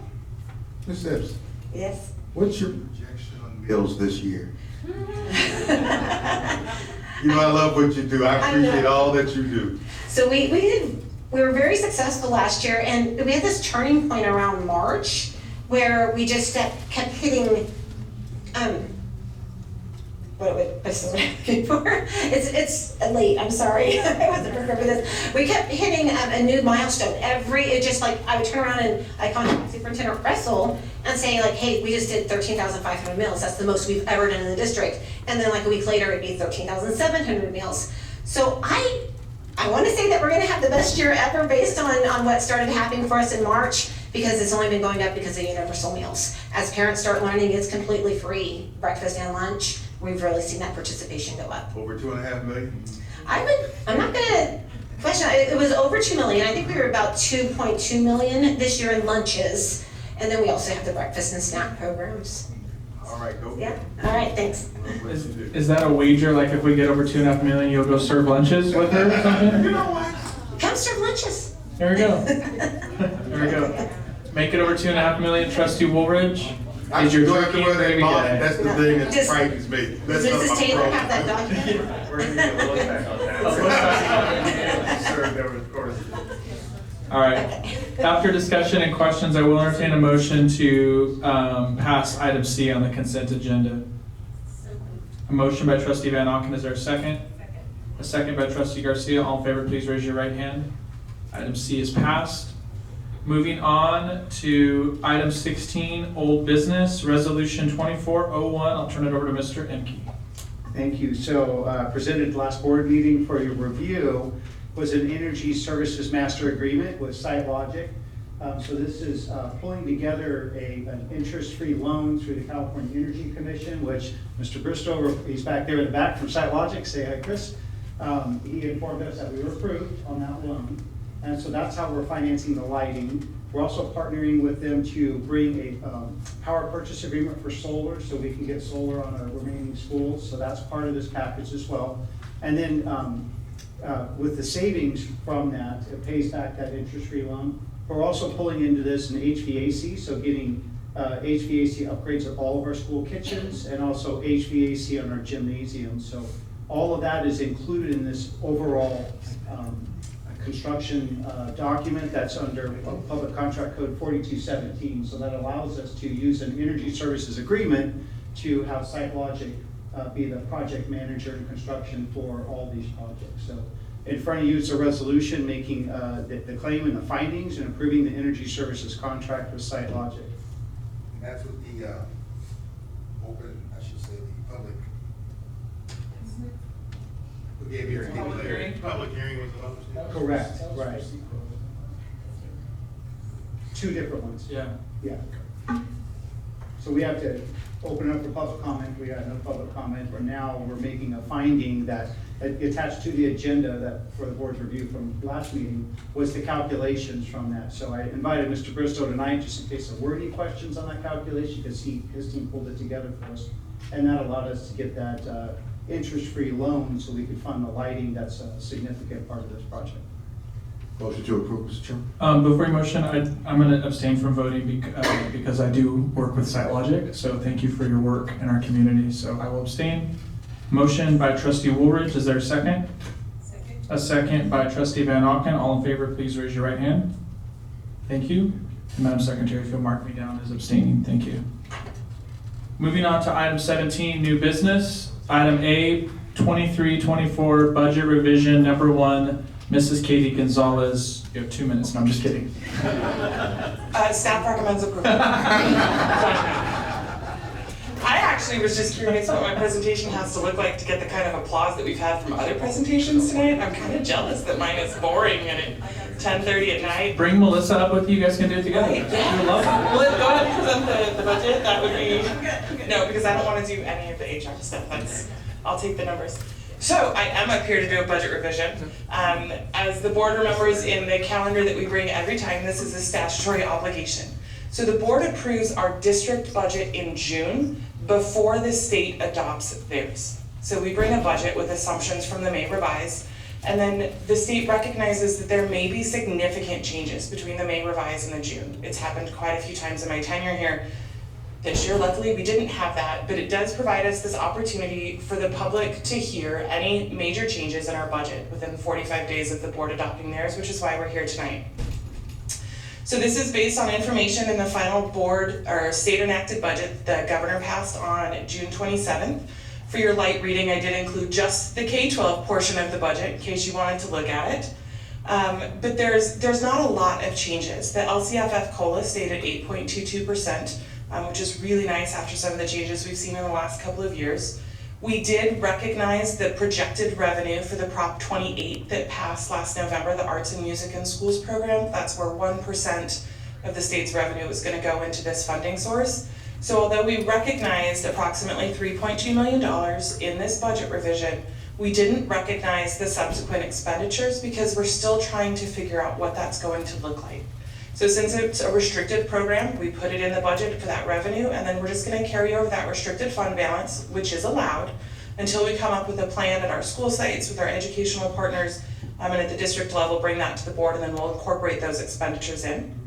Ms. Epps, Yes. what's your projection on meals this year? I love what you do. I appreciate all that you do. So we were very successful last year, and we had this turning point around March where we just kept hitting, what's the word I'm looking for? It's late, I'm sorry. I wasn't prepared for this. We kept hitting a new milestone. I would turn around and I contact Superintendent Russell and say like, hey, we just did 13,500 meals. That's the most we've ever done in the district. And then like a week later, it'd be 13,700 meals. So I want to say that we're going to have the best year ever based on what started happening for us in March, because it's only been going up because of universal meals. As parents start learning it's completely free, breakfast and lunch, we've really seen that participation go up. Over 2.5 million? I'm not going to question, it was over 2 million. I think we were about 2.2 million this year in lunches. And then we also have the breakfast and snack programs. All right, go. Yeah, all right, thanks. Is that a wager, like if we get over 2.5 million, you'll go serve lunches with her or something? You know what? Come serve lunches. There we go. There we go. Make it over 2.5 million, trustee Woolridge. I Is your should go after turkey where they gravy bought day? it. That's the thing that Does- frightens me. That's Does not Mrs. my Taylor problem. have that document? We're gonna get a look back on that. Served over the course. All right. After discussion and questions, I will entertain a motion to pass item C on the consent agenda. A motion by trustee Van Auken, is there a second? Second. A second by trustee Garcia. All in favor, please raise your right hand. Item C is passed. Moving on to item 16, old business, resolution 2401. I'll turn it over to Mr. Emke. Thank you. So presented last board meeting for your review was an energy services master agreement with SiteLogic. So this is pulling together an interest-free loan through the California Energy Commission, which Mr. Bristow, he's back there in the back from SiteLogic. Say hi, Chris. He informed us that we were approved on that loan. And so that's how we're financing the lighting. We're also partnering with them to bring a power purchase agreement for solar, so we can get solar on our remaining schools. So that's part of this package as well. And then with the savings from that, it pays back that interest-free loan. We're also pulling into this an HVAC, so getting HVAC upgrades at all of our school kitchens and also HVAC on our gymnasium. So all of that is included in this overall construction document that's under Public Contract Code 4217. So that allows us to use an energy services agreement to have SiteLogic be the project manager in construction for all these projects. So in front of you is a resolution making the claim and the findings and approving the energy services contract with SiteLogic. And that's with the open, I should say, the public. We gave you Public hearing? Public hearing was about. Correct, right. Two different ones. Yeah. Yeah. So we have to open up for public comment. We had no public comment, and now we're making a finding that attached to the agenda that for the board's review from last meeting was the calculations from that. So I invited Mr. Bristow tonight just in case there were any questions on that calculation because his team pulled it together for us. And that allowed us to get that interest-free loan so we could fund the lighting that's a significant part of this project. Motion to approve, Mr. Chairman. Before your motion, I'm going to abstain from voting because I do work with SiteLogic. So thank you for your work in our community. So I will abstain. Motion by Trustee Woolridge. Is there a second? Second. A second by Trustee Van Auken. All in favor, please raise your right hand. Thank you. And Madam Secretary, if you'll mark me down as abstaining. Thank you. Moving on to item 17, new business. Item A, 23-24 budget revision number 1. Mrs. Katie Gonzalez, you have 2 minutes. No, I'm just kidding. Staff recommends approval. I actually was just curious what my presentation has to look like to get the kind of applause that we've had from other presentations tonight. I'm kind of jealous that mine is boring and at 10:30 at night. Bring Melissa up with you. You guys can do it together. Right, yeah. You'll love it. Will it go ahead and present the budget? That would be, no, because I don't want to do any of the HR stuff. I'll take the numbers. So I am up here to do a budget revision. As the board remembers in the calendar that we bring every time, this is a statutory obligation. So the board approves our district budget in June before the state adopts theirs. So we bring a budget with assumptions from the May revise, and then the state recognizes that there may be significant changes between the May revise and the June. It's happened quite a few times in my tenure here. This year, luckily, we didn't have that, but it does provide us this opportunity for the public to hear any major changes in our budget within 45 days of the board adopting theirs, which is why we're here tonight. So this is based on information in the final board or state enacted budget the governor passed on June 27th. For your light reading, I did include just the K-12 portion of the budget in case you wanted to look at it. But there's not a lot of changes. The LCFF COLA stayed at 8.22%. Which is really nice after some of the changes we've seen in the last couple of years. We did recognize the projected revenue for the Prop 28 that passed last November, the Arts and Music in Schools program. That's where 1% of the state's revenue is going to go into this funding source. So although we recognized approximately $3.2 million in this budget revision, we didn't recognize the subsequent expenditures because we're still trying to figure out what that's going to look like. So since it's a restricted program, we put it in the budget for that revenue, and then we're just going to carry over that restricted fund balance, which is allowed, until we come up with a plan at our school sites with our educational partners, and at the district level, bring that to the board, and then we'll incorporate those expenditures in.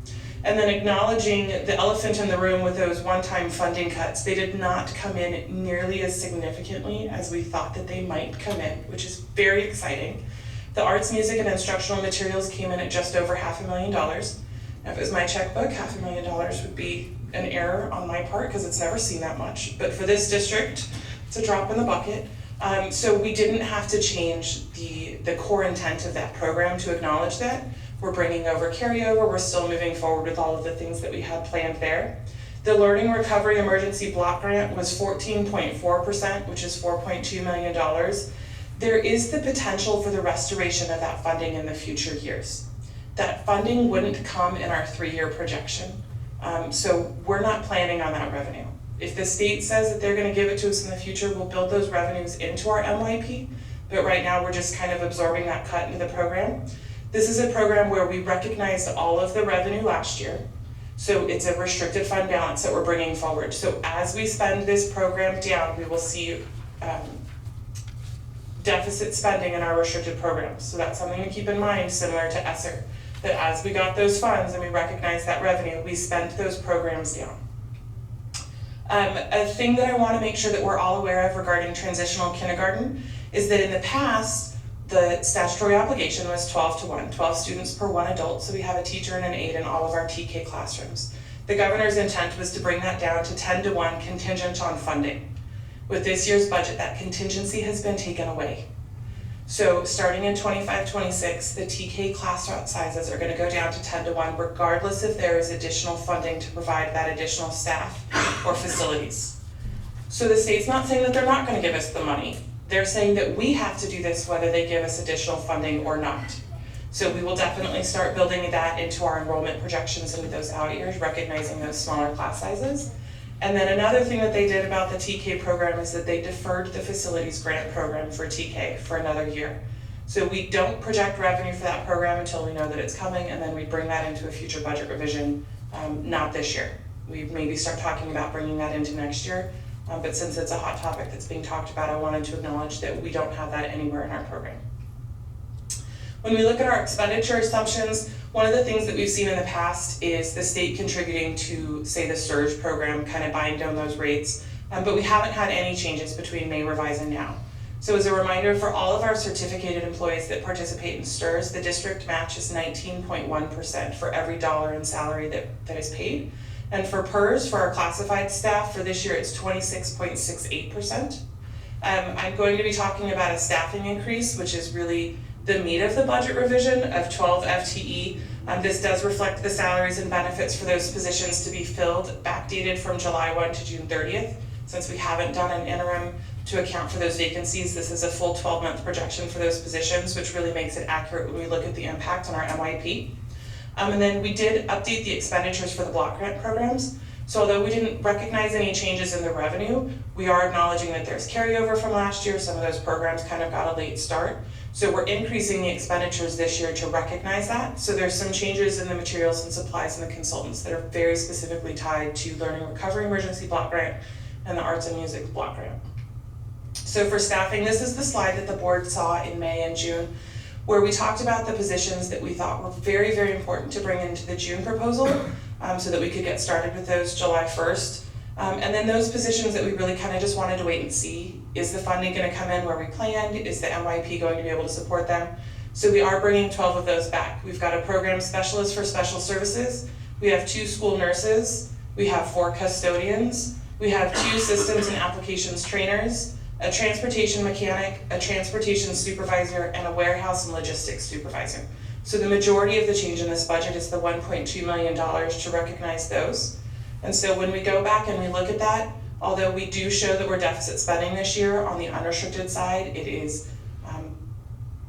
And then acknowledging the elephant in the room with those one-time funding cuts, they did not come in nearly as significantly as we thought that they might come in, which is very exciting. The arts, music, and instructional materials came in at just over $500,000. Now, if it was my checkbook, $500,000 would be an error on my part because it's never seen that much. But for this district, it's a drop in the bucket. So we didn't have to change the core intent of that program to acknowledge that. We're bringing over carryover. We're still moving forward with all of the things that we had planned there. The Learning Recovery Emergency Block Grant was 14.4%, which is $4.2 million. There is the potential for the restoration of that funding in the future years. That funding wouldn't come in our 3-year projection. So we're not planning on that revenue. If the state says that they're gonna give it to us in the future, we'll build those revenues into our MYP, but right now we're just kind of absorbing that cut into the program. This is a program where we recognized all of the revenue last year. So it's a restricted fund balance that we're bringing forward. So as we spend this program down, we will see deficit spending in our restricted programs. So that's something to keep in mind, similar to ESSER. That as we got those funds and we recognized that revenue, we spent those programs down. A thing that I want to make sure that we're all aware of regarding transitional kindergarten is that in the past, the statutory obligation was 12 to 1, 12 students per 1 adult, so we have a teacher and an aide in all of our TK classrooms. The governor's intent was to bring that down to 10-to-1 contingent on funding. With this year's budget, that contingency has been taken away. So starting in 25-26, the TK class sizes are gonna go down to 10-to-1 regardless if there is additional funding to provide that additional staff or facilities. So the state's not saying that they're not gonna give us the money. They're saying that we have to do this whether they give us additional funding or not. So we will definitely start building that into our enrollment projections into those out years, recognizing those smaller class sizes. And then another thing that they did about the TK program is that they deferred the facilities grant program for TK for another year. So we don't project revenue for that program until we know that it's coming, and then we bring that into a future budget revision, not this year. We maybe start talking about bringing that into next year, but since it's a hot topic that's being talked about, I wanted to acknowledge that we don't have that anywhere in our program. When we look at our expenditure assumptions, one of the things that we've seen in the past is the state contributing to, say, the STRS program, kind of buying down those rates, but we haven't had any changes between May Revise and now. So as a reminder, for all of our certificated employees that participate in STRS, the district matches 19.1% for every dollar in salary that is paid. And for PERS, for our classified staff, for this year it's 26.68%. I'm going to be talking about a staffing increase, which is really the meat of the budget revision of 12 FTE. This does reflect the salaries and benefits for those positions to be filled, backdated from July 1 to June 30th. Since we haven't done an interim to account for those vacancies, this is a full 12-month projection for those positions, which really makes it accurate when we look at the impact on our MYP. And then we did update the expenditures for the block grant programs. So although we didn't recognize any changes in the revenue, we are acknowledging that there's carryover from last year. Some of those programs kind of got a late start. So we're increasing the expenditures this year to recognize that. So there's some changes in the materials and supplies and the consultants that are very specifically tied to Learning Recovery Emergency Block Grant and the Arts and Music Block Grant. So for staffing, this is the slide that the board saw in May and June, where we talked about the positions that we thought were very, very important to bring into the June proposal, so that we could get started with those July 1st. And then those positions that we really kind of just wanted to wait and see. Is the funding going to come in where we planned? Is the MYP going to be able to support them? So we are bringing 12 of those back. We've got a program specialist for special services. We have 2 school nurses. We have 4 custodians. We have 2 systems and applications trainers, a transportation mechanic, a transportation supervisor, and a warehouse and logistics supervisor. So the majority of the change in this budget is the $1.2 million to recognize those. And so when we go back and we look at that, although we do show that we're deficit spending this year, on the unrestricted side, it is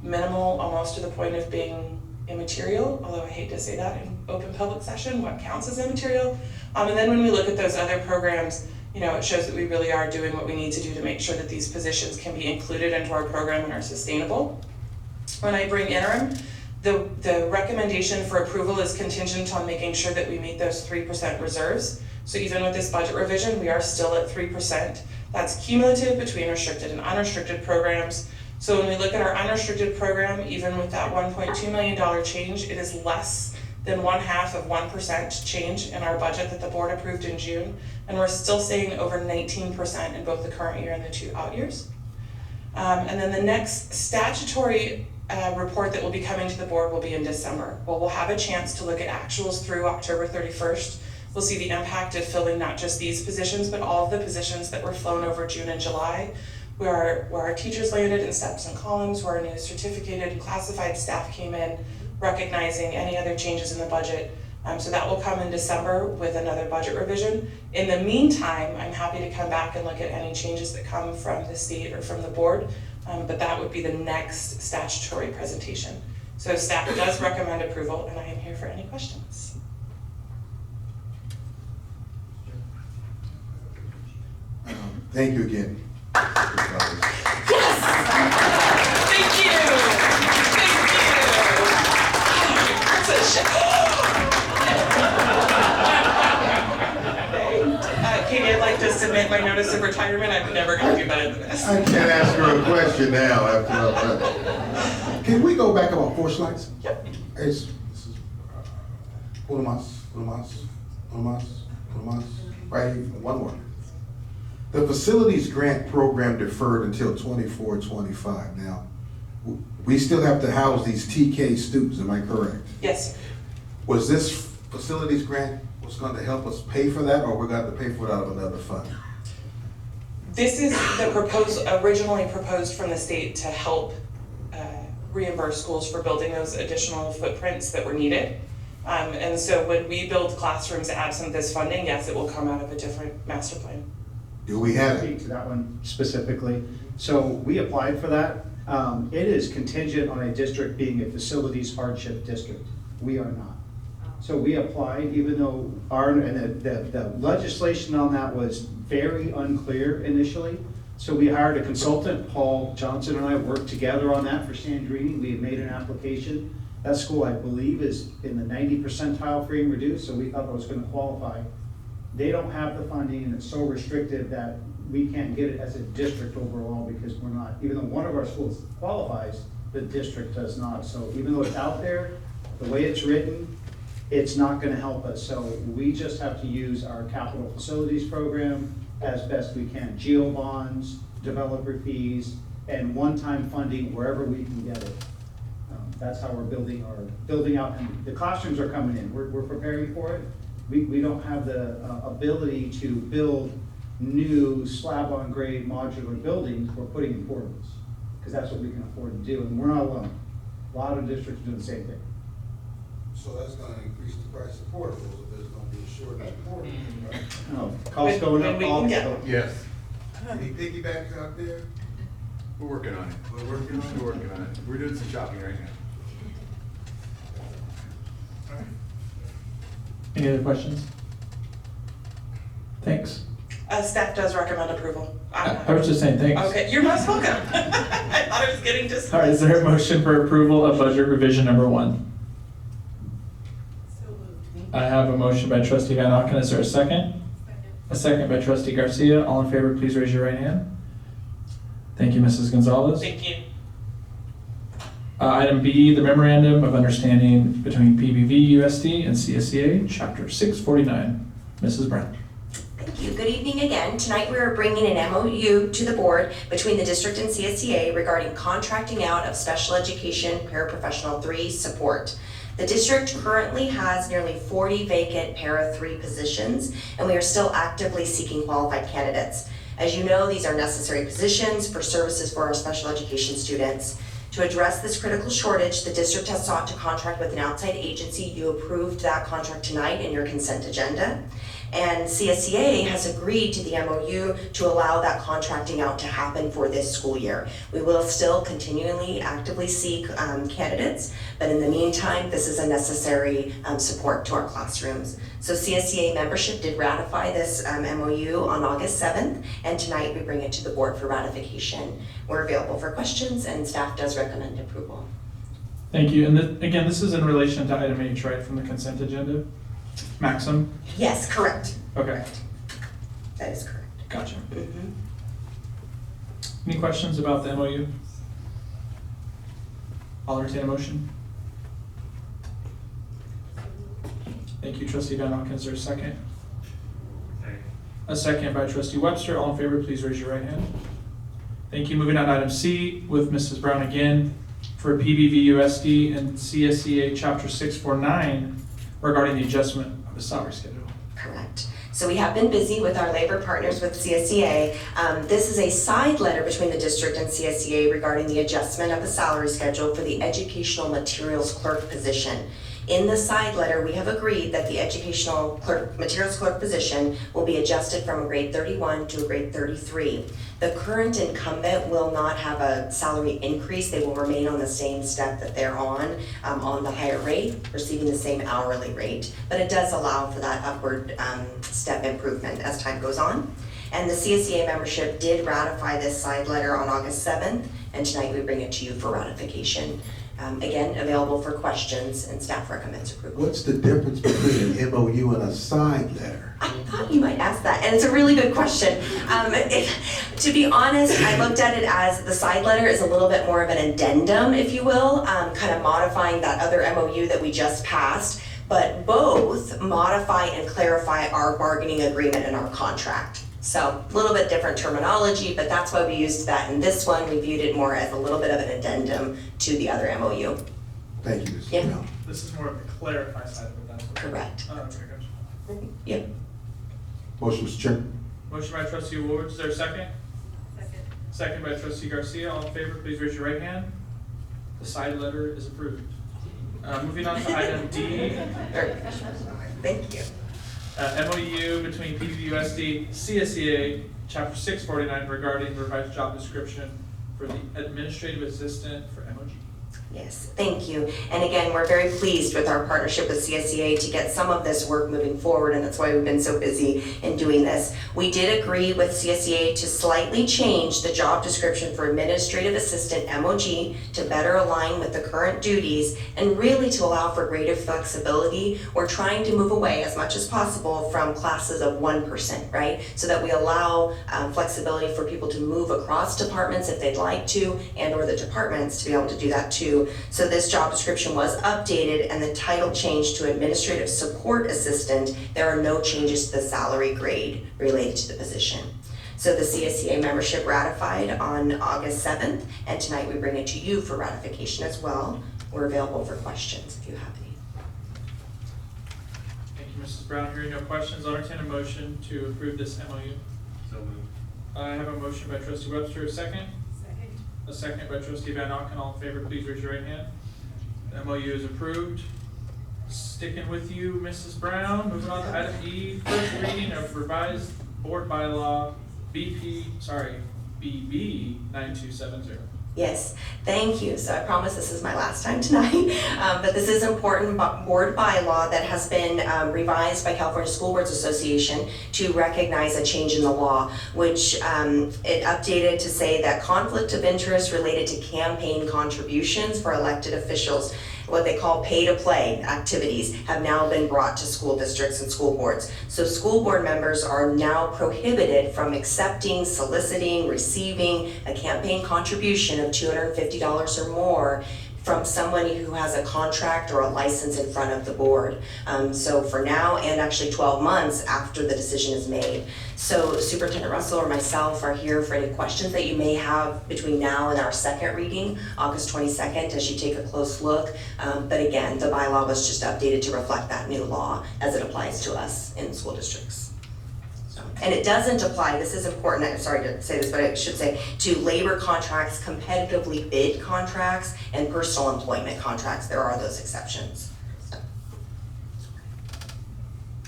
minimal, almost to the point of being immaterial, although I hate to say that in open public session, what counts as immaterial. And then when we look at those other programs, you know, it shows that we really are doing what we need to do to make sure that these positions can be included into our program and are sustainable. When I bring interim, the recommendation for approval is contingent on making sure that we meet those 3% reserves. So even with this budget revision, we are still at 3%. That's cumulative between restricted and unrestricted programs. So when we look at our unrestricted program, even with that $1.2 million change, it is less than 0.5% change in our budget that the board approved in June. And we're still staying over 19% in both the current year and the 2 out years. And then the next statutory report that will be coming to the board will be in December. Well, we'll have a chance to look at actuals through October 31st. We'll see the impact of filling not just these positions, but all of the positions that were flown over June and July, where our teachers landed in steps and columns, where our new certificated and classified staff came in, recognizing any other changes in the budget. So that will come in December with another budget revision. In the meantime, I'm happy to come back and look at any changes that come from the state or from the board, but that would be the next statutory presentation. So staff does recommend approval, and I am here for any questions. Thank you again. Yes! Thank you! Katie, I'd like to submit my notice of retirement. I'm never going to do better than this. I can't ask her a question now after all that. Can we go back about 4 slides? Yep. This is uno más, right here, one more. The facilities grant program deferred until 24-25. Now, we still have to house these TK students, am I correct? Yes. Was this facilities grant was going to help us pay for that, or we're going to have to pay for it out of another fund? This is the originally proposed from the state to help reimburse schools for building those additional footprints that were needed. And so when we build classrooms absent this funding, yes, it will come out of a different master plan. Do we have Speak to that one specifically. So we applied for that. It is contingent on a district being a facilities hardship district. We are not. So we applied, even though the legislation on that was very unclear initially. So we hired a consultant, Paul Johnson and I worked together on that for Sandrini. We had made an application. That school, I believe, is in the 90 percentile free and reduced, so we thought that was gonna qualify. They don't have the funding, and it's so restrictive that we can't get it as a district overall because we're not, even though one of our schools qualifies, the district does not. So even though it's out there, the way it's written, it's not gonna help us. So we just have to use our capital facilities program as best we can. Geo bonds, developer fees, and one-time funding wherever we can get it. That's how we're building out, and the classrooms are coming in. We're preparing for it. We don't have the ability to build new slab-on-grade modular buildings. We're putting in portables, because that's what we can afford to do, and we're not alone. A lot of districts do the same thing. So that's going to increase the price of portables if there's going to be a shortage of portables, right? No, costs going up, costs going up. Yes. Any piggybacks out there? We're working on it. We're working on it. We're working on it. We're doing some shopping right now. Any other questions? Thanks. Staff does recommend approval. I was just saying thanks. Okay, you're most welcome. I thought I was getting dismissed. All right, is there a motion for approval of budget revision number 1? I have a motion by trustee Van Auken. Is there a second? A second by trustee Garcia. All in favor, please raise your right hand. Thank you, Mrs. Gonzalez. Thank you. Item B, the memorandum of understanding between P-BVUSD and CSEA, chapter 649. Mrs. Brown. Thank you. Good evening again. Tonight we are bringing an MOU to the board between the district and CSEA regarding contracting out of special education paraprofessional 3 support. The district currently has nearly 40 vacant para 3 positions, and we are still actively seeking qualified candidates. As you know, these are necessary positions for services for our special education students. To address this critical shortage, the district has sought to contract with an outside agency. You approved that contract tonight in your consent agenda. And CSEA has agreed to the MOU to allow that contracting out to happen for this school year. We will still continually actively seek candidates, but in the meantime, this is a necessary support to our classrooms. So CSEA membership did ratify this MOU on August 7th, and tonight we bring it to the board for ratification. We're available for questions, and staff does recommend approval. Thank you. And again, this is in relation to item H, right, from the consent agenda? Maxim? Yes, correct. Okay. That is correct. Gotcha. Any questions about the MOU? I'll entertain a motion. Thank you, trustee Van Auken. Is there a second? A second by trustee Webster. All in favor, please raise your right hand. Thank you. Moving on to item C with Mrs. Brown again for P-BVUSD and CSEA chapter 649 regarding the adjustment of the salary schedule. Correct. So we have been busy with our labor partners with CSEA. This is a side letter between the district and CSEA regarding the adjustment of the salary schedule for the educational materials clerk position. In the side letter, we have agreed that the educational materials clerk position will be adjusted from a grade 31 to a grade 33. The current incumbent will not have a salary increase. They will remain on the same step that they're on the higher rate, receiving the same hourly rate. But it does allow for that upward step improvement as time goes on. And the CSEA membership did ratify this side letter on August 7th, and tonight we bring it to you for ratification. Again, available for questions, and staff recommends approval. What's the difference between an MOU and a side letter? I thought you might ask that, and it's a really good question. To be honest, I looked at it as the side letter is a little bit more of an addendum, if you will, kind of modifying that other MOU that we just passed, but both modify and clarify our bargaining agreement and our contract. So a little bit different terminology, but that's why we used that in this one. We viewed it more as a little bit of an addendum to the other MOU. Thank you, Ms. Yeah. Brown. This is more of the clarify side of it. That's what Correct. Okay, gotcha. Yeah. Motion, Mr. Chairman. Motion by trustee Woolridge, is there a second? Second by trustee Garcia, all in favor, please raise your right hand. The side letter is approved. Moving on to item D. Thank you. MOU between P-BVUSD, CSEA, Chapter 649 regarding revised job description for the administrative assistant for MOG. Yes, thank you. And again, we're very pleased with our partnership with CSEA to get some of this work moving forward, and that's why we've been so busy in doing this. We did agree with CSEA to slightly change the job description for administrative assistant MOG to better align with the current duties and really to allow for greater flexibility. We're trying to move away as much as possible from classes of 1%, right? So that we allow flexibility for people to move across departments if they'd like to, and or the departments to be able to do that too. So this job description was updated and the title changed to Administrative Support Assistant. There are no changes to the salary grade related to the position. So the CSEA membership ratified on August 7th, and tonight we bring it to you for ratification as well. We're available for questions if you have any. Thank you, Mrs. Brown. Hearing no questions, I'll entertain a motion to approve this MOU. So moved. I have a motion by trustee Webster, a second. A second by trustee Van Auken. All in favor, please raise your right hand. The MOU is approved. Sticking with you, Mrs. Brown. Moving on to item E, first reading of revised board bylaw BB 9270. Yes, thank you. So I promise this is my last time tonight, but this is important board bylaw that has been revised by California School Boards Association to recognize a change in the law, which it updated to say that conflict of interest related to campaign contributions for elected officials, what they call pay-to-play activities, have now been brought to school districts and school boards. So school board members are now prohibited from accepting, soliciting, receiving a campaign contribution of $250 or more from somebody who has a contract or a license in front of the board. So for now, and actually 12 months after the decision is made. So Superintendent Russell or myself are here for any questions that you may have between now and our second reading, August 22nd, as you take a close look. But again, the bylaw was just updated to reflect that new law as it applies to us in school districts. And it doesn't apply, this is important, I'm sorry to say this, but I should say, to labor contracts, competitively bid contracts, and personal employment contracts. There are those exceptions. So.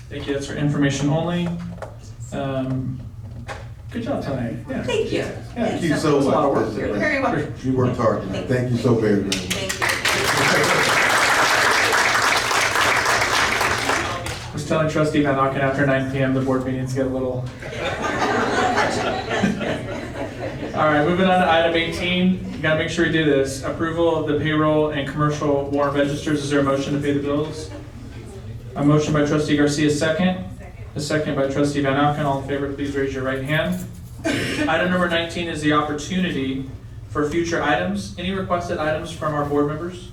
Thank you. That's for information only. Good job tonight. Yeah. Thank you. Yeah. Thank you so much. You're very welcome. You worked hard tonight. Thank you so very much. Thank you. I was telling trustee Van Auken after 9 p.m. the board meetings get a little. All right, moving on to item 18. You gotta make sure we do this. Approval of the payroll and commercial warrant registers. Is there a motion to pay the bills? A motion by trustee Garcia, second. A second by trustee Van Auken. All in favor, please raise your right hand. Item number 19 is the opportunity for future items. Any requested items from our board members?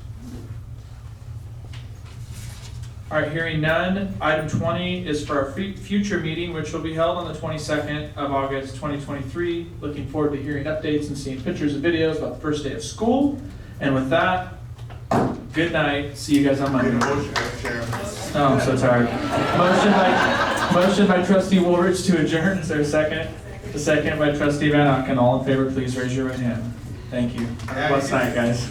All right, hearing none. Item 20 is for our future meeting, which will be held on the 22nd of August, 2023. Looking forward to hearing updates and seeing pictures and videos about the first day of school. And with that, good night. See you guys on Monday. Oh, I'm so tired. Motion by trustee Woolridge to adjourn. Is there a second? A second by trustee Van Auken. All in favor, please raise your right hand. Thank you. Have a blessed night, guys.